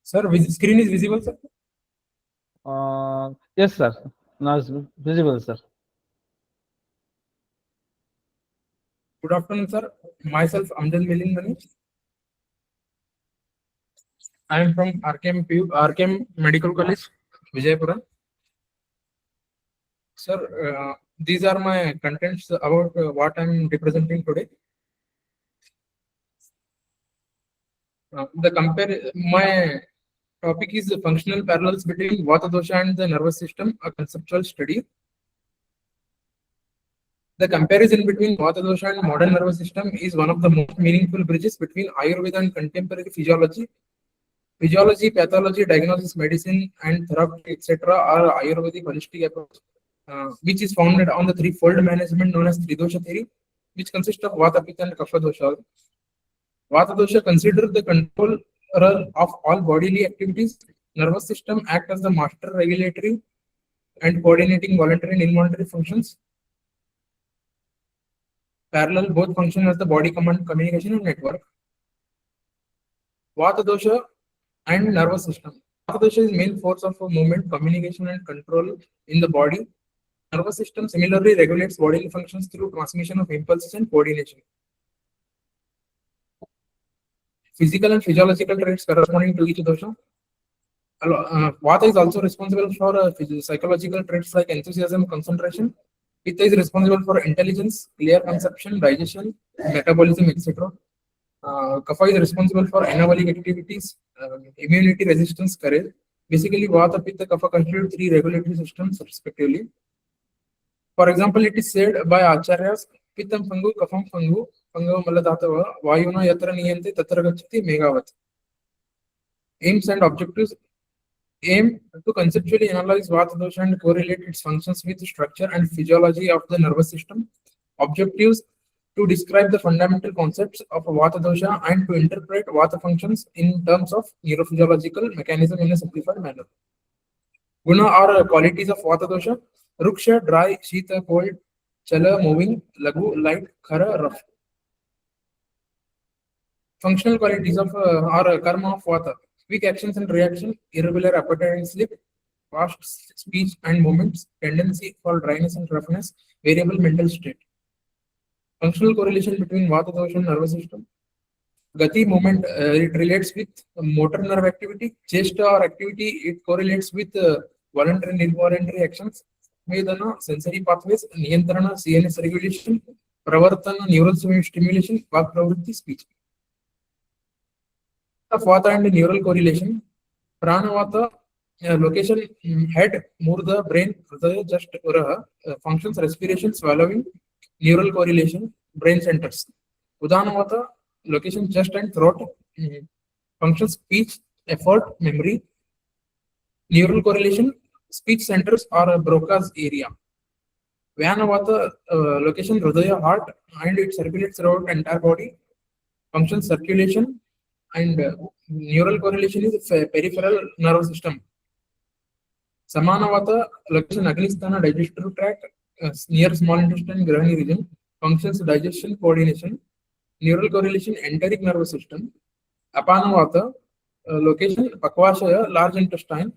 Sir, screen is visible, sir. Yes, sir. Now it's visible, sir. Good afternoon, sir. Myself, Amdabad. I am from RKM Medical College, Vijayapura. Sir, these are my contents about what I am representing today. My topic is the functional parallels between Vata dosha and the nervous system, a conceptual study. The comparison between Vata dosha and modern nervous system is one of the most meaningful bridges between Ayurveda and contemporary physiology. Physiology, pathology, diagnosis, medicine, and therapy, etc., are Ayurvedic holistic approach, which is founded on the threefold management known as Tridosha theory, which consists of Vata, Pitta, and Kapha dosha. Vata dosha considers the controller of all bodily activities. Nervous system act as the master regulatory and coordinating voluntary and involuntary functions. Parallel, both function as the body command, communication, and network. Vata dosha and nervous system. Vata dosha is main force of movement, communication, and control in the body. Nervous system similarly regulates bodily functions through transmission of impulses and coordination. Physical and physiological traits corresponding to each dosha. Vata is also responsible for psychological traits like enthusiasm, concentration. Pitta is responsible for intelligence, clear conception, digestion, metabolism, etc. Kapha is responsible for anabolic activities, immunity, resistance, courage. Basically, Vata, Pitta, Kapha constitute three regulatory systems respectively. For example, it is said by Acharyas, Pittam Pangu, Kafam Pangu, Pangu Maladatava, Vayuna Yatra Niyante, Tatra Gachati, Megavat. Aims and objectives. Aim to conceptually analyze Vata dosha and correlate its functions with structure and physiology of the nervous system. Objectives to describe the fundamental concepts of Vata dosha and to interpret Vata functions in terms of neurophysiological mechanism in a simplified manner. Guna are qualities of Vata dosha: Ruksha, dry, Shita, cold, Chala, moving, Lagu, light, Khara, rough. Functional qualities of are karma of Vata: quick actions and reaction, irregular appetite and sleep, fast speech and movements, tendency for dryness and roughness, variable mental state. Functional correlation between Vata dosha and nervous system. Gati, movement, it relates with motor nerve activity. Chesta or activity, it correlates with voluntary and involuntary actions. Vedana, sensory pathways. Niyantrana, CNS regulation. Pravartana, neural stimulation. Vak pravritti, speech. Of Vata and neural correlation. Pranavata, location, head, murda, brain, hridaya, just uraha, functions, respiration, swallowing, neural correlation, brain centers. Udanavata, location, chest and throat, functions, speech, effort, memory, neural correlation, speech centers or Broca's area. Vyanavata, location, hridaya, heart, and it circulates throughout the entire body, functions, circulation, and neural correlation is peripheral nervous system. Samanavata, location, Agnisthana, digestive tract, near small intestine, Grahani region, functions, digestion, coordination, neural correlation, enteric nervous system. Apanavata, location, Pakvashaya, large intestine,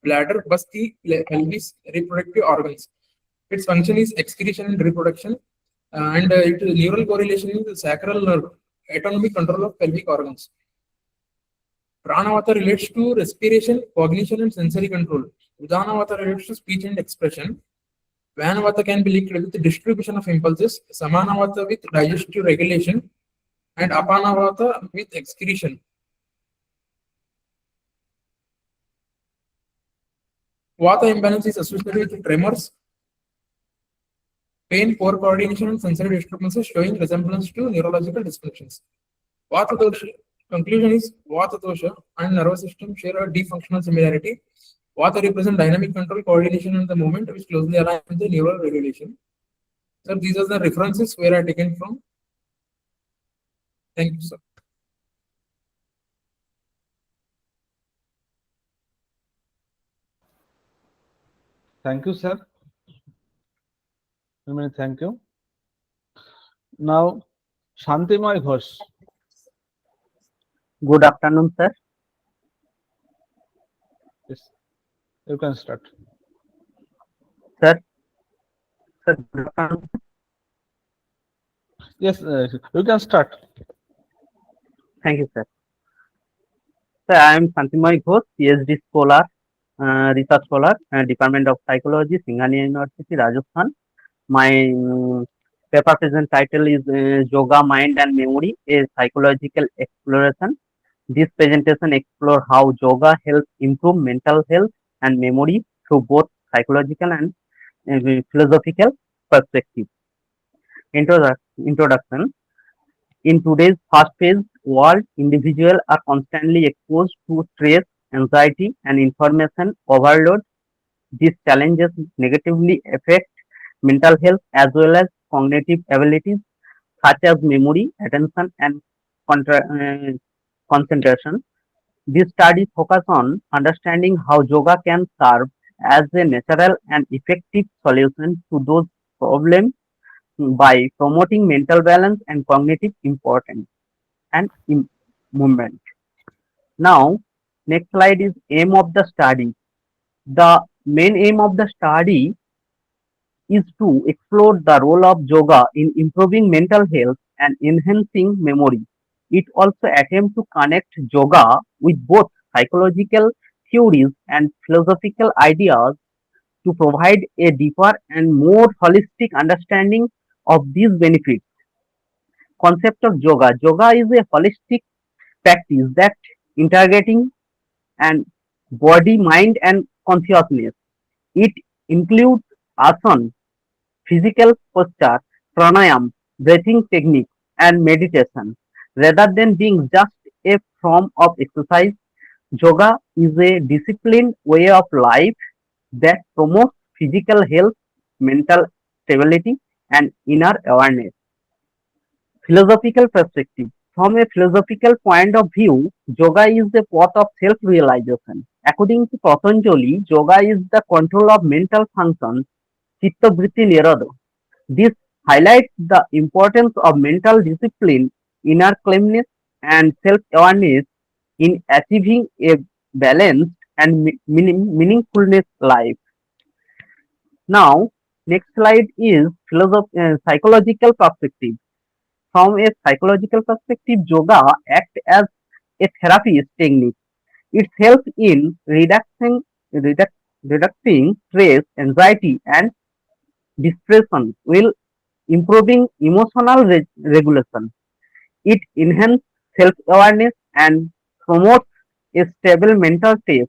bladder, basti, pelvis, reproductive organs. Its function is excretion and reproduction, and neural correlation is sacral nerve, autonomic control of pelvic organs. Pranavata relates to respiration, cognition, and sensory control. Udanavata relates to speech and expression. Vyanavata can be linked with the distribution of impulses. Samanavata with digestive regulation, and Apanavata with excretion. Vata imbalance is associated with tremors, pain, poor coordination, and sensory disturbances showing resemblance to neurological dysfunctions. Vata dosha. Conclusion is Vata dosha and nervous system share a deep functional similarity. Vata represent dynamic control, coordination, and the movement which closely align with the neural regulation. So these are the references where I taken from. Thank you, sir. Thank you, sir. Thank you. Now, Shantimay Ghosh. Good afternoon, sir. Yes, you can start. Sir, good afternoon. Yes, you can start. Thank you, sir. Sir, I am Santimay Ghosh, PhD scholar, research scholar, Department of Psychology, Singhania University, Rajasthan. My paper present title is Yoga, Mind and Memory, a Psychological Exploration. This presentation explores how yoga helps improve mental health and memory through both psychological and philosophical perspective. Introduction. In today's fast-paced world, individuals are constantly exposed to stress, anxiety, and information overload. These challenges negatively affect mental health as well as cognitive abilities such as memory, attention, and concentration. These studies focus on understanding how yoga can serve as a natural and effective solution to those problems by promoting mental balance and cognitive importance and movement. Now, next slide is aim of the study. The main aim of the study is to explore the role of yoga in improving mental health and enhancing memory. It also attempts to connect yoga with both psychological theories and philosophical ideas to provide a deeper and more holistic understanding of these benefits. Concept of yoga. Yoga is a holistic practice that integrating and body, mind, and consciousness. It includes asana, physical posture, pranayam, breathing technique, and meditation. Rather than being just a form of exercise, yoga is a disciplined way of life that promotes physical health, mental stability, and inner awareness. Philosophical perspective. From a philosophical point of view, yoga is the path of self-realization. According to Patanjali, yoga is the control of mental functions, chitta vritti nirodha. This highlights the importance of mental discipline, inner calmness, and self-awareness in achieving a balanced and meaningfulness life. Now, next slide is psychological perspective. From a psychological perspective, yoga acts as a therapy technique. It helps in reducing stress, anxiety, and depression while improving emotional regulation. It enhances self-awareness and promotes a stable mental state,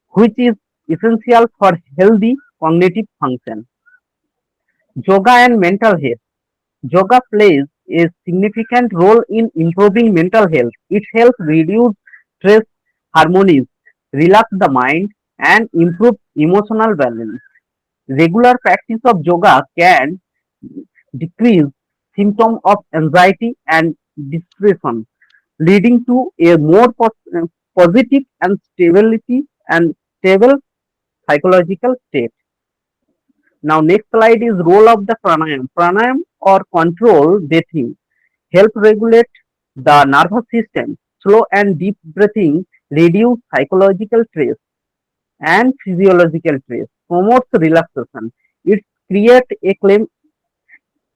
which is essential for healthy cognitive function. Yoga and mental health. Yoga plays a significant role in improving mental health. It helps reduce stress hormones, relax the mind, and improve emotional balance. Regular practice of yoga can decrease symptoms of anxiety and depression, leading to a more positive and stable psychological state. Now, next slide is role of the pranayam. Pranayam or control breathing help regulate the nervous system. Slow and deep breathing reduce psychological stress and physiological stress, promotes relaxation. It creates a calm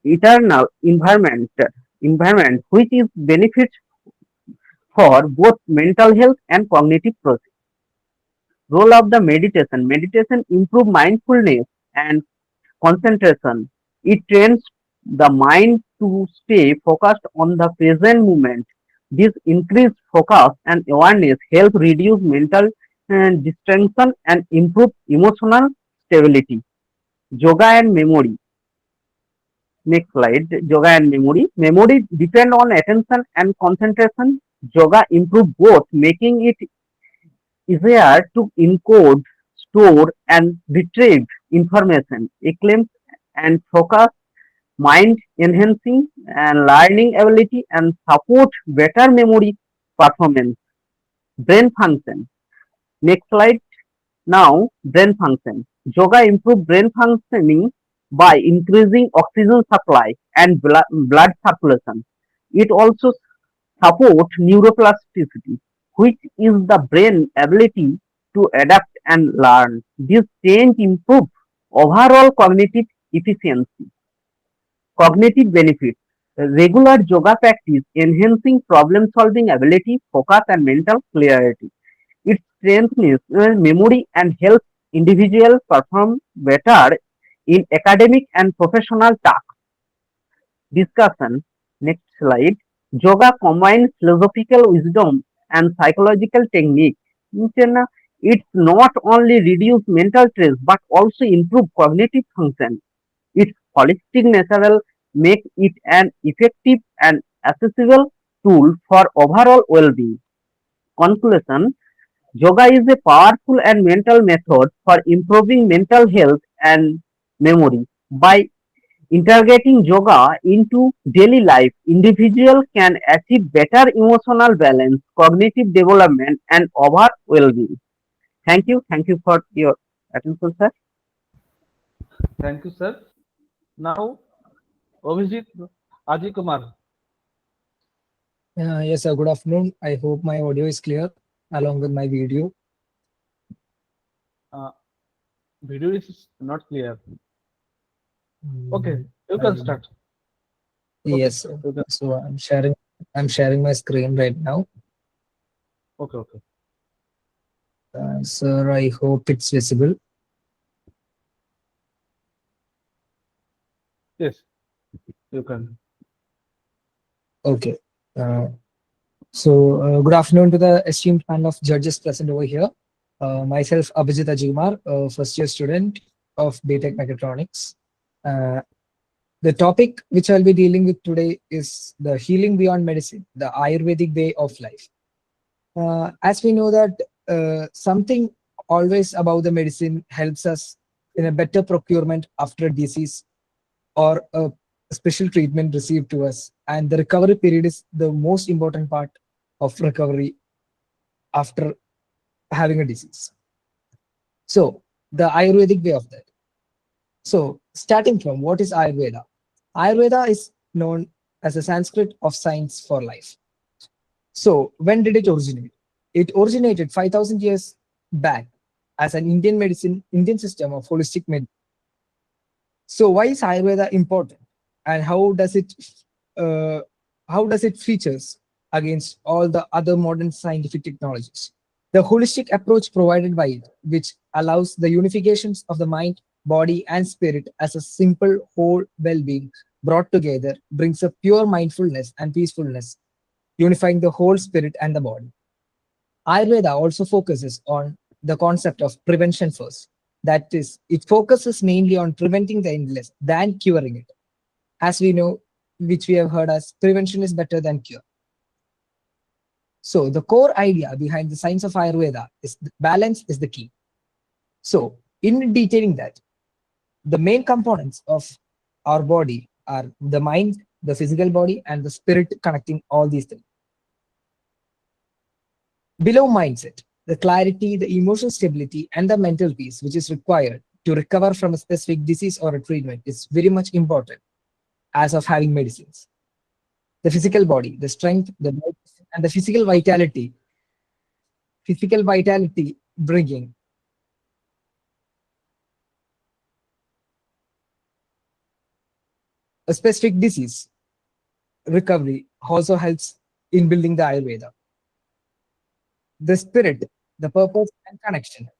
eternal environment which is benefits for both mental health and cognitive process. Role of the meditation. Meditation improve mindfulness and concentration. It trains the mind to stay focused on the present moment. This increased focus and awareness help reduce mental distraction and improve emotional stability. Yoga and memory. Next slide. Yoga and memory. Memory depend on attention and concentration. Yoga improve both, making it easier to encode, store, and retrieve information. Acclaim and focus mind enhancing and learning ability and support better memory performance, brain function. Next slide. Now, brain function. Yoga improve brain functioning by increasing oxygen supply and blood circulation. It also supports neuroplasticity, which is the brain ability to adapt and learn. This change improves overall cognitive efficiency. Cognitive benefits. Regular yoga practice enhancing problem solving ability, focus, and mental clarity. It strengthens memory and helps individuals perform better in academic and professional tasks. Discussion. Next slide. Yoga combines philosophical wisdom and psychological technique. It's not only reduce mental stress but also improve cognitive function. Its holistic nature make it an effective and accessible tool for overall well-being. Conclusion. Yoga is a powerful and mental method for improving mental health and memory. By integrating yoga into daily life, individual can achieve better emotional balance, cognitive development, and overall well-being. Thank you. Thank you for your attention, sir. Thank you, sir. Now, Abhijit Ajay Kumar. Yes, sir. Good afternoon. I hope my audio is clear along with my video. Video is not clear. Okay, you can start. Yes, sir. So I'm sharing my screen right now. Okay, okay. Sir, I hope it's visible. Yes, you can. Okay. Good afternoon to the esteemed panel of judges present over here. Myself, Abhijit Ajigumar, first year student of BTech Mechatronics. The topic which I'll be dealing with today is the healing beyond medicine, the Ayurvedic way of life. As we know that something always about the medicine helps us in a better procurement after a disease or a special treatment received to us. And the recovery period is the most important part of recovery after having a disease. So the Ayurvedic way of that. So starting from what is Ayurveda? Ayurveda is known as a Sanskrit of science for life. So when did it originate? It originated 5,000 years back as an Indian system of holistic medicine. So why is Ayurveda important, and how does it features against all the other modern scientific technologies? The holistic approach provided by it, which allows the unifications of the mind, body, and spirit as a simple whole well-being brought together, brings a pure mindfulness and peacefulness, unifying the whole spirit and the body. Ayurveda also focuses on the concept of prevention first. That is, it focuses mainly on preventing the illness than curing it. As we know, which we have heard as prevention is better than cure. So the core idea behind the science of Ayurveda is balance is the key. So in detailing that, the main components of our body are the mind, the physical body, and the spirit, connecting all these things. Below mindset, the clarity, the emotional stability, and the mental peace which is required to recover from a specific disease or a treatment is very much important as of having medicines. The physical body, the strength, the and the physical vitality bringing a specific disease recovery also helps in building the Ayurveda. The spirit, the purpose, and connection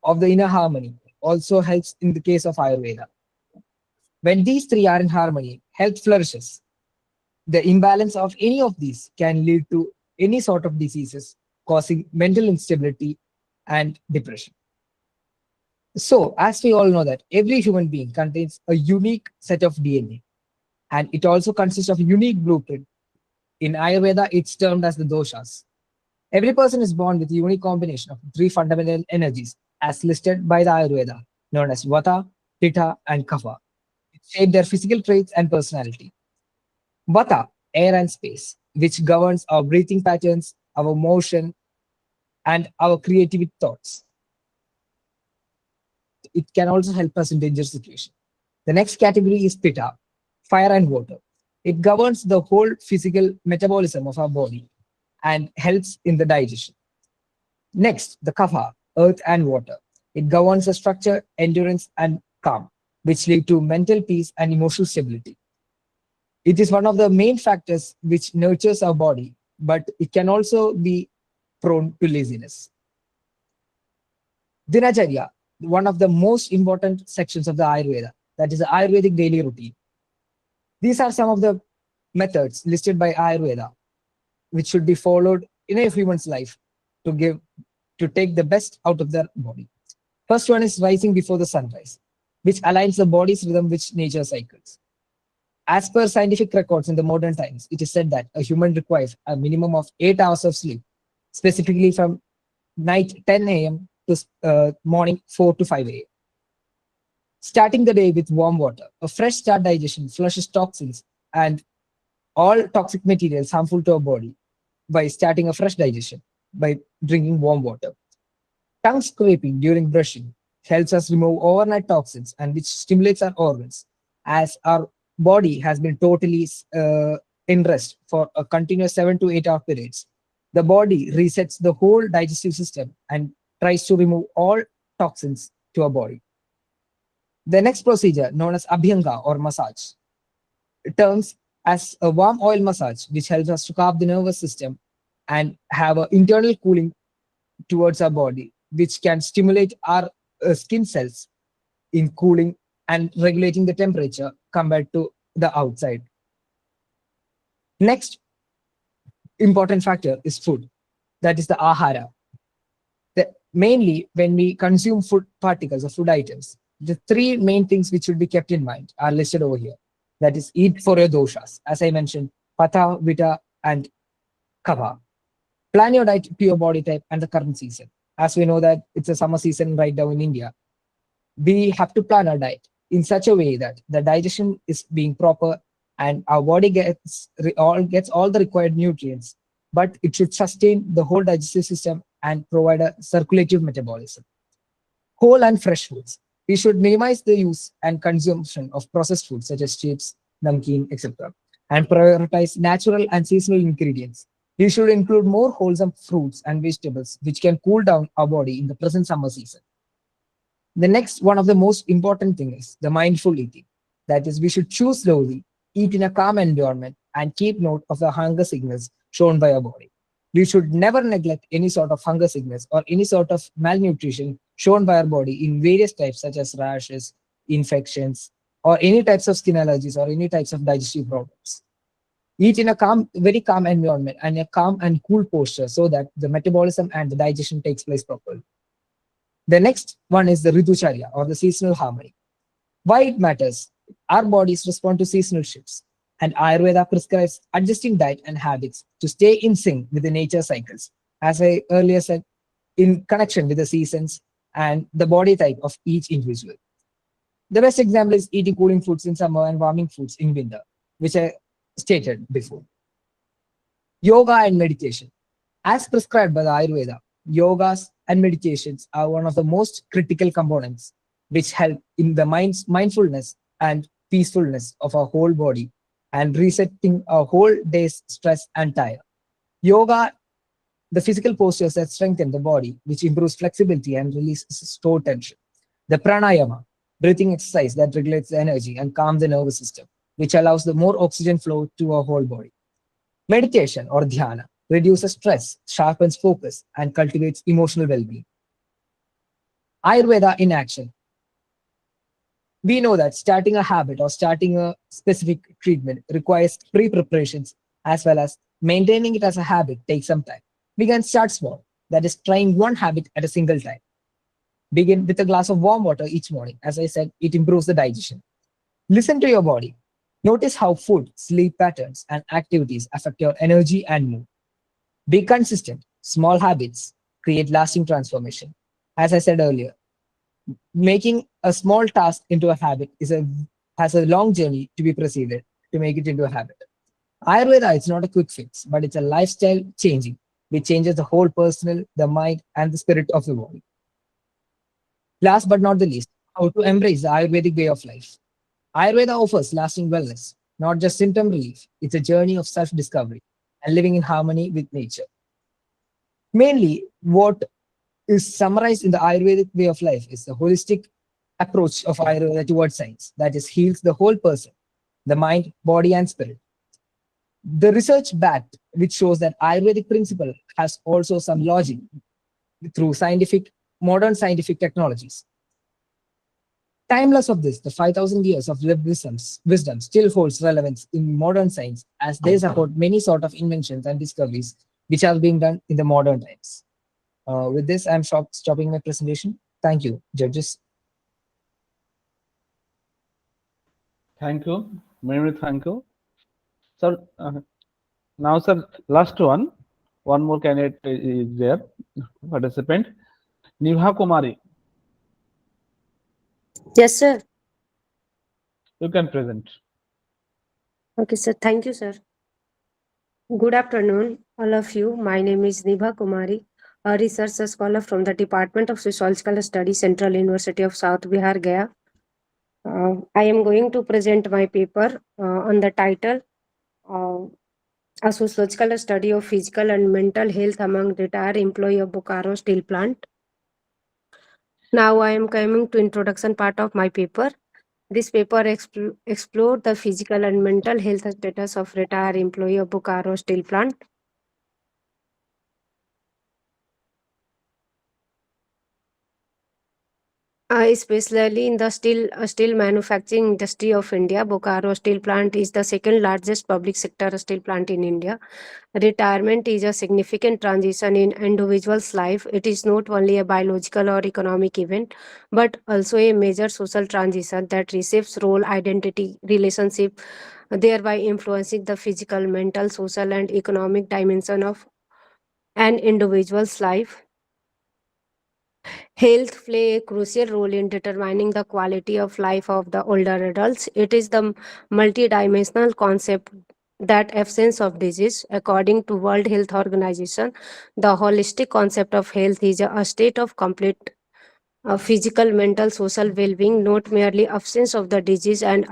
of the inner harmony also helps in the case of Ayurveda. When these three are in harmony, health flourishes. The imbalance of any of these can lead to any sort of diseases, causing mental instability and depression. So, as we all know that every human being contains a unique set of DNA, and it also consists of a unique blueprint. In Ayurveda, it's termed as the doshas. Every person is born with a unique combination of three fundamental energies as listed by the Ayurveda, known as Vata, Pitta, and Kapha. shape their physical traits and personality. Vata, air and space, which governs our breathing patterns, our motion, and our creative thoughts. It can also help us in dangerous situations. The next category is Pitta, fire and water. It governs the whole physical metabolism of our body and helps in the digestion. Next, the Kapha, earth and water. It governs the structure, endurance, and calm, which lead to mental peace and emotional stability. It is one of the main factors which nurtures our body, but it can also be prone to laziness. Dinacharya, one of the most important sections of the Ayurveda, that is the Ayurvedic daily routine. These are some of the methods listed by Ayurveda, which should be followed in a human's life to take the best out of their body. First one is rising before the sunrise, which aligns the body's rhythm with nature cycles. As per scientific records in the modern times, it is said that a human requires a minimum of 8 hours of sleep, specifically from night 10 a.m. to morning 4 to 5 a.m. Starting the day with warm water. A fresh start digestion flushes toxins and all toxic materials harmful to our body by starting a fresh digestion by drinking warm water. Tongue scraping during brushing helps us remove overnight toxins and which stimulates our organs. As our body has been totally in rest for a continuous 7 to 8 hour periods, the body resets the whole digestive system and tries to remove all toxins to our body. The next procedure, known as Abhyanga or massage, terms as a warm oil massage, which helps us to calm the nervous system and have an internal cooling towards our body, which can stimulate our skin cells in cooling and regulating the temperature compared to the outside. Next important factor is food, that is the ahara. Mainly when we consume food particles or food items, the three main things which should be kept in mind are listed over here. That is, eat for your doshas. As I mentioned, Pata, Vita, and Kapha. Plan your diet to your body type and the current season. As we know that it's a summer season right now in India, we have to plan our diet in such a way that the digestion is being proper and our body gets all the required nutrients, but it should sustain the whole digestive system and provide a circulative metabolism. Whole and fresh foods. We should minimize the use and consumption of processed foods such as chips, namkeen, etc. and prioritize natural and seasonal ingredients. We should include more wholesome fruits and vegetables which can cool down our body in the present summer season. The next one of the most important thing is the mindful eating. That is, we should chew slowly, eat in a calm environment, and keep note of the hunger signals shown by our body. We should never neglect any sort of hunger signals or any sort of malnutrition shown by our body in various types such as rashes, infections, or any types of skin allergies or any types of digestive problems. Eat in a very calm environment and a calm and cool posture so that the metabolism and the digestion takes place properly. The next one is the Ritucharya or the seasonal harmony. Why it matters? Our bodies respond to seasonal shifts, and Ayurveda prescribes adjusting diet and habits to stay in sync with the nature cycles, as I earlier said, in connection with the seasons and the body type of each individual. The best example is eating cooling foods in summer and warming foods in winter, which I stated before. Yoga and meditation. As prescribed by the Ayurveda, yogas and meditations are one of the most critical components which help in the mindfulness and peacefulness of our whole body and resetting our whole day's stress and tire. Yoga, the physical postures that strengthen the body, which improves flexibility and releases stored tension. The pranayama, breathing exercise that regulates the energy and calms the nervous system, which allows the more oxygen flow to our whole body. Meditation or dhyana reduces stress, sharpens focus, and cultivates emotional well-being. Ayurveda in action. We know that starting a habit or starting a specific treatment requires pre-preparations as well as maintaining it as a habit takes some time. We can start small, that is trying one habit at a single time. Begin with a glass of warm water each morning. As I said, it improves the digestion. Listen to your body. Notice how food, sleep patterns, and activities affect your energy and mood. Be consistent. Small habits create lasting transformation. As I said earlier, making a small task into a habit is a has a long journey to be proceeded to make it into a habit. Ayurveda is not a quick fix, but it's a lifestyle changing, which changes the whole personal, the mind, and the spirit of the body. Last but not the least, how to embrace the Ayurvedic way of life. Ayurveda offers lasting wellness, not just symptom relief. It's a journey of self-discovery and living in harmony with nature. Mainly, what is summarized in the Ayurvedic way of life is the holistic approach of Ayurveda towards science that is heals the whole person, the mind, body, and spirit. The research backed, which shows that Ayurvedic principle has also some logic through modern scientific technologies. Timeless of this, the 5,000 years of lived wisdom still holds relevance in modern science as they support many sort of inventions and discoveries which are being done in the modern times. With this, I'm stopping my presentation. Thank you, judges. Thank you. Many thank you. Sir, now, sir, last one. One more candidate is there, participant. Neha Kumari, Yes, sir. you can present. Okay, sir. Thank you, sir. Good afternoon, all of you. My name is Nibha Kumari, a research scholar from the Department of Sociological Studies, Central University of South Bihar, Gaya. I am going to present my paper on the title A Sociological Study of Physical and Mental Health Among Retired Employees of Bokaro Steel Plant. Now I am coming to introduction part of my paper. This paper explored the physical and mental health status of retired employee of Bokaro Steel Plant. Especially in the steel manufacturing industry of India, Bokaro Steel Plant is the second largest public sector steel plant in India. Retirement is a significant transition in individual's life. It is not only a biological or economic event, but also a major social transition that reshapes role, identity, relationship, thereby influencing the physical, mental, social, and economic dimension of an individual's life. Health play a crucial role in determining the quality of life of the older adults. It is the multidimensional concept that absence of disease. According to World Health Organization, the holistic concept of health is a state of complete physical, mental, social well-being, not merely absence of the disease and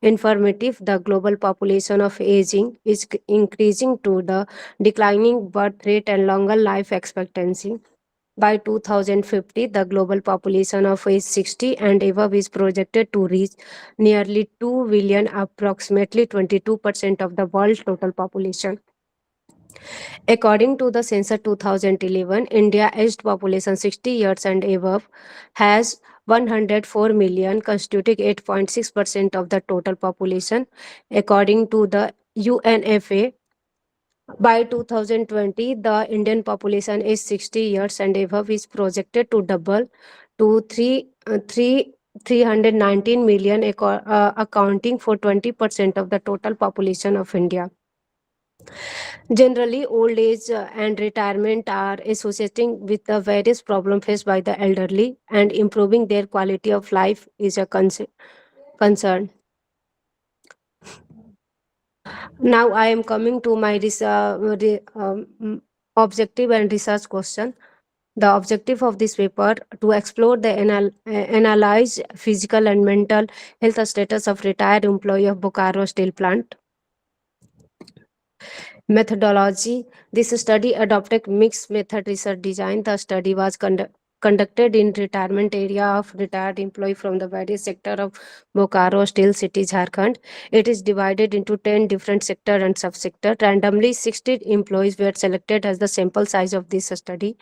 infirmity. The global population of aging is increasing to the declining birth rate and longer life expectancy. By 2050, the global population of age 60 and above is projected to reach nearly 2 billion, approximately 22% of the world's total population. According to the census 2011, India aged population 60 years and above has 104 million, constituting 8.6% of the total population. According to the UNFA, by 2020, the Indian population is 60 years and above is projected to double to 319 million, accounting for 20% of the total population of India. Generally, old age and retirement are associating with the various problems faced by the elderly, and improving their quality of life is a concern. Now I am coming to my objective and research question. The objective of this paper to explore the analyze physical and mental health status of retired employee of Bokaro Steel Plant. Methodology. This study adopted mixed method research design. The study was conducted in retirement area of retired employee from the various sector of Bokaro Steel City, Jharkhand. It is divided into 10 different sector and subsector. Randomly, 60 employees were selected as the sample size of this study.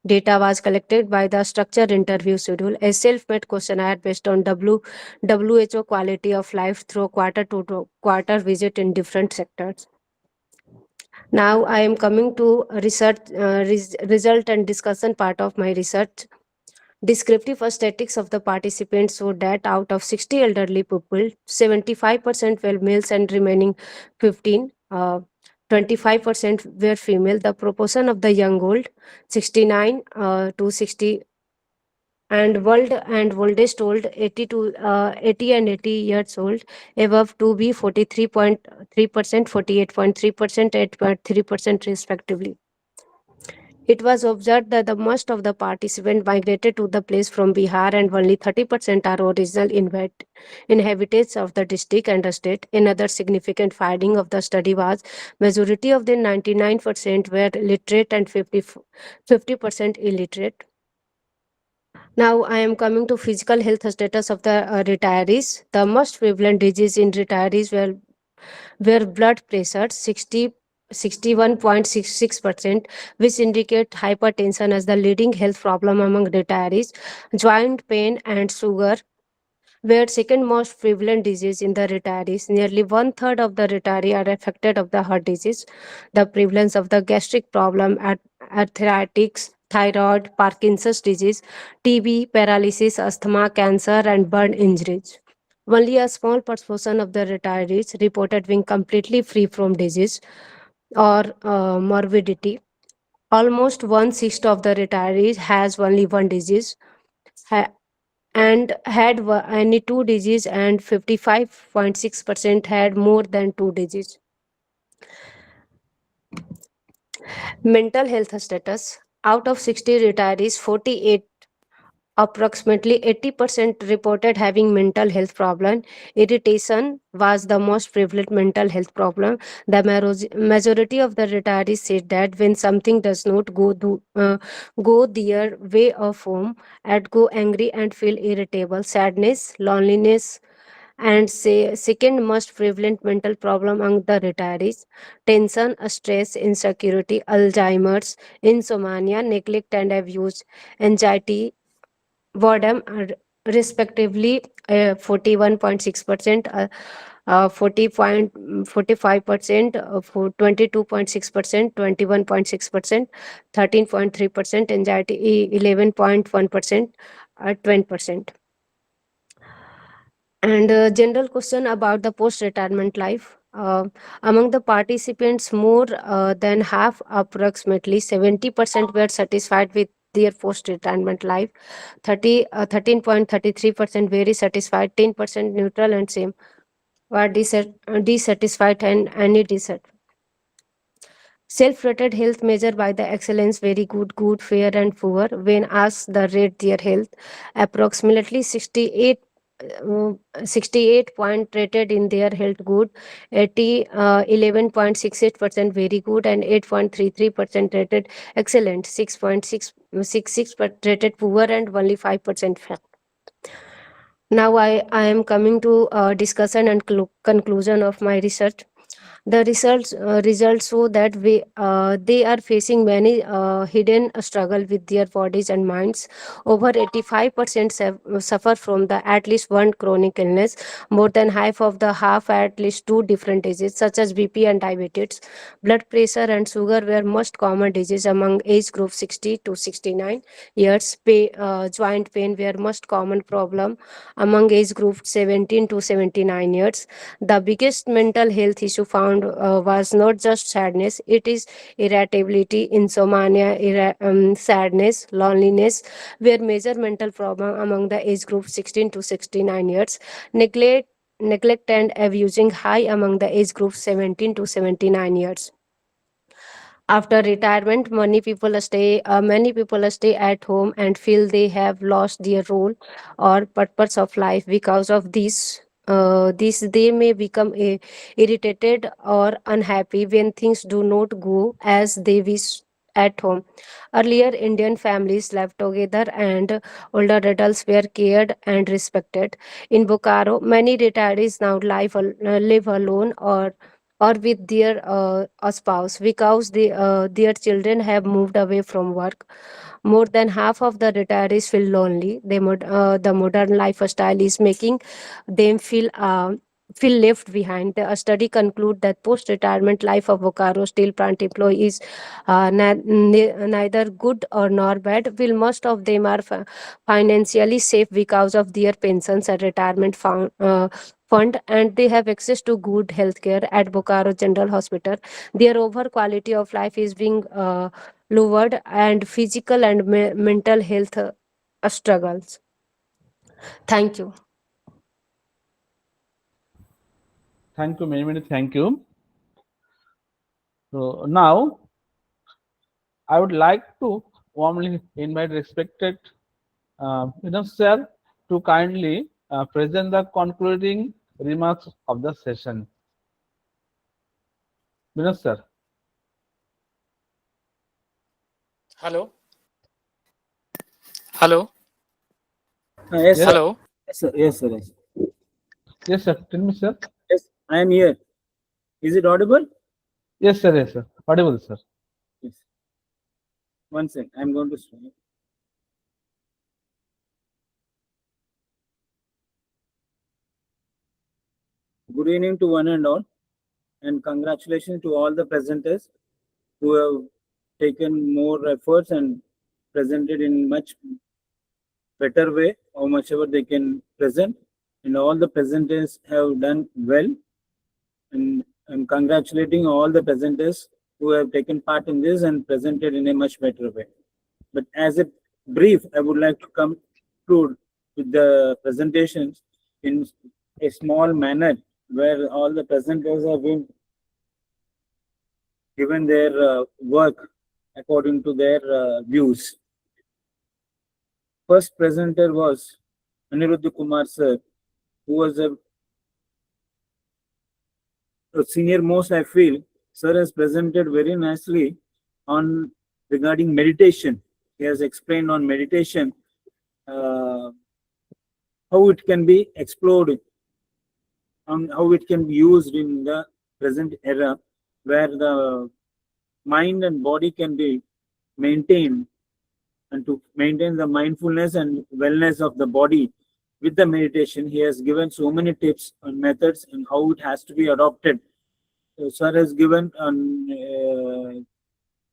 Data was collected by the structured interview schedule, a self-made questionnaire based on WHO quality of life through quarter to quarter visit in different sectors. Now I am coming to research result and discussion part of my research. Descriptive statistics of the participants showed that out of 60 elderly people, 75% were males and remaining 25% were female. The proportion of the young old, 69 to 60 and oldest old 80 to 80 and 80 years old above to be 43.3%, 48.3%, 8.3% respectively. It was observed that the most of the participants migrated to the place from Bihar and only 30% are original inhabitants of the district and the state. Another significant finding of the study was majority of the 99% were literate and 50% illiterate. Now I am coming to physical health status of the retirees. The most prevalent disease in retirees were blood pressure 61.66%, which indicate hypertension as the leading health problem among retirees. Joint pain and sugar were second most prevalent disease in the retirees. Nearly one third of the retirees are affected of the heart disease. The prevalence of the gastric problem, arthritis, thyroid, Parkinson's disease, TB, paralysis, asthma, cancer, and burn injuries. Only a small proportion of the retirees reported being completely free from disease or morbidity. Almost one-sixth of the retirees has only one disease and had any two disease, and 55.6% had more than two disease. Mental health status. Out of 60 retirees, approximately 80% reported having mental health problem. Irritation was the most prevalent mental health problem. The majority of the retirees said that when something does not go their way of home, at go angry and feel irritable, sadness, loneliness, and say second most prevalent mental problem among the retirees: tension, stress, insecurity, Alzheimer's, insomnia, neglect and abuse, anxiety, boredom are respectively 41.6%, 40.45%, 22.6%, 21.6%, 13.3%, anxiety 11.1%, 20%. And general question about the post-retirement life. Among the participants, more than half, approximately 70%, were satisfied with their post-retirement life. 13.33% very satisfied, 10% neutral, and same were dissatisfied and any dissatisfied. Self-rated health measured by the excellence very good, good, fair, and poor. When asked the rate their health, approximately 68 point rated in their health good, 11.68% very good, and 8.33% rated excellent, 6.66% rated poor, and only 5% fair. Now I am coming to discussion and conclusion of my research. The results show that they are facing many hidden struggle with their bodies and minds. Over 85% suffer from at least one chronic illness. More than half at least two different diseases such as BP and diabetes. Blood pressure and sugar were most common disease among age group 60 to 69 years. Joint pain were most common problem among age group 17 to 79 years. The biggest mental health issue found was not just sadness, it is irritability, insomnia, sadness, loneliness were major mental problem among the age group 16 to 69 years. Neglect and abusing high among the age group 17 to 79 years. After retirement, many people stay at home and feel they have lost their role or purpose of life. Because of this, they may become irritated or unhappy when things do not go as they wish at home. Earlier, Indian families lived together and older adults were cared and respected. In Bokaro, many retirees now live alone or with their spouse because their children have moved away from work. More than half of the retirees feel lonely. The modern lifestyle is making them feel left behind. The study conclude that post-retirement life of Bokaro steel plant employee is neither good or nor bad. While most of them are financially safe because of their pensions and retirement fund, and they have access to good healthcare at Bokaro General Hospital. Their overall quality of life is being lowered, and physical and mental health struggles. Thank you. Thank you, many thank you. So now I would like to warmly invite respected sir to kindly present the concluding remarks of the session. Vinod sir. Hello. Hello. Yes, sir. Hello. Yes, sir. Yes, sir. Yes. Yes, sir. Tell me, sir. Yes, I am here. Is it audible? Yes, sir. Yes, sir. Audible, sir. Yes. One second. I am going to start. Good evening to one and all, and congratulations to all the presenters who have taken more efforts and presented in much better way, how much ever they can present. And all the presenters have done well. And I'm congratulating all the presenters who have taken part in this and presented in a much better way. But as a brief, I would like to conclude with the presentations in a small manner where all the presenters have been given their work according to their views. First presenter was Aniruddha Kumar sir, who was a senior most, I feel. Sir has presented very nicely on regarding meditation. He has explained on meditation, how it can be explored, on how it can be used in the present era, where the mind and body can be maintained, and to maintain the mindfulness and wellness of the body with the meditation. He has given so many tips and methods and how it has to be adopted. Sir has given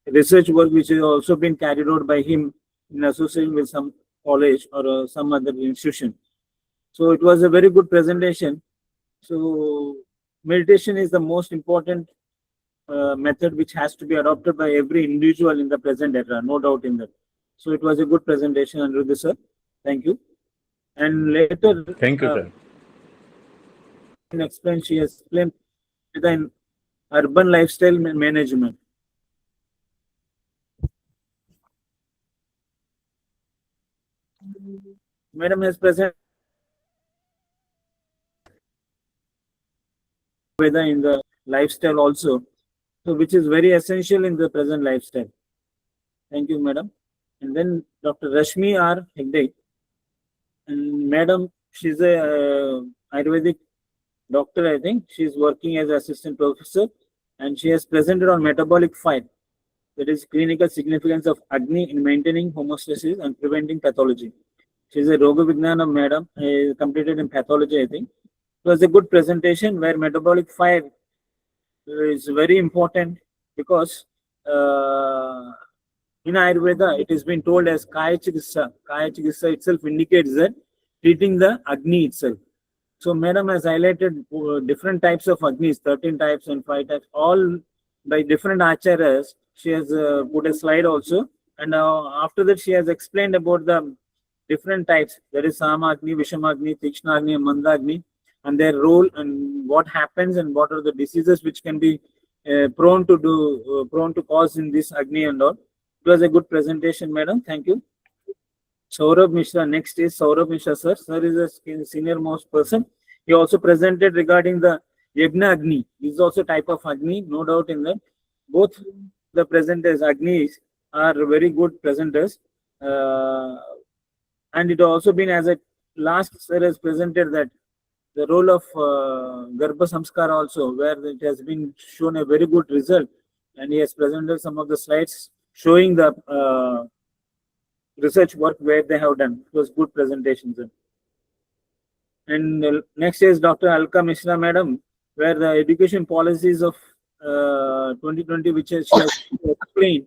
research work which has also been carried out by him in association with some college or some other institution. So it was a very good presentation. So meditation is the most important method which has to be adopted by every individual in the present era, no doubt in that. So it was a good presentation, Aniruddha sir. Thank you. And later, Thank you, sir. She has explained the urban lifestyle management. Madam has presented whether in the lifestyle also, so which is very essential in the present lifestyle. Thank you, madam. And then Dr. Rashmi R. Hegde, and madam, she's a Ayurvedic doctor, I think. She's working as assistant professor, and she has presented on metabolic fire, that is clinical significance of Agni in maintaining homeostasis and preventing pathology. She's a Roga Vignana madam, completed in pathology, I think. It was a good presentation where metabolic fire is very important because in Ayurveda, it has been told as Kaya Chikitsa. Kaya Chikitsa itself indicates that treating the Agni itself. So, madam has highlighted different types of Agnis, 13 types and 5 types, all by different acharyas. She has put a slide also. And after that, she has explained about the different types. There is Samagni, Vishamagni, Tikshnagni, and Mandagni, and their role and what happens and what are the diseases which can be prone to cause in this Agni and all. It was a good presentation, madam. Thank you. Saurabh Mishra. Next is Saurabh Mishra, sir. Sir is a senior most person. He also presented regarding the Yagna Agni. This is also type of Agni, no doubt in that. Both the presenters, Agnis, are very good presenters. And it also been as a last sir has presented that the role of Garbha Samskar also, where it has been shown a very good result. And he has presented some of the slides showing the research work where they have done. It was good presentations. And next is Dr. Alka Mishra madam, where the education policies of 2020, which she has explained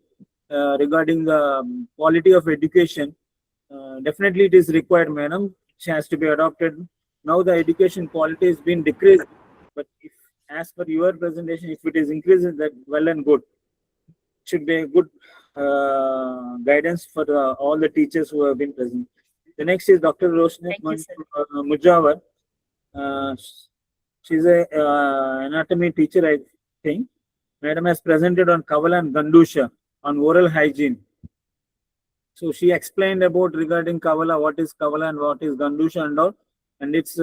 regarding the quality of education. Definitely it is required, madam. It has to be adopted. Now the education quality has been decreased, but if, as per your presentation, if it is increasing, that well and good. Should be a good guidance for all the teachers who have been present. The next is Dr. Roshni Mujawar. She's a anatomy teacher, I think. Madam has presented on Kavala and Gandusha on oral hygiene. So she explained about regarding Kavala, what is Kavala and what is Gandusha and all, and its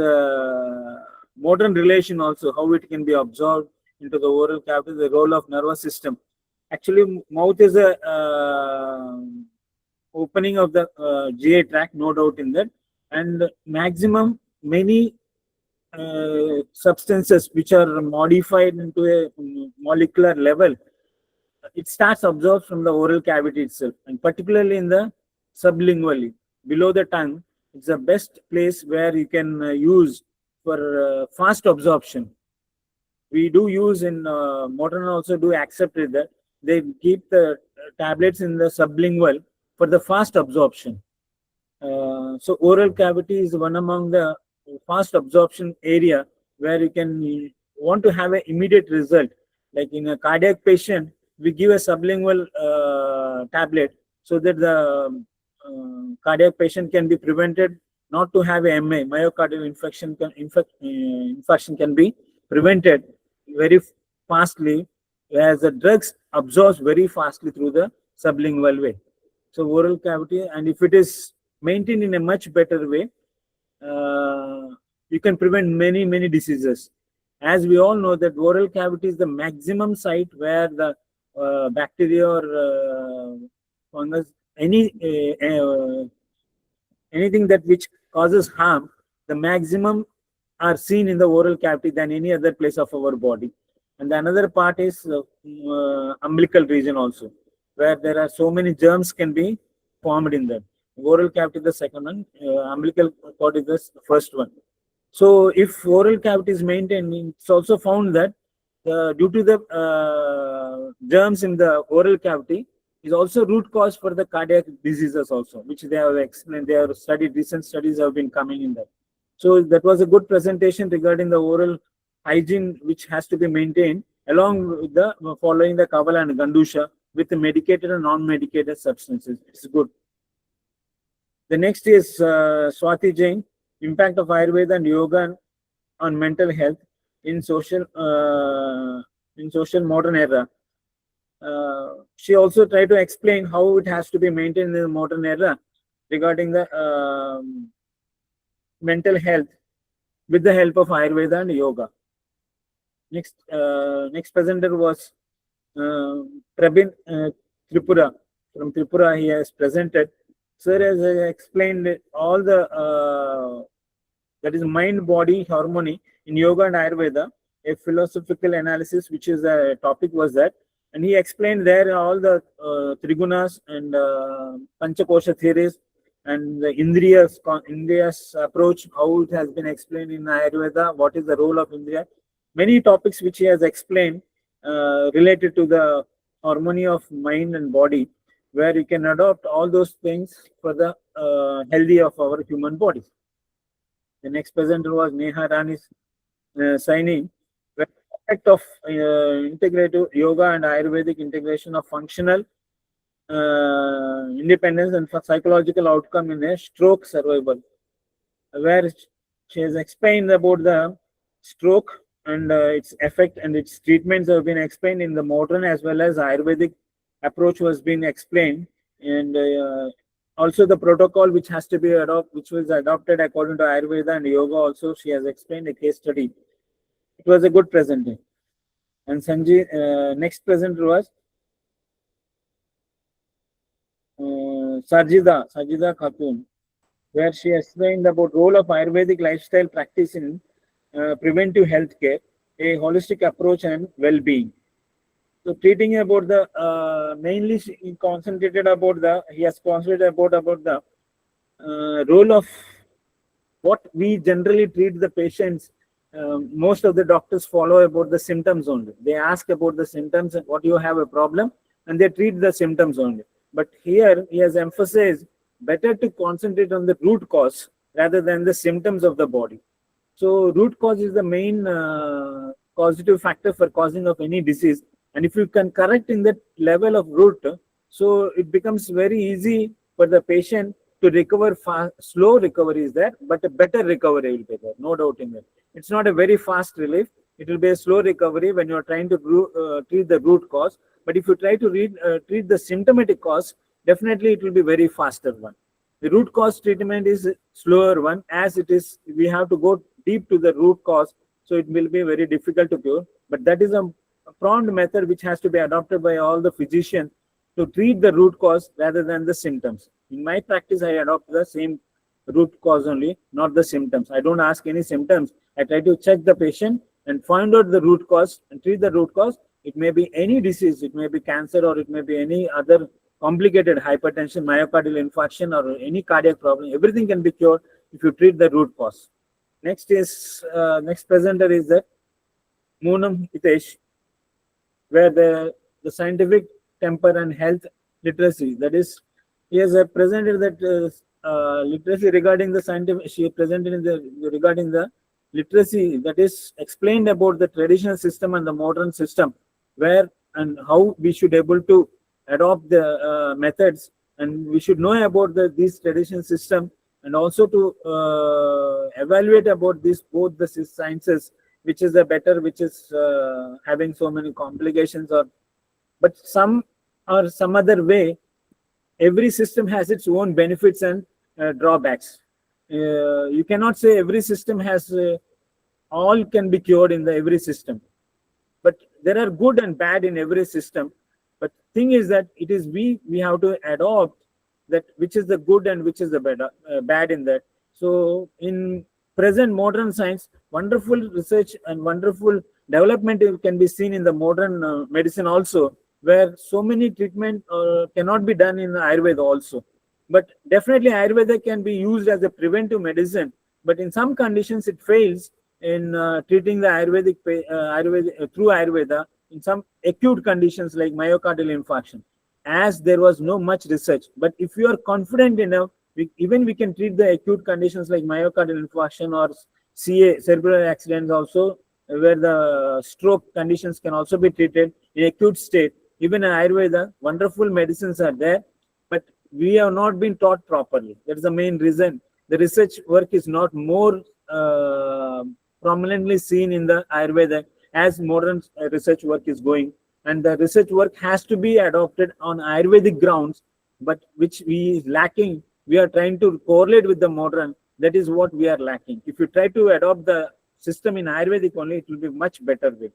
modern relation also, how it can be absorbed into the oral cavity, the role of nervous system. Actually, mouth is a opening of the GI tract, no doubt in that, and maximum many substances which are modified into a molecular level, it starts absorbed from the oral cavity itself, and particularly in the sublingually, below the tongue, it's the best place where you can use for fast absorption. We do use in modern also do accept it that they keep the tablets in the sublingual for the fast absorption. So oral cavity is one among the fast absorption area where you can want to have an immediate result. Like in a cardiac patient, we give a sublingual tablet so that the cardiac patient can be prevented not to have a MA, myocardial infarction can be prevented very fastly, whereas the drugs absorbs very fastly through the sublingual way. So oral cavity, and if it is maintained in a much better way, you can prevent many diseases. As we all know that oral cavity is the maximum site where the bacteria or fungus, anything that which causes harm, the maximum are seen in the oral cavity than any other place of our body. And the another part is umbilical region also, where there are so many germs can be formed in that. Oral cavity is the second one, umbilical cord is the first one. So if oral cavity is maintained, it's also found that due to the germs in the oral cavity is also root cause for the cardiac diseases also, which they have explained, they have studied, recent studies have been coming in that. So that was a good presentation regarding the oral hygiene which has to be maintained along with the following the Kavala and Gandusha with the medicated and non-medicated substances. It's good. The next is Swati Jain, impact of Ayurveda and Yoga on mental health in social modern era. She also tried to explain how it has to be maintained in the modern era regarding the mental health with the help of Ayurveda and Yoga. Next presenter was Prabin Tripura. From Tripura, he has presented. Sir has explained all the that is mind-body harmony in Yoga and Ayurveda, a philosophical analysis, which is the topic was that, and he explained there all the Trigunas and Panchakosha theories and the Indriya's approach, how it has been explained in Ayurveda, what is the role of Indriya, many topics which he has explained related to the harmony of mind and body, where you can adopt all those things for the healthy of our human bodies. The next presenter was Neha Rani's signing, where the effect of integrative yoga and Ayurvedic integration of functional independence and for psychological outcome in a stroke survival, where she has explained about the stroke and its effect and its treatments have been explained in the modern as well as Ayurvedic approach was being explained, and also the protocol which has to be adopted, which was adopted according to Ayurveda and Yoga also she has explained a case study. It was a good presentation. And Sanjay, next presenter was Sajida Khatun, where she explained about role of Ayurvedic lifestyle practice in preventive healthcare, a holistic approach and well-being. So treating about the mainly he concentrated about the role of what we generally treat the patients. Most of the doctors follow about the symptoms only. They ask about the symptoms and what you have a problem, and they treat the symptoms only. But here he has emphasized better to concentrate on the root cause rather than the symptoms of the body. So root cause is the main causative factor for causing of any disease. And if you can correct in that level of root, so it becomes very easy for the patient to recover fast. Slow recovery is there, but a better recovery will be there, no doubt in that. It's not a very fast relief. It will be a slow recovery when you are trying to treat the root cause. But if you try to treat the symptomatic cause, definitely it will be very faster one. The root cause treatment is slower one, as it is, we have to go deep to the root cause, so it will be very difficult to cure. But that is a prompt method which has to be adopted by all the physicians to treat the root cause rather than the symptoms. In my practice, I adopt the same root cause only, not the symptoms. I don't ask any symptoms. I try to check the patient and find out the root cause and treat the root cause. It may be any disease, it may be cancer, or it may be any other complicated hypertension, myocardial infarction, or any cardiac problem. Everything can be cured if you treat the root cause. Next presenter is the Moonam Hitesh, where the scientific temper and health literacy, that is, he has presented that literacy regarding the scientific, she presented in the regarding the literacy, that is explained about the traditional system and the modern system, where and how we should able to adopt the methods, and we should know about this traditional system, and also to evaluate about this both the sciences, which is the better, which is having so many complications, or but some or some other way. Every system has its own benefits and drawbacks. You cannot say every system has all can be cured in the every system, but there are good and bad in every system. But thing is that it is we have to adopt that which is the good and which is the bad in that. So in present modern science, wonderful research and wonderful development can be seen in the modern medicine also, where so many treatment cannot be done in Ayurveda also. But definitely Ayurveda can be used as a preventive medicine, but in some conditions it fails in treating the Ayurvedic through Ayurveda in some acute conditions like myocardial infarction, as there was no much research. But if you are confident enough, we can treat the acute conditions like myocardial infarction or CA, cerebral accidents also, where the stroke conditions can also be treated in acute state. Even in Ayurveda, wonderful medicines are there, but we have not been taught properly. That is the main reason. The research work is not more prominently seen in the Ayurveda as modern research work is going. And the research work has to be adopted on Ayurvedic grounds, but which we is lacking. We are trying to correlate with the modern. That is what we are lacking. If you try to adopt the system in Ayurvedic only, it will be much better way.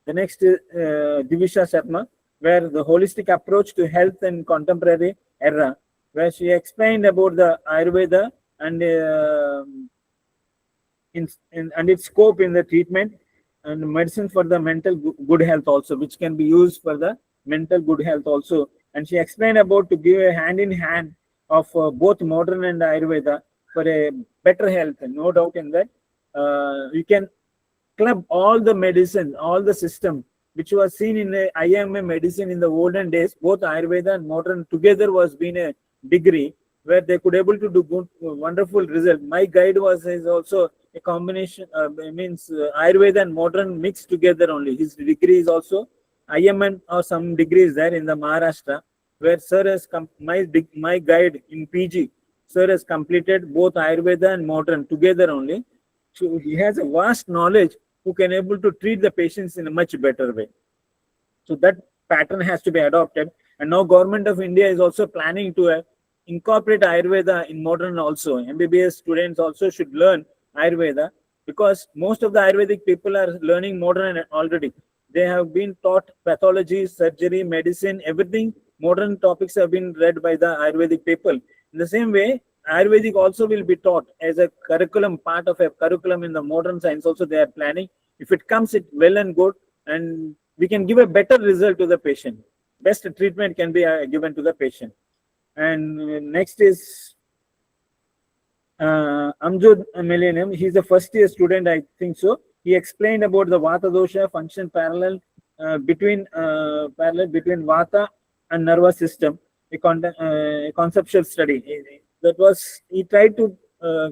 The next is Divisha Sharma, where the holistic approach to health in contemporary era, where she explained about the Ayurveda and its scope in the treatment and medicine for the mental good health also, which can be used for the mental good health also. And she explained about to give a hand in hand of both modern and Ayurveda for a better health. And no doubt in that, you can club all the medicine, all the system which was seen in the IMA medicine in the olden days. Both Ayurveda and modern together was been a degree where they could able to do good, wonderful result. My guide is also a combination, Ayurveda and modern mixed together only. His degree is also IMN or some degrees there in the Maharashtra, where sir has my guide in PG. Sir has completed both Ayurveda and modern together only. So he has a vast knowledge who can able to treat the patients in a much better way. So that pattern has to be adopted. And now Government of India is also planning to incorporate Ayurveda in modern also. MBBS students also should learn Ayurveda, because most of the Ayurvedic people are learning modern already. They have been taught pathology, surgery, medicine, everything. Modern topics have been read by the Ayurvedic people. In the same way, Ayurvedic also will be taught as a curriculum, part of a curriculum in the modern science also they are planning. If it comes, it well and good, and we can give a better result to the patient. Best treatment can be given to the patient. And next is Amjad Millennium. He's a first year student, I think so. He explained about the Vata dosha function parallel between Vata and nervous system, a conceptual study. That was, he tried to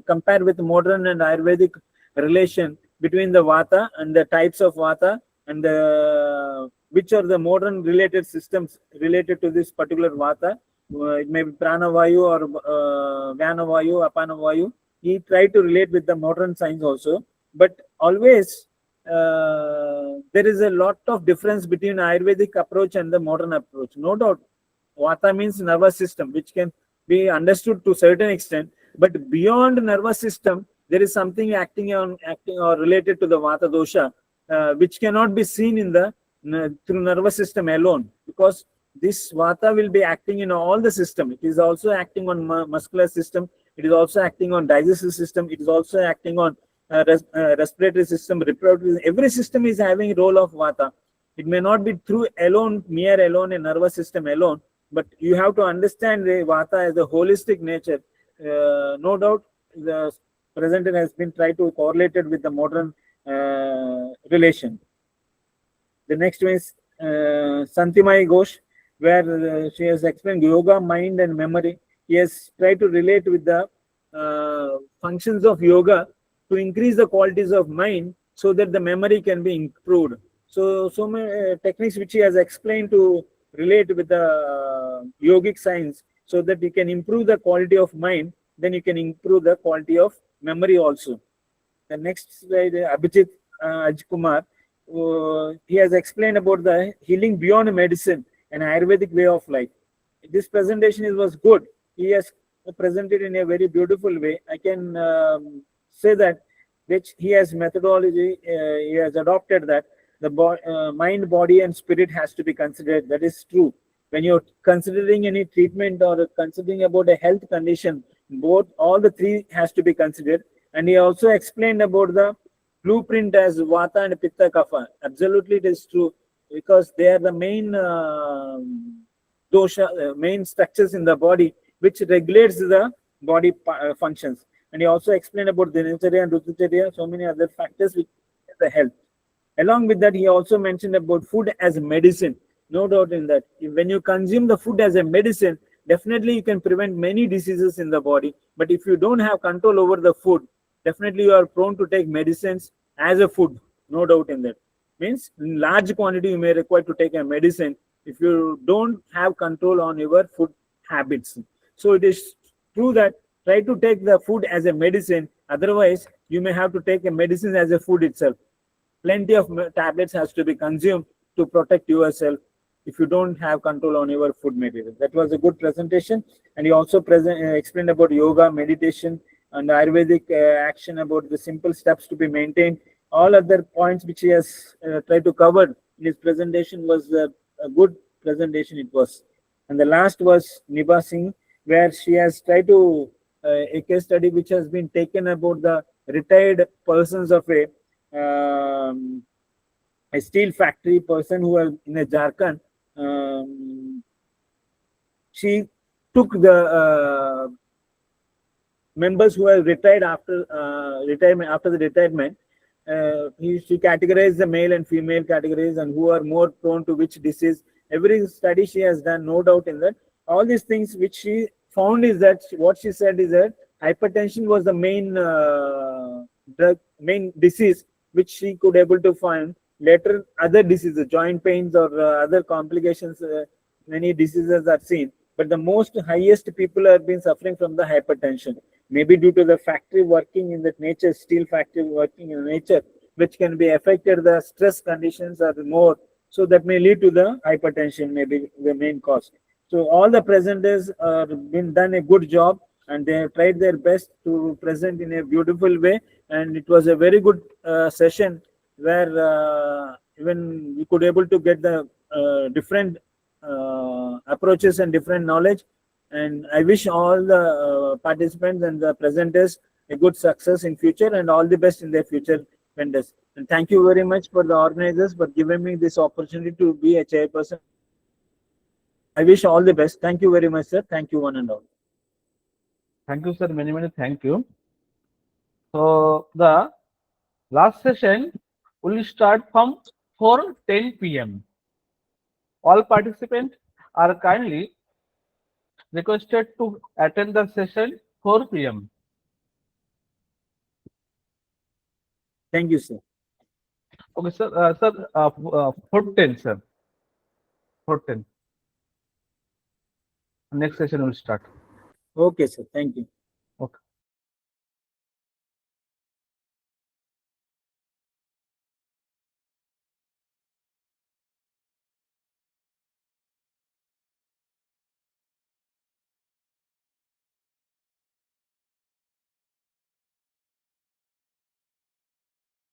compare with modern and Ayurvedic relation between the Vata and the types of Vata and the which are the modern related systems related to this particular Vata, it may be Pranavayu or Vyanavayu, Apanavayu. He tried to relate with the modern science also, but always there is a lot of difference between Ayurvedic approach and the modern approach. No doubt, Vata means nervous system, which can be understood to certain extent, but beyond nervous system, there is something acting or related to the Vata dosha, which cannot be seen in the through nervous system alone, because this Vata will be acting in all the system. It is also acting on muscular system. It is also acting on digestive system. It is also acting on respiratory system, reproductive. Every system is having a role of Vata. It may not be through alone, mere alone, a nervous system alone, but you have to understand the Vata as a holistic nature. No doubt, the presenter has been tried to correlate it with the modern relation. The next one is Santimai Ghosh, where she has explained yoga, mind, and memory. He has tried to relate with the functions of yoga to increase the qualities of mind so that the memory can be improved. So many techniques which he has explained to relate with the yogic science so that you can improve the quality of mind, then you can improve the quality of memory also. The next slide, Abhijit Ajkumar, he has explained about the healing beyond medicine and Ayurvedic way of life. This presentation was good. He has presented in a very beautiful way. I can say that which he has methodology, he has adopted that the mind, body, and spirit has to be considered. That is true. When you're considering any treatment or considering about a health condition, all the three has to be considered. And he also explained about the blueprint as Vata and Pitta Kapha. Absolutely, it is true, because they are the main dosha, main structures in the body which regulates the body functions. And he also explained about the Dinacharya and Rutucharya, so many other factors which the health. Along with that, he also mentioned about food as medicine. No doubt in that. When you consume the food as a medicine, definitely you can prevent many diseases in the body. But if you don't have control over the food, definitely you are prone to take medicines as a food. No doubt in that. Means in large quantity you may require to take a medicine if you don't have control on your food habits. So it is true that try to take the food as a medicine. Otherwise, you may have to take a medicine as a food itself. Plenty of tablets has to be consumed to protect yourself if you don't have control on your food material. That was a good presentation. And he also explained about yoga, meditation, and Ayurvedic action, about the simple steps to be maintained. All other points which he has tried to cover in his presentation was a good presentation it was. And the last was Niba Singh, where she has tried to a case study which has been taken about the retired persons of a steel factory person who was in a Jharkhand. She took the members who have retired after retirement. After the retirement, she categorized the male and female categories and who are more prone to which disease. Every study she has done, no doubt in that. All these things which she found is that what she said is that hypertension was the main drug, main disease which she could able to find. Later, other diseases, joint pains or other complications, many diseases are seen. But the most highest people have been suffering from the hypertension. Maybe due to the factory working in the nature, steel factory working in nature, which can be affected, the stress conditions are more. So that may lead to the hypertension, maybe the main cause. So all the presenters have been done a good job and they have tried their best to present in a beautiful way. And it was a very good session where even we could able to get the different approaches and different knowledge. And I wish all the participants and the presenters a good success in future and all the best in their future vendors. And thank you very much for the organizers for giving me this opportunity to be a chairperson. I wish all the best. Thank you very much, sir. Thank you, one and all. Thank you, sir. Many thank you. So the last session will start from 4:10 p.m. All participants are kindly requested to attend the session 4 p.m. Thank you, sir. Okay, sir. 4:10, sir. 4:10. Next session will start. Okay, sir. Thank you.